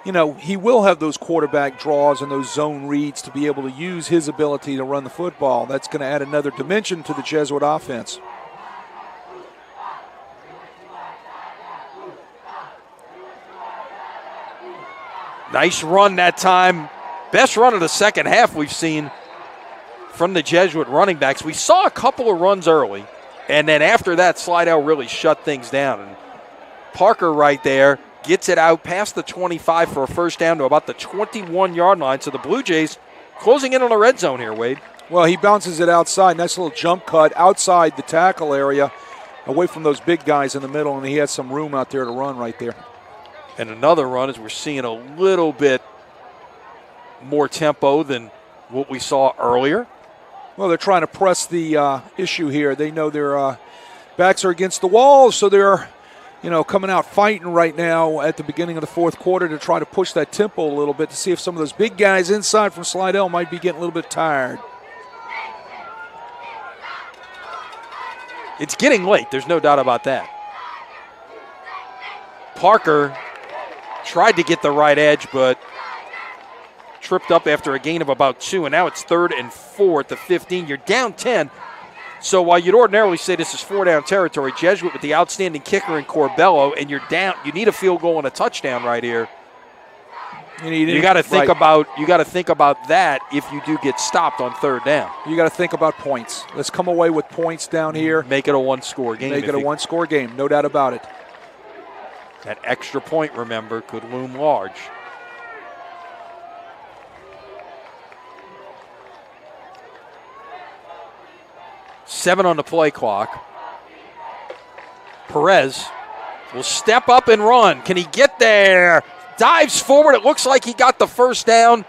you know, he will have those quarterback draws and those zone reads to be able to use his ability to run the football. That's going to add another dimension to the Jesuit offense. Nice run that time. Best run of the second half we've seen from the Jesuit running backs. We saw a couple of runs early, and then after that, Slidell really shut things down. And Parker right there gets it out past the 25 for a first down to about the 21-yard line. So the Blue Jays closing in on the red zone here, Wade. Well, he bounces it outside. Nice little jump cut outside the tackle area, away from those big guys in the middle, and he has some room out there to run right there. And another run as we're seeing a little bit more tempo than what we saw earlier. Well, they're trying to press the issue here. They know their backs are against the wall, so they're coming out fighting right now at the beginning of the fourth quarter to try to push that tempo a little bit to see if some of those big guys inside from Slidell might be getting a little bit tired. It's getting late. There's no doubt about that. Parker tried to get the right edge, but tripped up after a gain of about 2, and now it's 3rd and 4 at the 15. You're down 10. So while you'd ordinarily say this is 4-down territory, Jesuit with the outstanding kicker in Corbello, and you're down. You need a field goal and a touchdown right here. You got to think about that if you do get stopped on 3rd down. You got to think about points. Let's come away with points down here. Make it a one-score game. Make it a one-score game, no doubt about it. That extra point, remember, could loom large. Seven on the play clock. Perez will step up and run. Can he get there? Dives forward. It looks like he got the first down.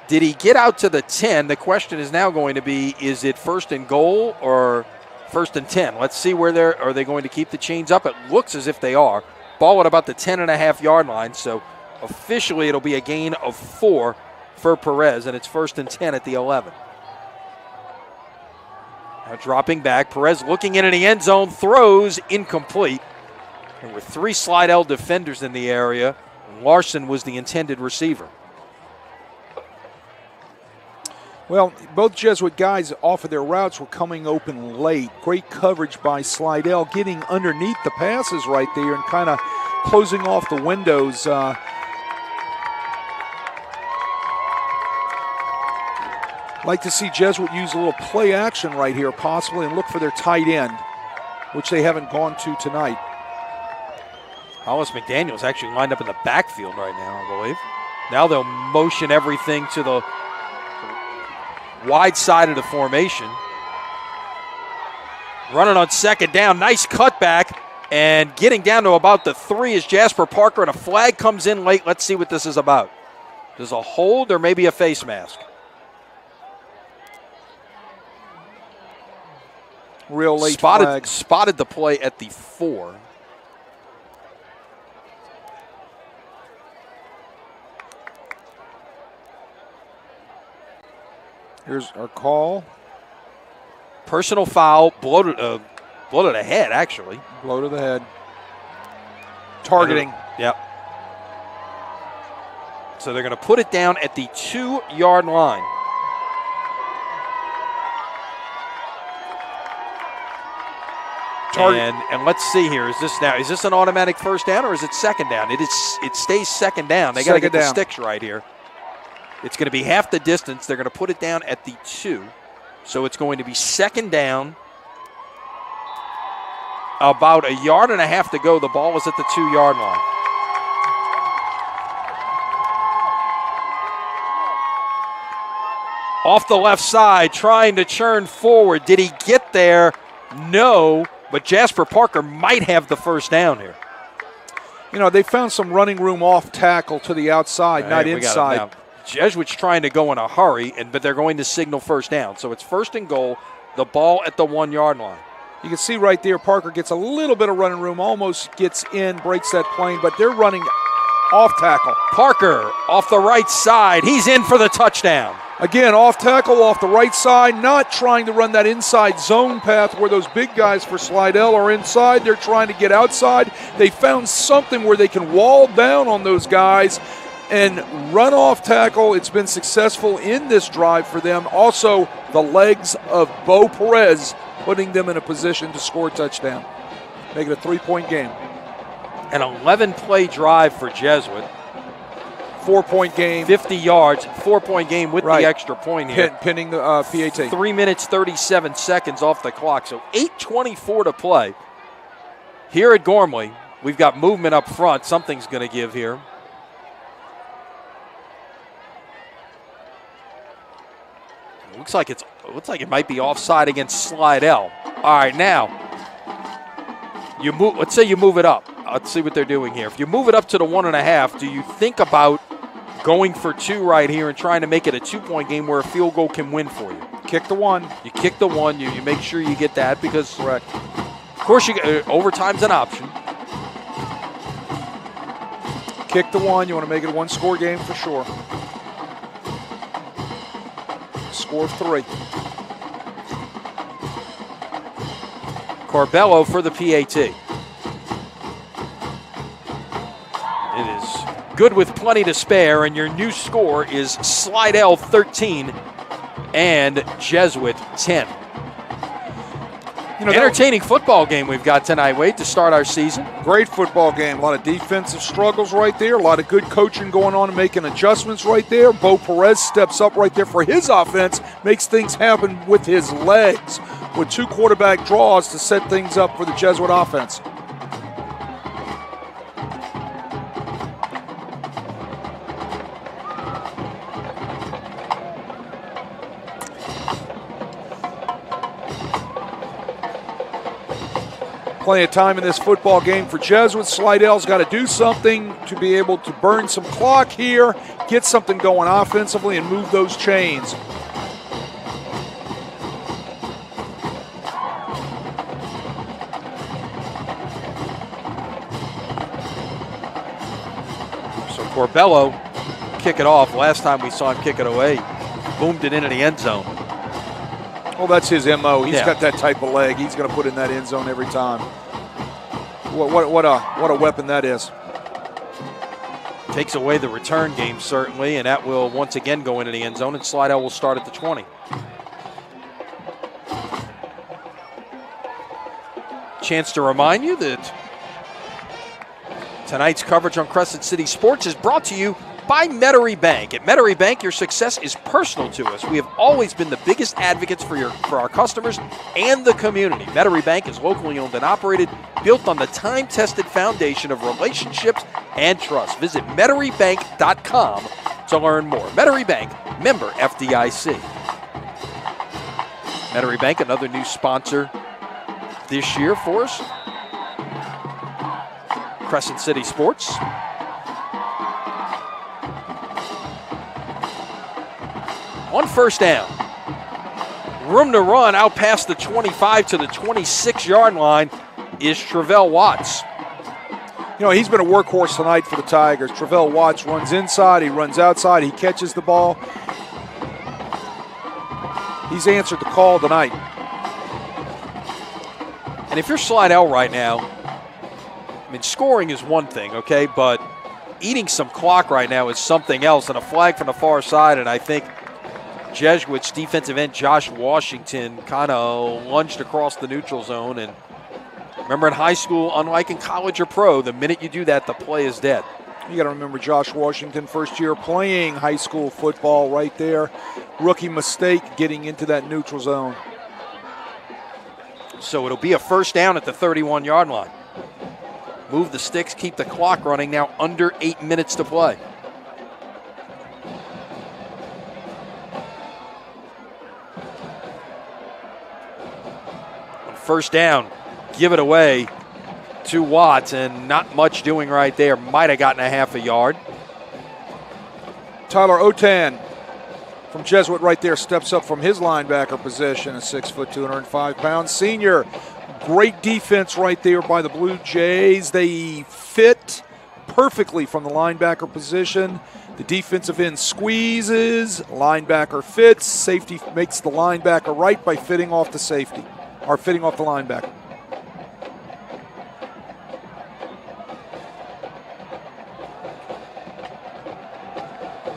Did he get out to the 10? The question is now going to be, is it 1st and goal or 1st and 10? Let's see where are they going to keep the chains up? It looks as if they are. Ball at about the 10.5-yard line, so officially it'll be a gain of 4 for Perez, and it's 1st and 10 at the 11. Now dropping back, Perez looking into the end zone, throws incomplete. There were 3 Slidell defenders in the area. Larson was the intended receiver. Well, both Jesuit guys off of their routes were coming open late. Great coverage by Slidell, getting underneath the passes right there and kind of closing off the windows. Like to see Jesuit use a little play action right here possibly and look for their tight end, which they haven't gone to tonight. Hollis McDaniel's actually lined up in the backfield right now, I believe. Now they'll motion everything to the wide side of the formation. Running on 2nd down, nice cutback, and getting down to about the 3 is Jasper Parker, and a flag comes in late. Let's see what this is about. There's a hold or maybe a face mask. Real late flag. Spotted the play at the 4. Here's our call. Personal foul, blow to the head, actually. Blow to the head. Targeting. Yep. So they're going to put it down at the 2-yard line. And let's see here. Is this an automatic 1st down or is it 2nd down? It stays 2nd down. They got to get the sticks right here. It's going to be half the distance. They're going to put it down at the 2. So it's going to be 2nd down. About 1.5 yards to go. The ball is at the 2-yard line. Off the left side, trying to churn forward. Did he get there? No, but Jasper Parker might have the 1st down here. They found some running room off tackle to the outside, not inside. Jesuit's trying to go in a hurry, but they're going to signal 1st down. So it's 1st and goal, the ball at the 1-yard line. You can see right there Parker gets a little bit of running room, almost gets in, breaks that plane, but they're running off tackle. Parker off the right side. He's in for the touchdown. Again, off tackle, off the right side, not trying to run that inside zone path where those big guys for Slidell are inside. They're trying to get outside. They found something where they can wall down on those guys and run off tackle. It's been successful in this drive for them. Also, the legs of Bo Perez putting them in a position to score a touchdown. Make it a 3-point game. An 11-play drive for Jesuit. 4-point game. 50 yards, 4-point game with the extra point here. Pinning the PAT. 3 minutes, 37 seconds off the clock, so 8:24 to play. Here at Gormley, we've got movement up front. Something's going to give here. Looks like it might be offside against Slidell. All right, now you move. Let's say you move it up. Let's see what they're doing here. If you move it up to the 1.5, do you think about going for 2 right here and trying to make it a 2-point game where a field goal can win for you? Kick the 1. You kick the 1. You make sure you get that because, Correct. of course, overtime's an option. Kick the 1. You want to make it a 1-score game for sure. Score of 3. Corbello for the PAT. It is good with plenty to spare, and your new score is Slidell 13 and Jesuit 10. Entertaining football game we've got tonight, Wade, to start our season. Great football game. A lot of defensive struggles right there. A lot of good coaching going on and making adjustments right there. Bo Perez steps up right there for his offense, makes things happen with his legs with 2 quarterback draws to set things up for the Jesuit offense. Plenty of time in this football game for Jesuit. Slidell's got to do something to be able to burn some clock here, get something going offensively, and move those chains. So Corbello kick it off. Last time we saw him kick it away, boomed it into the end zone. Well, that's his MO. He's got that type of leg. He's going to put in that end zone every time. What a weapon that is. Takes away the return game, certainly, and that will once again go into the end zone, and Slidell will start at the 20. Chance to remind you that tonight's coverage on Crescent City Sports is brought to you by Metairie Bank. At Metairie Bank, your success is personal to us. We have always been the biggest advocates for our customers and the community. Metairie Bank is locally owned and operated, built on the time-tested foundation of relationships and trust. Visit MetairieBank.com to learn more. Metairie Bank, member FDIC. Metairie Bank, another new sponsor this year for us. Crescent City Sports. On first down, room to run out past the 25 to the 26-yard line is Travell Watts. You know, he's been a workhorse tonight for the Tigers. Travell Watts runs inside, he runs outside, he catches the ball. He's answered the call tonight. And if you're Slidell right now, I mean, scoring is one thing, okay, but eating some clock right now is something else, and a flag from the far side, and I think Jesuits defensive end Josh Washington kind of lunged across the neutral zone. And remember, in high school, unlike in college or pro, the minute you do that, the play is dead. You got to remember Josh Washington, first year playing high school football right there. Rookie mistake getting into that neutral zone. So it'll be a first down at the 31-yard line. Move the sticks, keep the clock running. Now under 8 minutes to play. First down, give it away to Watts, and not much doing right there. Might have gotten a half a yard. Tyler Otan from Jesuit right there steps up from his linebacker position, a 6 foot, 205 pounds senior. Great defense right there by the Blue Jays. They fit perfectly from the linebacker position. The defensive end squeezes, linebacker fits, safety makes the linebacker right by fitting off the safety. Are fitting off the linebacker.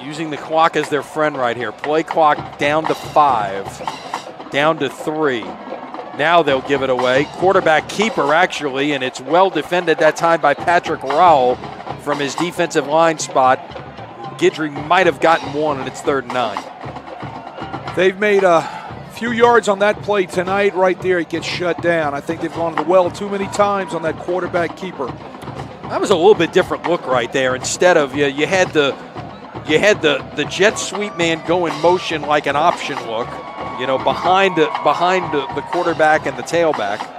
Using the clock as their friend right here. Play clock down to 5, down to 3. Now they'll give it away. Quarterback keeper, actually, and it's well defended that time by Patrick Rowell from his defensive line spot. Guidry might have gotten one, and it's 3rd and 9. They've made a few yards on that play tonight. Right there, it gets shut down. I think they've gone to the well too many times on that quarterback keeper. That was a little bit different look right there. Instead of you had the jet sweep man go in motion like an option look. behind the quarterback and the tailback.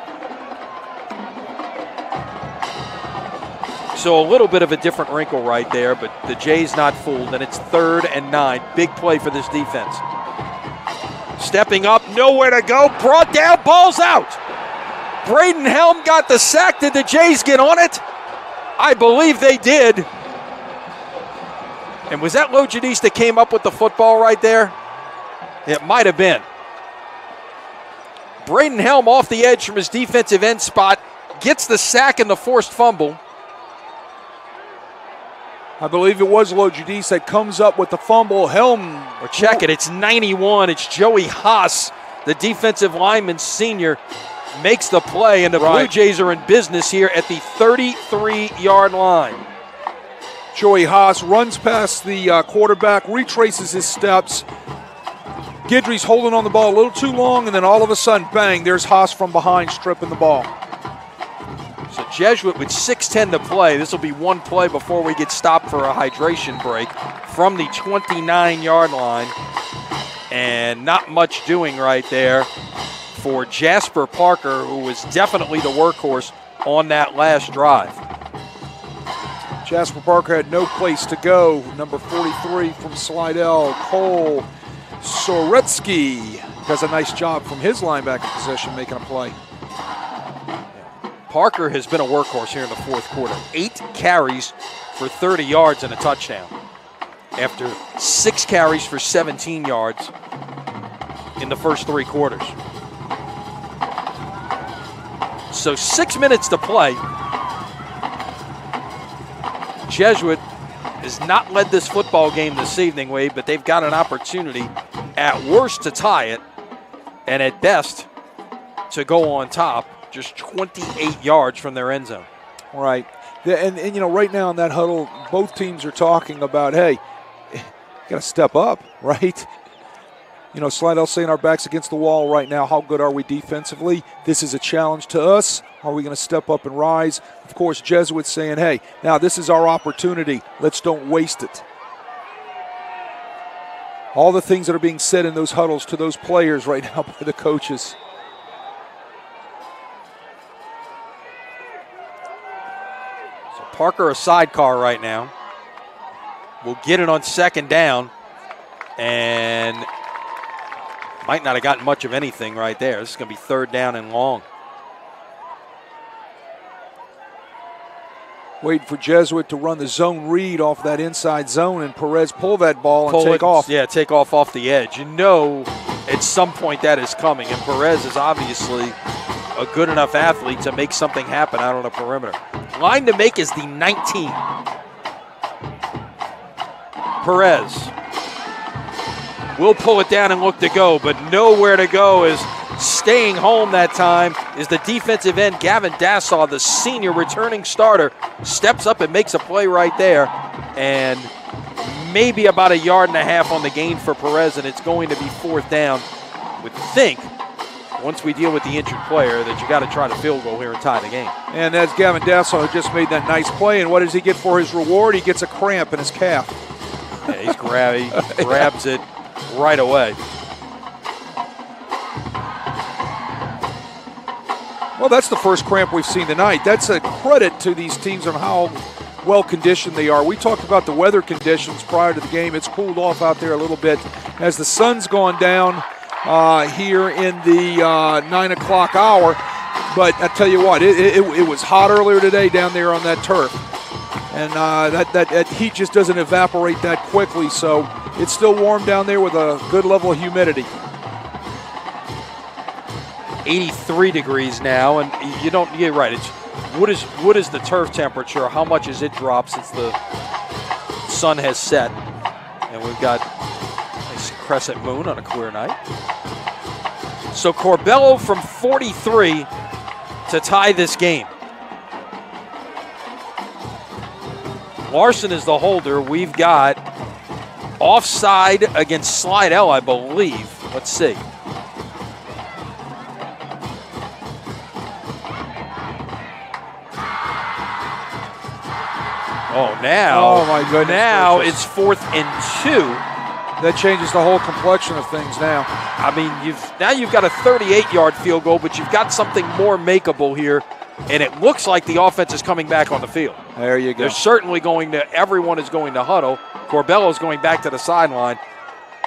So a little bit of a different wrinkle right there, but the Jays not fooled, and it's 3rd and 9. Big play for this defense. Stepping up, nowhere to go, brought down, ball's out. Braden Helm got the sack. Did the Jays get on it? I believe they did. And was that Lo Jadis that came up with the football right there? It might have been. Braden Helm off the edge from his defensive end spot, gets the sack and the forced fumble. I believe it was Lo Jadis that comes up with the fumble. Helm. Or check it, it's 91. It's Joey Haas, the defensive lineman senior, makes the play, and the Blue Jays are in business here at the 33-yard line. Joey Haas runs past the quarterback, retraces his steps. Guidry's holding on the ball a little too long, and then all of a sudden, bang, there's Haas from behind stripping the ball. So Jesuit with 6:10 to play. This will be one play before we get stopped for a hydration break from the 29-yard line. And not much doing right there for Jasper Parker, who was definitely the workhorse on that last drive. Jasper Parker had no place to go. Number 43 from Slidell, Cole Soretsky, does a nice job from his linebacker position making a play. Parker has been a workhorse here in the fourth quarter. 8 carries for 30 yards and a touchdown after 6 carries for 17 yards in the first 3 quarters. So 6 minutes to play. Jesuit has not led this football game this evening, Wade, but they've got an opportunity at worst to tie it and at best to go on top, just 28 yards from their end zone. Right. And right now in that huddle, both teams are talking about, hey, got to step up, right? Slidell saying our back's against the wall right now. How good are we defensively? This is a challenge to us. Are we going to step up and rise? Of course, Jesuit saying, hey, now this is our opportunity. Let's don't waste it. All the things that are being said in those huddles to those players right now by the coaches. So Parker a sidecar right now. Will get it on 2nd down and might not have gotten much of anything right there. This is going to be 3rd down and long. Waiting for Jesuit to run the zone read off that inside zone, and Perez pull that ball and take off. Yeah, take off the edge. At some point that is coming, and Perez is obviously a good enough athlete to make something happen out on the perimeter. Line to make is the 19. Perez will pull it down and look to go, but nowhere to go. Is staying home that time is the defensive end, Gavin Dassaw, the senior returning starter, steps up and makes a play right there, and maybe about 1.5 yards on the gain for Perez, and it's going to be 4th down. Would think, once we deal with the injured player, that you got to try to field goal here and tie the game. And that's Gavin Dassaw who just made that nice play, and what does he get for his reward? He gets a cramp in his calf. Yeah, he grabs it right away. Well, that's the first cramp we've seen tonight. That's a credit to these teams on how well conditioned they are. We talked about the weather conditions prior to the game. It's cooled off out there a little bit as the sun's gone down here in the 9 o'clock hour. But I tell you what, it was hot earlier today down there on that turf. And that heat just doesn't evaporate that quickly, so it's still warm down there with a good level of humidity. 83 degrees now, and you're right. It's what is the turf temperature? How much as it drops since the sun has set, and we've got a nice crescent moon on a clear night. So Corbello from 43 to tie this game. Larson is the holder. We've got offside against Slidell, I believe. Let's see. Oh, now. Oh, my goodness. Now gracious. it's 4th and 2. That changes the whole complexion of things now. I mean, you've got a 38-yard field goal, but you've got something more makeable here, and it looks like the offense is coming back on the field. There you go. They're certainly everyone is going to huddle. Corbello's going back to the sideline.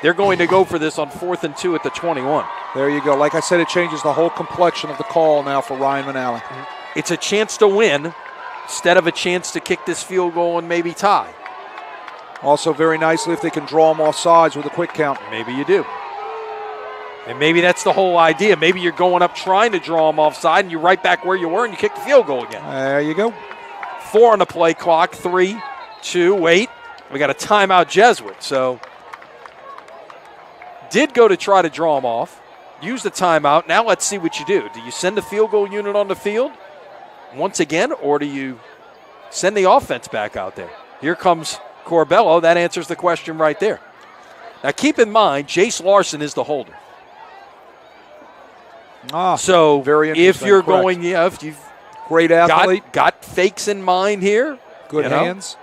They're going to go for this on 4th and 2 at the 21. There you go. Like I said, it changes the whole complexion of the call now for Ryan Manali. It's a chance to win instead of a chance to kick this field goal and maybe tie. Also very nicely if they can draw them off sides with a quick count. Maybe you do. And maybe that's the whole idea. Maybe you're going up trying to draw them offside and you're right back where you were and you kick the field goal again. There you go. 4 on the play clock. 3, 2, wait. We got a timeout Jesuit. So did go to try to draw them off. Use the timeout. Now let's see what you do. Do you send the field goal unit on the field once again, or do you send the offense back out there? Here comes Corbello. That answers the question right there. Now keep in mind, Jace Larson is the holder. So very interesting. if you're Correct. going, if you've great athlete, got fakes in mind here, good hands.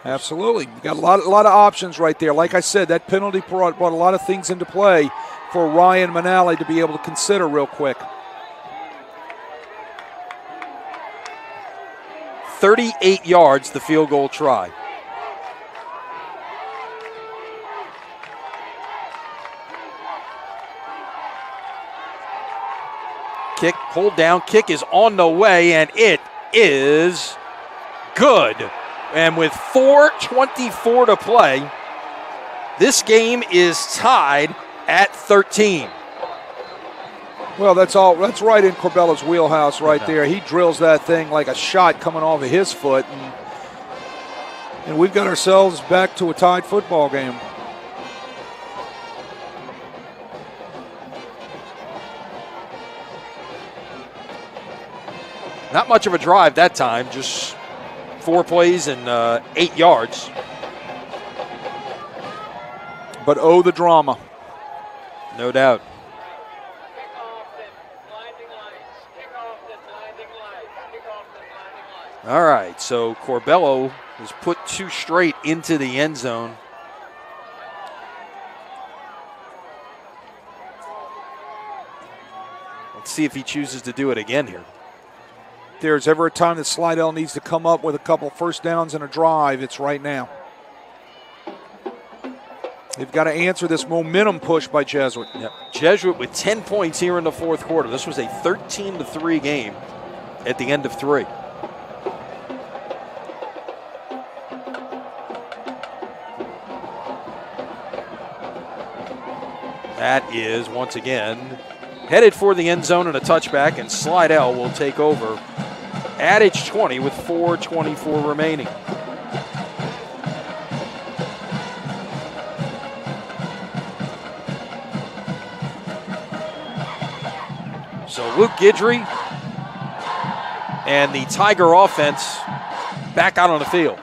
Absolutely. You got a lot of options right there. Like I said, that penalty brought a lot of things into play for Ryan Manali to be able to consider real quick. 38 yards, the field goal try. Kick, pulled down, kick is on the way, and it is good. And with 4:24 to play, this game is tied at 13. Well, that's right in Corbello's wheelhouse right there. He drills that thing like a shot coming off of his foot, and we've got ourselves back to a tied football game. Not much of a drive that time, just 4 plays and 8 yards. But the drama. No doubt. All right, so Corbello has put 2 straight into the end zone. Let's see if he chooses to do it again here. If there's ever a time that Slidell needs to come up with a couple first downs and a drive, it's right now. They've got to answer this momentum push by Jesuit. Yep. Jesuit with 10 points here in the 4th quarter. This was a 13-3 game at the end of 3. That is, once again, headed for the end zone and a touchback, and Slidell will take over at its 20 with 4:24 remaining. So Luke Guidry and the Tiger offense back out on the field.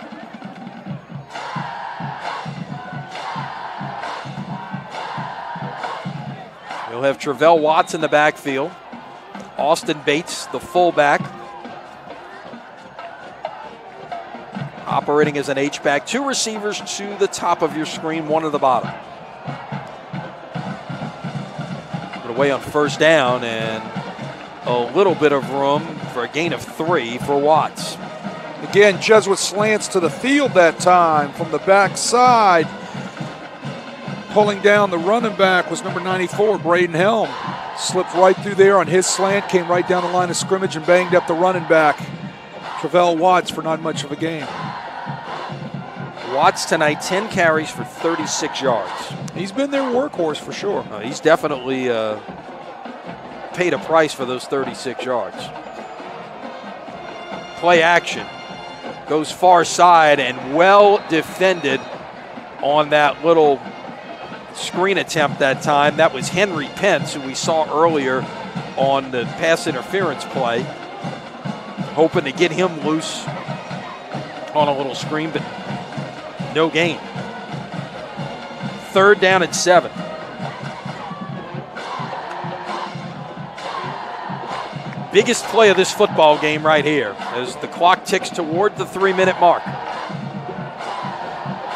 We'll have Travell Watts in the backfield. Austin Bates, the fullback, operating as an H-back. 2 receivers to the top of your screen, 1 to the bottom. Put away on first down and a little bit of room for a gain of 3 for Watts. Again, Jesuit slants to the field that time from the backside. Pulling down the running back was number 94, Braden Helm. Slipped right through there on his slant, came right down the line of scrimmage and banged up the running back. Travell Watts for not much of a game. Watts tonight, 10 carries for 36 yards. He's been their workhorse for sure. He's definitely paid a price for those 36 yards. Play action. Goes far side and well defended on that little screen attempt that time. That was Henry Pence, who we saw earlier on the pass interference play. Hoping to get him loose on a little screen, but no gain. 3rd down and 7. Biggest play of this football game right here as the clock ticks toward the 3-minute mark.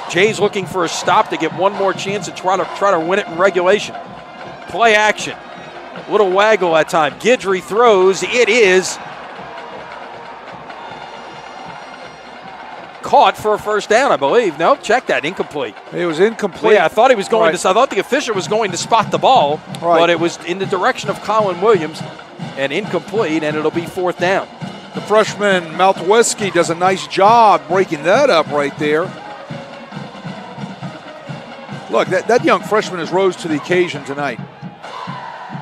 Jay's looking for a stop to get one more chance and try to win it in regulation. Play action. Little waggle that time. Guidry throws. It is caught for a first down, I believe. No, check that. Incomplete. It was incomplete. Yeah, I thought he was going to. I thought the official was going to spot the ball, but it was in the direction of Colin Williams and incomplete, and it'll be fourth down. The freshman Maltweski does a nice job breaking that up right there. Look, that young freshman has rose to the occasion tonight.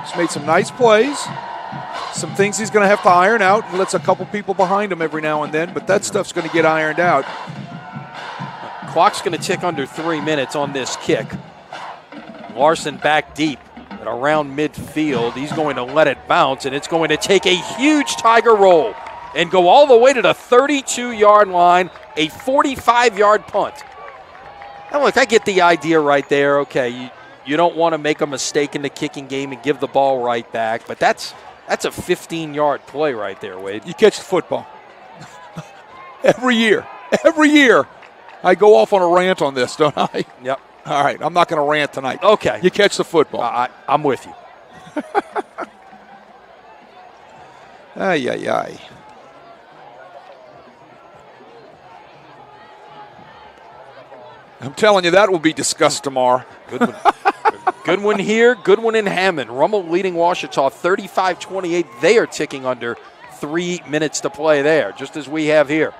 He's made some nice plays, some things he's going to have to iron out, and lets a couple people behind him every now and then, but that stuff's going to get ironed out. Clock's going to tick under 3 minutes on this kick. Larson back deep at around midfield. He's going to let it bounce, and it's going to take a huge Tiger roll and go all the way to the 32-yard line, a 45-yard punt. Now, look, I get the idea right there. Okay, you don't want to make a mistake in the kicking game and give the ball right back, but that's a 15-yard play right there, Wade. You catch the football. Every year, I go off on a rant on this, don't I? Yep. All right, I'm not going to rant tonight. Okay. You catch the football. I'm with you. Ay, ay, ay. I'm telling you, that will be discussed tomorrow. Good one. Good one here, good one in Hammond. Rummel leading Ouachita 35-28. They are ticking under 3 minutes to play there, just as we have here.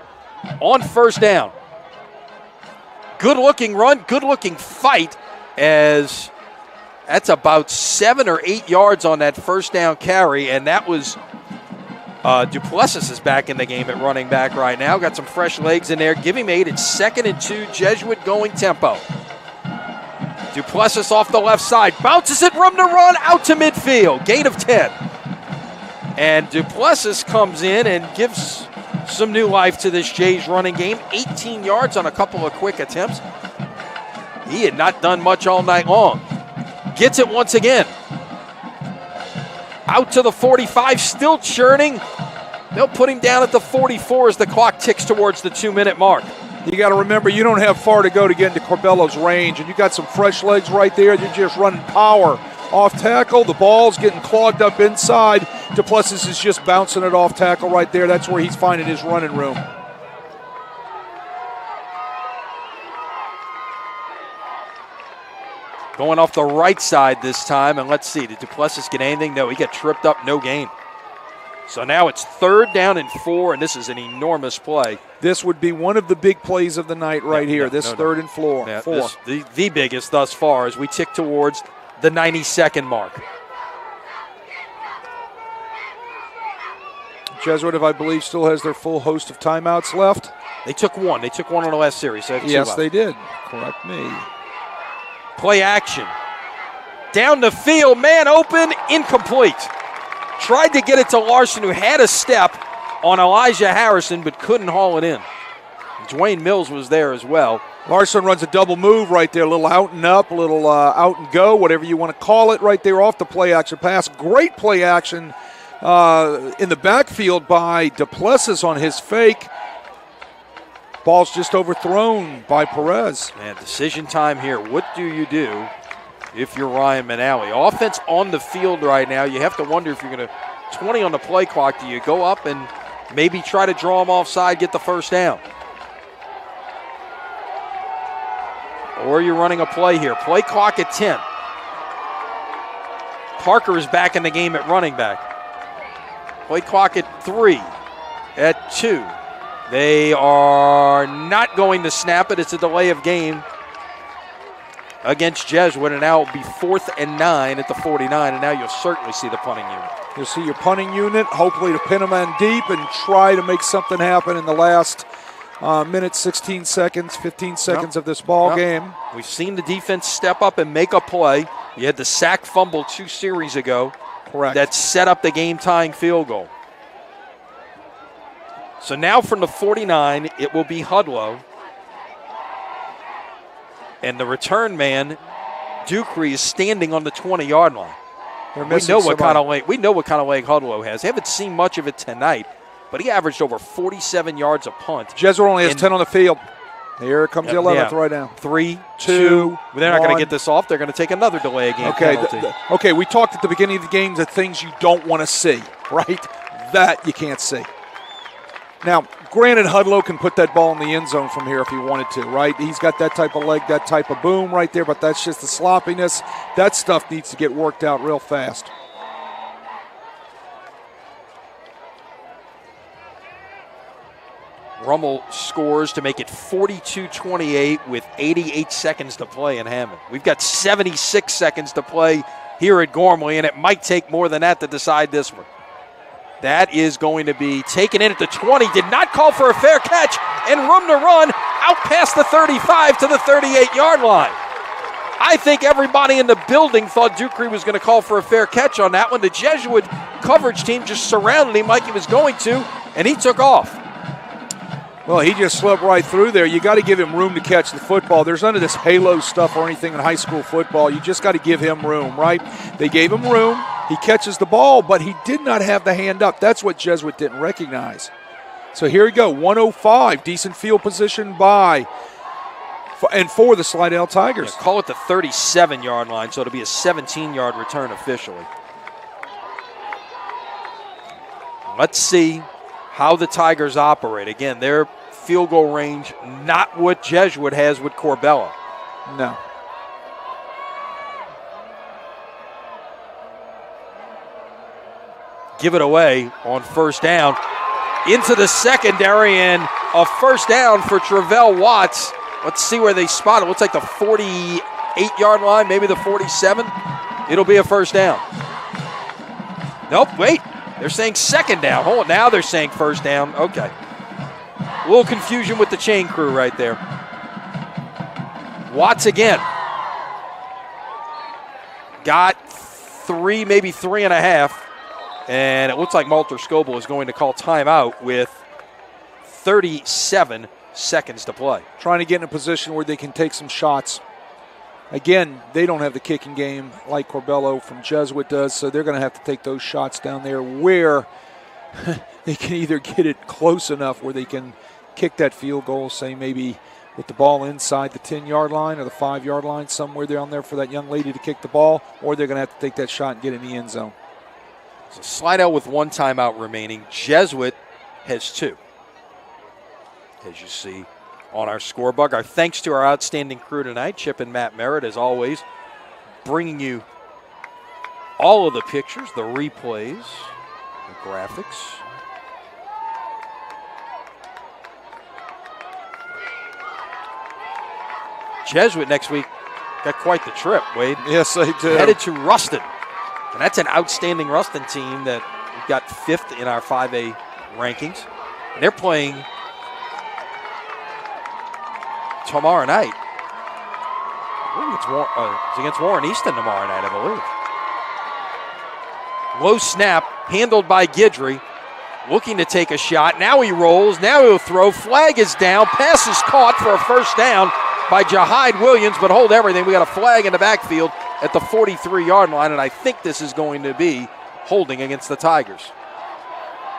On first down. Good-looking run, good-looking fight, as that's about 7 or 8 yards on that first down carry, and that was Duplessis is back in the game at running back right now. Got some fresh legs in there. Give him 8. It's 2nd and 2. Jesuit going tempo. Duplessis off the left side. Bounces it, room to run, out to midfield. Gain of 10. And Duplessis comes in and gives some new life to this Jays running game. 18 yards on a couple of quick attempts. He had not done much all night long. Gets it once again. Out to the 45, still churning. They'll put him down at the 44 as the clock ticks towards the 2-minute mark. You got to remember, you don't have far to go to get into Corbello's range, and you got some fresh legs right there. You're just running power off tackle. The ball's getting clogged up inside. Duplessis is just bouncing it off tackle right there. That's where he's finding his running room. Going off the right side this time, and let's see, did Duplessis get anything? No, he got tripped up, no gain. So now it's 3rd down and 4, and this is an enormous play. This would be one of the big plays of the night right here, this 3rd and 4. Yeah, the biggest thus far as we tick towards the 92nd mark. Jesuit, I believe, still has their full host of timeouts left. They took one. They took one on the last series. So yes, they did. Correct me. Play action. Down the field, man open, incomplete. Tried to get it to Larson, who had a step on Elijah Harrison, but couldn't haul it in. Dwayne Mills was there as well. Larson runs a double move right there, a little out and up, a little out and go, whatever you want to call it, right there off the play action pass. Great play action in the backfield by Duplessis on his fake. Ball's just overthrown by Perez. Man, decision time here. What do you do if you're Ryan Manali? Offense on the field right now. You have to wonder if you're going to 20 on the play clock. Do you go up and maybe try to draw them offside, get the first down? Or you're running a play here. Play clock at 10. Parker is back in the game at running back. Play clock at 3, at 2. They are not going to snap it. It's a delay of game against Jesuit, and now it'll be 4th and 9 at the 49, and now you'll certainly see the punting unit. You'll see your punting unit, hopefully to pin them in deep and try to make something happen in the last minute, 16 seconds, 15 seconds of this ball game. We've seen the defense step up and make a play. You had the sack fumble 2 series ago. Correct. That set up the game-tying field goal. So now from the 49, it will be Hudlow. And the return man, Ducree, is standing on the 20-yard line. We know what kind of leg Hudlow has. Haven't seen much of it tonight, but he averaged over 47 yards a punt. Jesuit only has 10 on the field. Here comes the 11th right now. 3, 2. They're not going to get this off. They're going to take another delay game penalty. Okay, we talked at the beginning of the game that things you don't want to see, right? That you can't see. Now, granted, Hudlow can put that ball in the end zone from here if he wanted to, right? He's got that type of leg, that type of boom right there, but that's just the sloppiness. That stuff needs to get worked out real fast. Rummel scores to make it 42-28 with 88 seconds to play in Hammond. We've got 76 seconds to play here at Gormley, and it might take more than that to decide this one. That is going to be taken in at the 20. Did not call for a fair catch, and room to run out past the 35 to the 38-yard line. I think everybody in the building thought Dupree was going to call for a fair catch on that one. The Jesuit coverage team just surrounded him like he was going to, and he took off. Well, he just slipped right through there. You got to give him room to catch the football. There's none of this halo stuff or anything in high school football. You just got to give him room, right? They gave him room. He catches the ball, but he did not have the hand up. That's what Jesuit didn't recognize. So here we go, 105, decent field position for the Slidell Tigers. Yeah, call it the 37-yard line, so it'll be a 17-yard return officially. Let's see how the Tigers operate. Again, their field goal range, not what Jesuit has with Corbella. No. Give it away on first down. Into the secondary, and a first down for Travell Watts. Let's see where they spot it. Looks like the 48-yard line, maybe the 47. It'll be a first down. Nope, wait. They're saying second down. Hold on, now they're saying first down. Okay. A little confusion with the chain crew right there. Watts again. Got 3, maybe 3.5. And it looks like Malter Scoble is going to call timeout with 37 seconds to play. Trying to get in a position where they can take some shots. Again, they don't have the kicking game like Corbello from Jesuit does, so they're going to have to take those shots down there where they can either get it close enough where they can kick that field goal, say maybe with the ball inside the 10-yard line or the 5-yard line, somewhere down there for that young lady to kick the ball, or they're going to have to take that shot and get in the end zone. So Slidell with 1 timeout remaining. Jesuit has 2. As you see on our scoreboard. Our thanks to our outstanding crew tonight, Chip and Matt Merritt, as always, bringing you all of the pictures, the replays, the graphics. Jesuit next week got quite the trip, Wade. Yes, they do. Headed to Ruston. And that's an outstanding Ruston team that we've got 5th in our 5A rankings. And they're playing tomorrow night. It's against Warren Easton tomorrow night, I believe. Low snap, handled by Guidry. Looking to take a shot. Now he rolls. Now he'll throw. Flag is down. Pass is caught for a first down by Jahide Williams, but hold everything. We got a flag in the backfield at the 43-yard line, and I think this is going to be holding against the Tigers.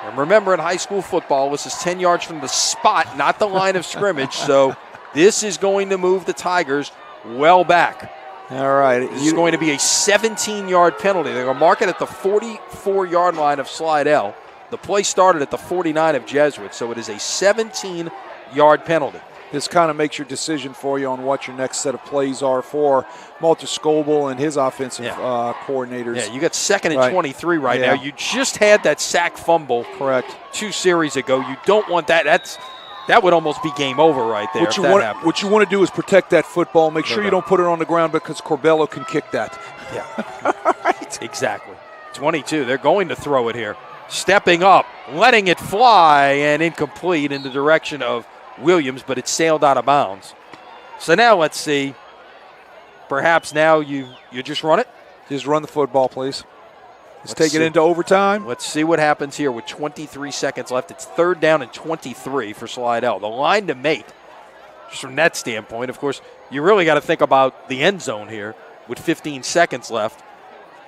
And remember, in high school football, this is 10 yards from the spot, not the line of scrimmage, so this is going to move the Tigers well back. All right. This is going to be a 17-yard penalty. They're going to mark it at the 44-yard line of Slidell. The play started at the 49 of Jesuit, so it is a 17-yard penalty. This kind of makes your decision for you on what your next set of plays are for Malter Scoble and his offensive coordinators. Yeah, you got 2nd and 23 right now. You just had that sack fumble. Correct. 2 series ago. You don't want that. That would almost be game over right there. What you want to do is protect that football. Make sure you don't put it on the ground because Corbello can kick that. Yeah. Right. Exactly. 22. They're going to throw it here. Stepping up, letting it fly, and incomplete in the direction of Williams, but it sailed out of bounds. So now let's see. Perhaps now you just run it? Just run the football, please. Let's take it into overtime. Let's see what happens here with 23 seconds left. It's 3rd down and 23 for Slidell. The line to make, just from that standpoint, of course, you really got to think about the end zone here with 15 seconds left.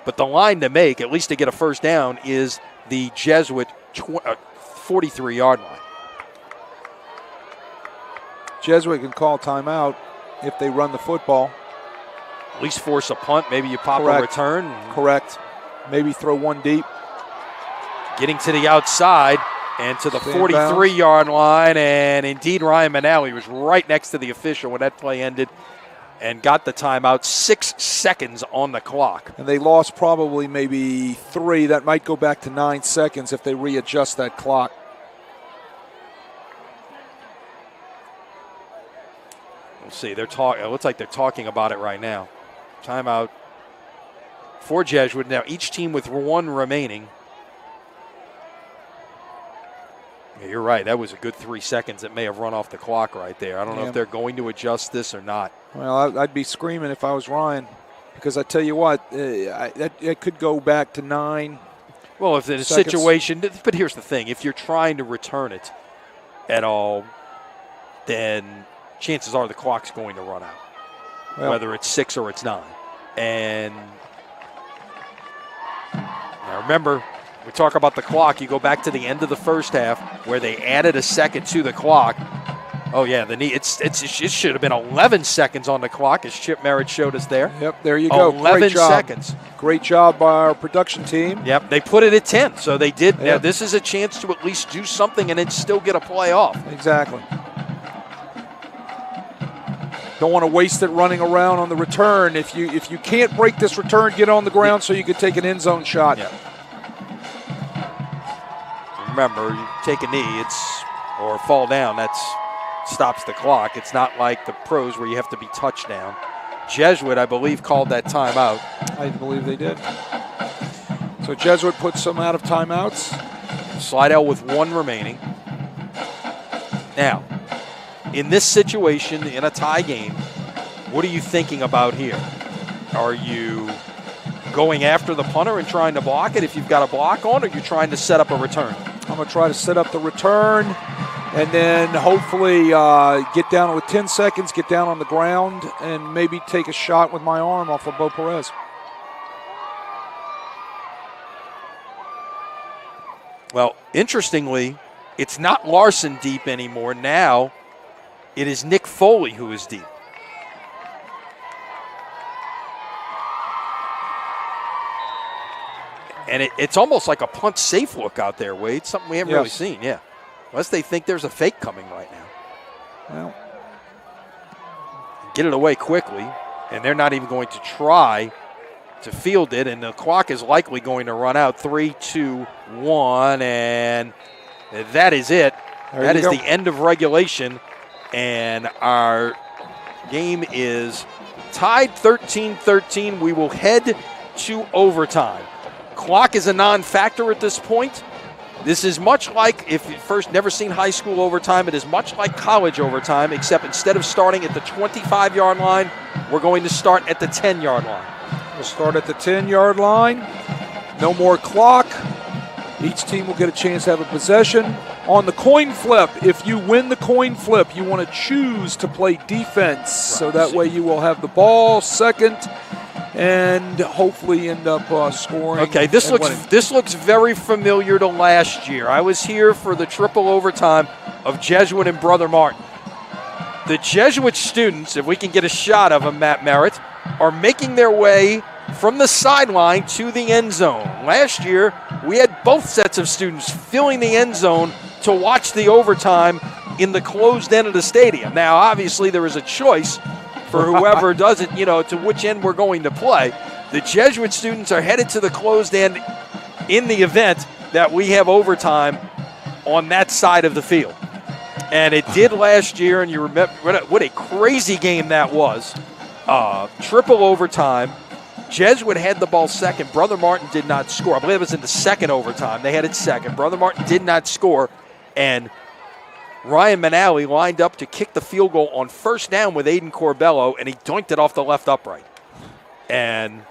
But the line to make, at least to get a first down, is the Jesuit 43-yard line. Jesuit can call timeout if they run the football. At least force a punt. Maybe you pop Correct. a return. Correct. Maybe throw one deep. Getting to the outside and to the 43-yard line. And indeed, Ryan Manali was right next to the official when that play ended and got the timeout. 6 seconds on the clock. And they lost probably maybe 3. That might go back to 9 seconds if they readjust that clock. We'll see. It looks like they're talking about it right now. Timeout for Jesuit. Now each team with 1 remaining. Yeah, you're right. That was a good 3 seconds that may have run off the clock right there. I don't know if they're going to adjust this or not. Well, I'd be screaming if I was Ryan, because I tell you what, it could go back to 9. Well, if in a situation, but here's the thing: if you're trying to return it at all, then chances are the clock's going to run out, whether it's 6 or it's 9. And now remember, we talk about the clock. You go back to the end of the first half where they added a second to the clock. Oh yeah, it should have been 11 seconds on the clock, as Chip Merritt showed us there. Yep, there you go. 11 seconds. Great job by our production team. Yep, they put it at 10, so they did. Yep. Now this is a chance to at least do something and then still get a play off. Exactly. Don't want to waste it running around on the return. If you can't break this return, get on the ground so you can take an end zone shot. Yeah. Remember, you take a knee, or fall down, that stops the clock. It's not like the pros where you have to be touchdown. Jesuit, I believe, called that timeout. I believe they did. So Jesuit puts some out of timeouts. Slidell with 1 remaining. Now, in this situation, in a tie game, what are you thinking about here? Are you going after the punter and trying to block it if you've got a block on, or are you trying to set up a return? I'm going to try to set up the return and then hopefully get down with 10 seconds, get down on the ground, and maybe take a shot with my arm off of Bo Perez. Well, interestingly, it's not Larson deep anymore. Now it is Nick Foley who is deep. And it's almost like a punt safe look out there, Wade. Something we haven't really seen, unless they think there's a fake coming right now. Well, get it away quickly, and they're not even going to try to field it, and the clock is likely going to run out. 3, 2, 1, and that is it. That is the end of regulation, and our game is tied 13-13. We will head to overtime. Clock is a non-factor at this point. This is much like, if you first never seen high school overtime, it is much like college overtime, except instead of starting at the 25-yard line, we're going to start at the 10-yard line. We'll start at the 10-yard line. No more clock. Each team will get a chance to have a possession. On the coin flip, if you win the coin flip, you want to choose to play defense. So that way you will have the ball second and hopefully end up scoring. Okay, this looks very familiar to last year. I was here for the triple overtime of Jesuit and Brother Martin. The Jesuit students, if we can get a shot of them, Matt Merritt, are making their way from the sideline to the end zone. Last year, we had both sets of students filling the end zone to watch the overtime in the closed end of the stadium. Now, obviously, there is a choice for whoever does it, to which end we're going to play. The Jesuit students are headed to the closed end in the event that we have overtime on that side of the field. And it did last year, and you remember what a crazy game that was. Triple overtime. Jesuit had the ball second. Brother Martin did not score. I believe it was in the second overtime. They had it second. Brother Martin did not score, and Ryan Manali lined up to kick the field goal on first down with Aiden Corbello, and he dunked it off the left upright. And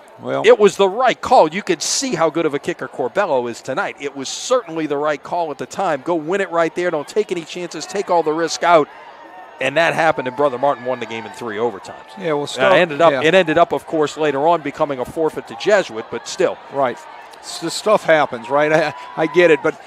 it was the right call. You could see how good of a kicker Corbello is tonight. It was certainly the right call at the time. Go win it right there. Don't take any chances. Take all the risk out. And that happened, and Brother Martin won the game in 3 overtimes. Yeah, well, it ended up, of course, later on becoming a forfeit to Jesuit, but still. Right. The stuff happens, right? I get it, but,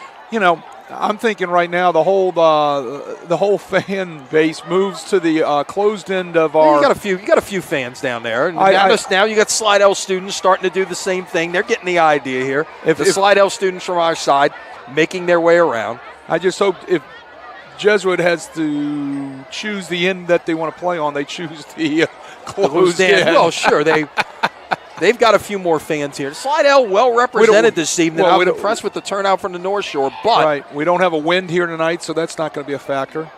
I'm thinking right now the whole fan base moves to the closed end of our. You got a few fans down there. And now you got Slidell students starting to do the same thing. They're getting the idea here. If Slidell students from our side making their way around. I just hope if Jesuit has to choose the end that they want to play on, they choose the closed end. Well, sure They've got a few more fans here. Slidell well represented this evening. I'm impressed with the turnout from the North Shore, but we don't have a wind here tonight, so that's not going to be a factor.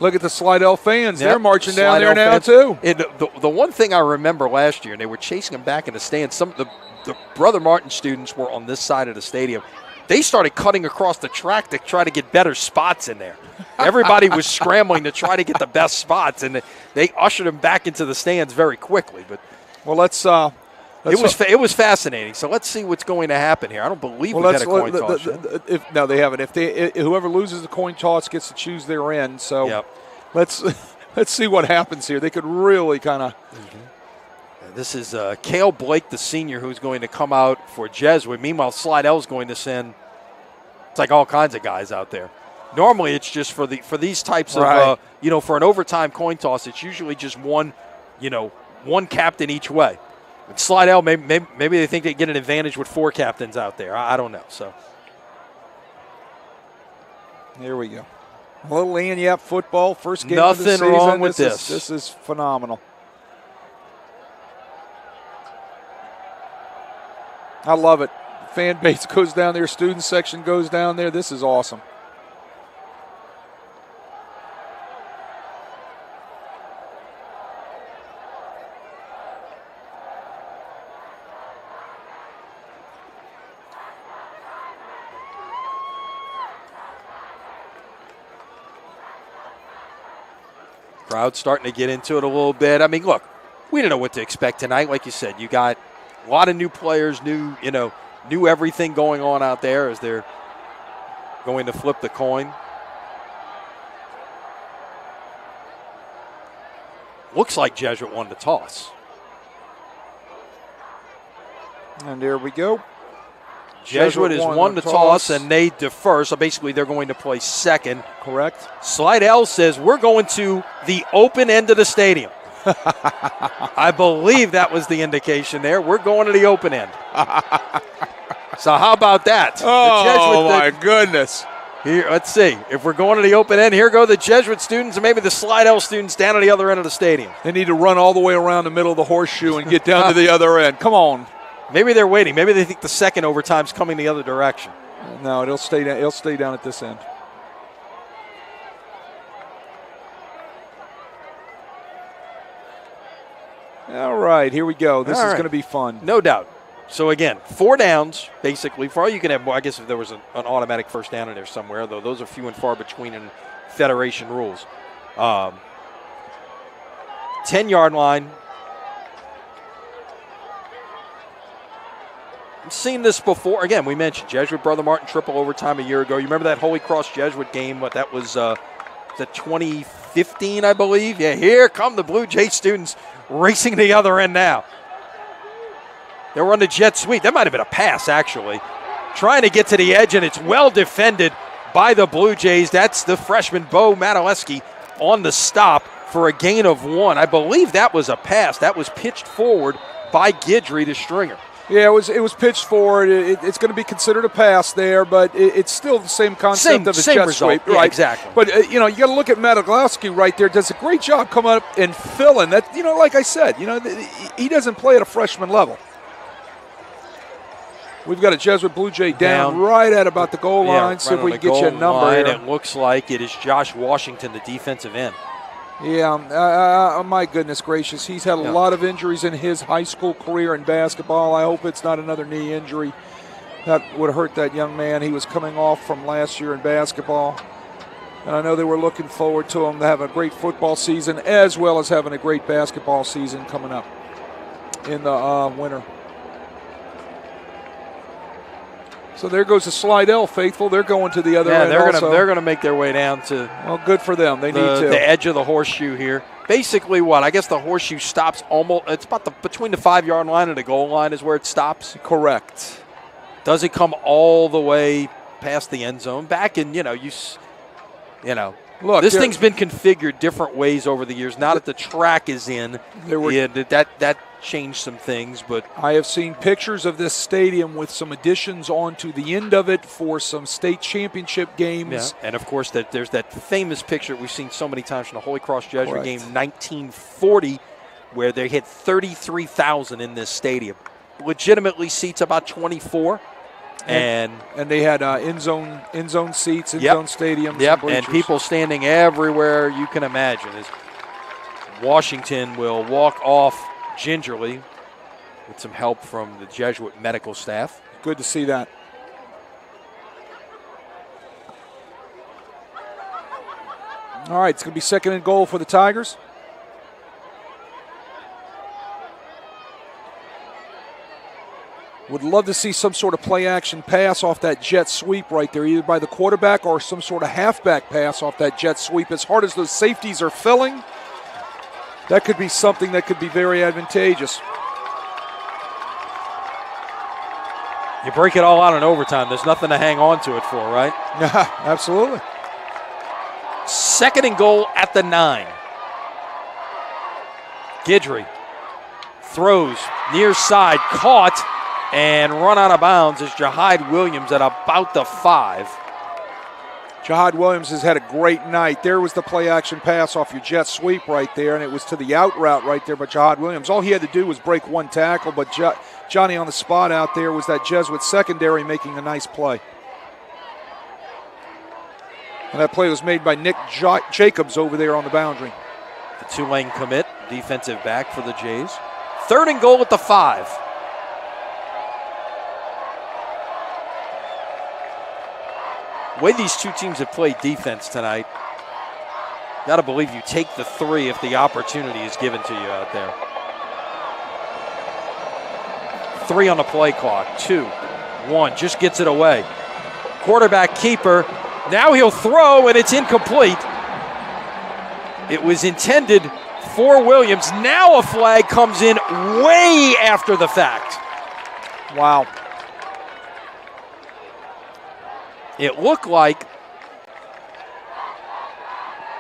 Look at the Slidell fans. Yep. They're marching down there now, too. The one thing I remember last year, and they were chasing them back in the stands, some of the Brother Martin students were on this side of the stadium. They started cutting across the track to try to get better spots in there. Everybody was scrambling to try to get the best spots, and they ushered them back into the stands very quickly. But it was fascinating. So let's see what's going to happen here. I don't believe we've had a coin toss. No, they haven't. Whoever loses the coin toss gets to choose their end. So let's see what happens here. They could really kind of. Mm-hmm. This is Cale Blake, the senior, who's going to come out for Jesuit. Meanwhile, Slidell's going to send. It's like all kinds of guys out there. Normally, it's just for these types of for an overtime coin toss. It's usually just one captain each way. But Slidell, maybe they think they get an advantage with 4 captains out there. I don't know. So here we go. A little Lanyap football, first game of the season. Nothing wrong with this. This is phenomenal. I love it. Fan base goes down there. Student section goes down there. This is awesome. Crowd's starting to get into it a little bit. I mean, look, we didn't know what to expect tonight. Like you said, you got a lot of new players, new everything going on out there as they're going to flip the coin. Looks like Jesuit won the toss. And there we go. Jesuit has won the toss, and they defer. So basically, they're going to play second. Correct. Slidell says, we're going to the open end of the stadium. I believe that was the indication there. We're going to the open end. So how about that? Oh, my goodness. Here, let's see. If we're going to the open end, here go the Jesuit students and maybe the Slidell students down at the other end of the stadium. They need to run all the way around the middle of the horseshoe and get down to the other end. Come on. Maybe they're waiting. Maybe they think the second overtime's coming the other direction. No, it'll stay down. It'll stay down at this end. All right, here we go. This is going to be fun. No doubt. So, again, 4 downs, basically. For all you can have, I guess if there was an automatic first down in there somewhere, though those are few and far between in Federation rules. 10-yard line. I've seen this before. Again, we mentioned Jesuit Brother Martin triple overtime a year ago. You remember that Holy Cross Jesuit game? What that was 2015, I believe? Yeah, here come the Blue Jay students racing the other end now. They were on the jet sweep. That might have been a pass, actually. Trying to get to the edge, and it's well defended by the Blue Jays. That's the freshman, Bo Madaleski, on the stop for a gain of 1. I believe that was a pass. That was pitched forward by Guidry to Stringer. Yeah, it was pitched forward. It's going to be considered a pass there, but it's still the same concept of a jet sweep. Yeah, right? Exactly. But, you got to look at Madalowski right there. Does a great job coming up and filling. That, like I said, he doesn't play at a freshman level. We've got a Jesuit Blue Jay down right at about the goal line. See if we can get you a number here. It looks like it is Josh Washington, the defensive end. Yeah, my goodness gracious. He's had a lot of injuries in his high school career in basketball. I hope it's not another knee injury. That would hurt that young man. He was coming off from last year in basketball. And I know they were looking forward to him to have a great football season as well as having a great basketball season coming up in the winter. So there goes the Slidell faithful. They're going to the other end also. They're going to make their way down to good for them. They need to. The edge of the horseshoe here. Basically what? I guess the horseshoe stops almost – it's about between the 5-yard line and the goal line is where it stops. Correct. Does it come all the way past the end zone, back in, Look, this thing's been configured different ways over the years. Now that the track is in, that changed some things. But I have seen pictures of this stadium with some additions onto the end of it for some state championship games. Yeah. And, of course, there's that famous picture we've seen so many times from the Holy Cross Jesuit Correct. game 1940 where they hit 33,000 in this stadium. Legitimately seats about 24. And they had end zone seats, end zone stadiums. Yep, and people standing everywhere you can imagine. As Washington will walk off gingerly with some help from the Jesuit medical staff. Good to see that. All right, it's going to be 2nd and goal for the Tigers. Would love to see some sort of play-action pass off that jet sweep right there, either by the quarterback or some sort of halfback pass off that jet sweep. As hard as those safeties are filling, that could be something that could be very advantageous. You break it all out in overtime. There's nothing to hang on to it for, right? Yeah, absolutely. 2nd and goal at the 9. Guidry throws near side, caught, and run out of bounds is Jahide Williams at about the 5. Jahide Williams has had a great night. There was the play-action pass off your jet sweep right there, and it was to the out route right there by Jahide Williams. All he had to do was break one tackle, but Johnny on the spot out there was that Jesuit secondary making a nice play. And that play was made by Nick Jacobs over there on the boundary. The Tulane commit, defensive back for the Jays. 3rd and goal at the 5. The way these two teams have played defense tonight, got to believe you take the 3 if the opportunity is given to you out there. 3 on the play clock, 2, 1, just gets it away. Quarterback keeper, now he'll throw and it's incomplete. It was intended for Williams. Now a flag comes in way after the fact. Wow. It looked like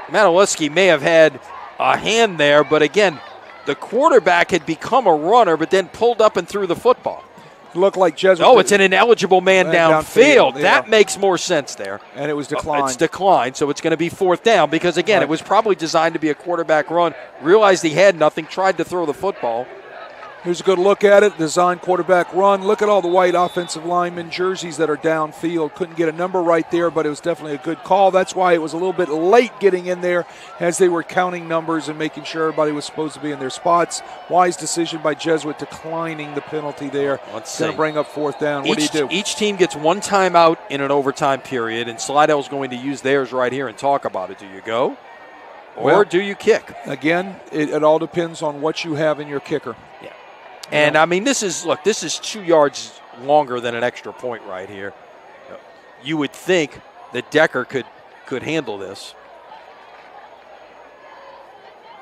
Matuleski may have had a hand there, but again, the quarterback had become a runner, but then pulled up and threw the football. It looked like Jesuit. Oh, it's an ineligible man downfield. Yeah. That makes more sense there. And it was declined. It's declined, so it's going to be 4th down because, again, right. It was probably designed to be a quarterback run. Realized he had nothing, tried to throw the football. Here's a good look at it. Design quarterback run. Look at all the white offensive lineman jerseys that are downfield. Couldn't get a number right there, but it was definitely a good call. That's why it was a little bit late getting in there as they were counting numbers and making sure everybody was supposed to be in their spots. Wise decision by Jesuit declining the penalty there. Let's going see. to bring up 4th down. What do you do? Each team gets one timeout in an overtime period, and Slidell's going to use theirs right here and talk about it. Do you go or do you kick? Again, it all depends on what you have in your kicker. Yeah. And, I mean, this is 2 yards longer than an extra point right here. You would think that Decker could handle this.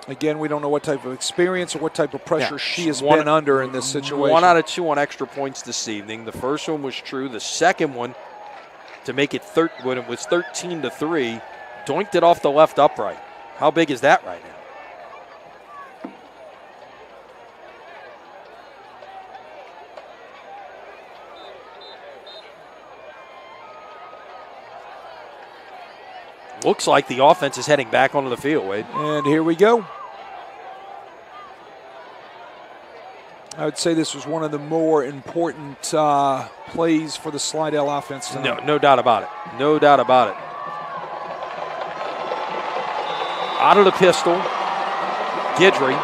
Again, we don't know what type of experience or what type of pressure she has been under in this situation. 1 out of 2 on extra points this evening. The first one was true. The second one, to make it when it was 13-3, doinked it off the left upright. How big is that right now? Looks like the offense is heading back onto the field, Wade. And here we go. I would say this was one of the more important plays for the Slidell offense tonight. No doubt about it. No doubt about it. Out of the pistol, Guidry.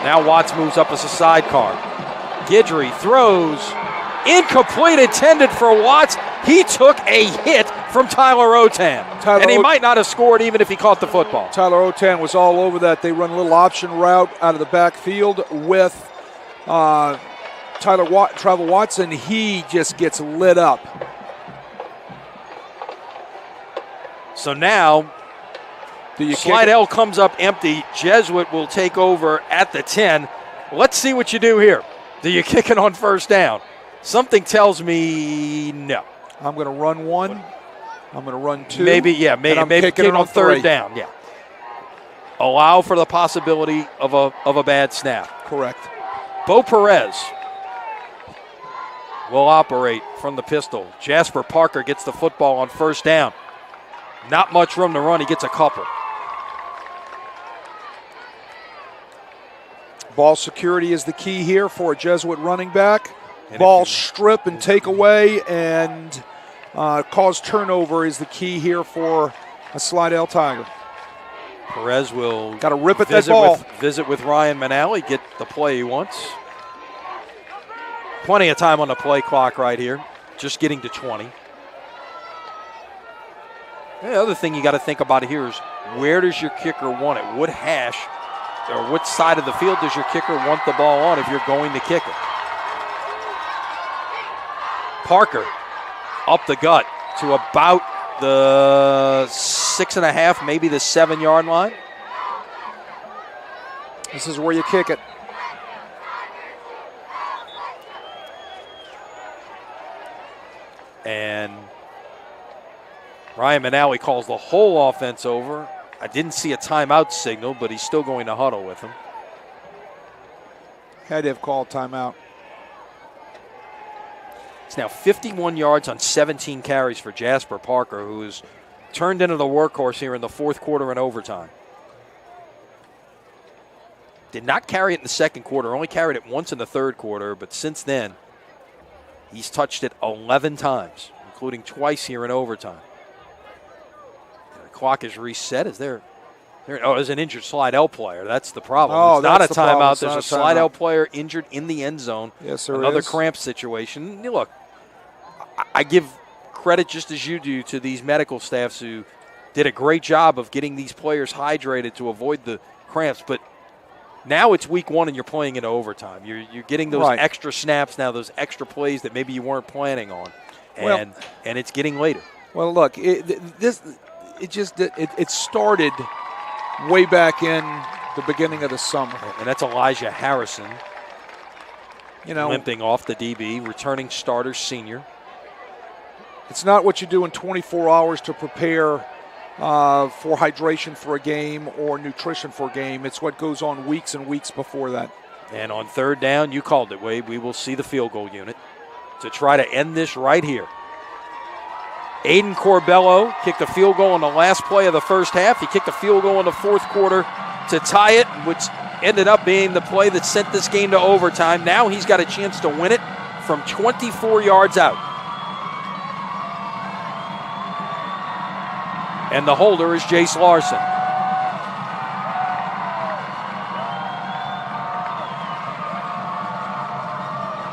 Now Watts moves up as a sidecar. Guidry throws. Incomplete, intended for Watts. He took a hit from Tyler Otan. And he might not have scored even if he caught the football. Tyler Otan was all over that. They run a little option route out of the backfield with Travel Watson. He just gets lit up. So now Slidell comes up empty. Jesuit will take over at the 10. Let's see what you do here. Do you kick it on 1st down? Something tells me no. I'm going to run one. I'm going to run two. Maybe maybe kick on third down. Yeah. Allow for the possibility of a bad snap. Correct. Bo Perez will operate from the pistol. Jasper Parker gets the football on first down. Not much room to run. He gets a couple. Ball security is the key here for a Jesuit running back. And Ball strip and take away and cause turnover is the key here for a Slidell Tiger. Perez will got to rip at that ball. Visit with Ryan Manali, get the play he wants. Plenty of time on the play clock right here. Just getting to 20. The other thing you got to think about here is where does your kicker want it? What hash or what side of the field does your kicker want the ball on if you're going to kick it? Parker up the gut to about the 6.5, maybe the 7-yard line. This is where you kick it. And Ryan Manali calls the whole offense over. I didn't see a timeout signal, but he's still going to huddle with him. Had to have called timeout. It's now 51 yards on 17 carries for Jasper Parker, who has turned into the workhorse here in the fourth quarter and overtime. Did not carry it in the second quarter, only carried it once in the third quarter, but since then, he's touched it 11 times, including twice here in overtime. And the clock is reset. There's an injured Slidell player. That's the problem. Oh, it's not a the problem. timeout. It's There's not a a Slidell timeout. player injured in the end zone. Yes, there Another is. cramp situation. Look, I give credit just as you do to these medical staffs who did a great job of getting these players hydrated to avoid the cramps. But now it's week one and you're playing into overtime. You're getting those Right. extra snaps now, those extra plays that maybe you weren't planning on, and it's getting later. Well, look, it started way back in the beginning of the summer. And that's Elijah Harrison, limping off the DB, returning starter, senior. It's not what you do in 24 hours to prepare for hydration for a game or nutrition for a game. It's what goes on weeks and weeks before that. And on third down, you called it, Wade. We will see the field goal unit to try to end this right here. Aiden Corbello kicked a field goal on the last play of the first half. He kicked a field goal in the fourth quarter to tie it, which ended up being the play that sent this game to overtime. Now he's got a chance to win it from 24 yards out. And the holder is Jace Larson.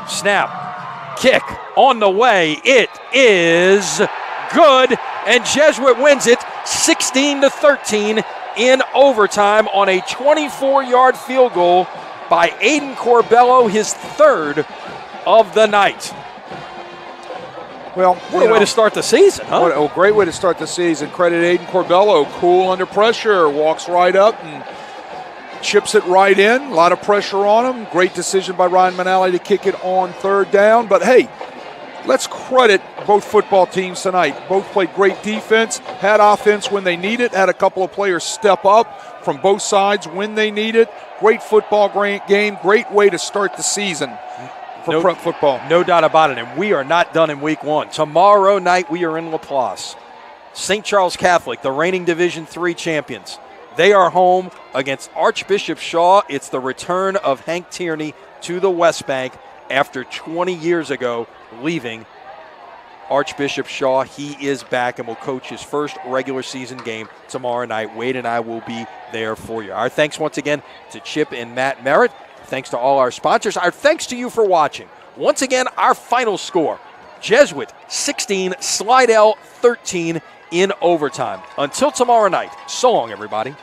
Snap, kick on the way. It is good, and Jesuit wins it 16-13 in overtime on a 24-yard field goal by Aiden Corbello, his third of the night. Well, what a way to start the season, huh? What a great way to start the season. Credit Aiden Corbello, cool under pressure, walks right up and chips it right in. A lot of pressure on him. Great decision by Ryan Manali to kick it on third down. But hey, let's credit both football teams tonight. Both played great defense, had offense when they need it, had a couple of players step up from both sides when they need it. Great football game, great way to start the season for prep football. No doubt about it, and we are not done in week one. Tomorrow night we are in Laplace. St. Charles Catholic, the reigning Division III champions. They are home against Archbishop Shaw. It's the return of Hank Tierney to the West Bank after 20 years ago leaving Archbishop Shaw. He is back and will coach his first regular season game tomorrow night. Wade and I will be there for you. Our thanks once again to Chip and Matt Merritt. Thanks to all our sponsors. Our thanks to you for watching. Once again, our final score, Jesuit 16, Slidell 13 in overtime. Until tomorrow night, so long, everybody.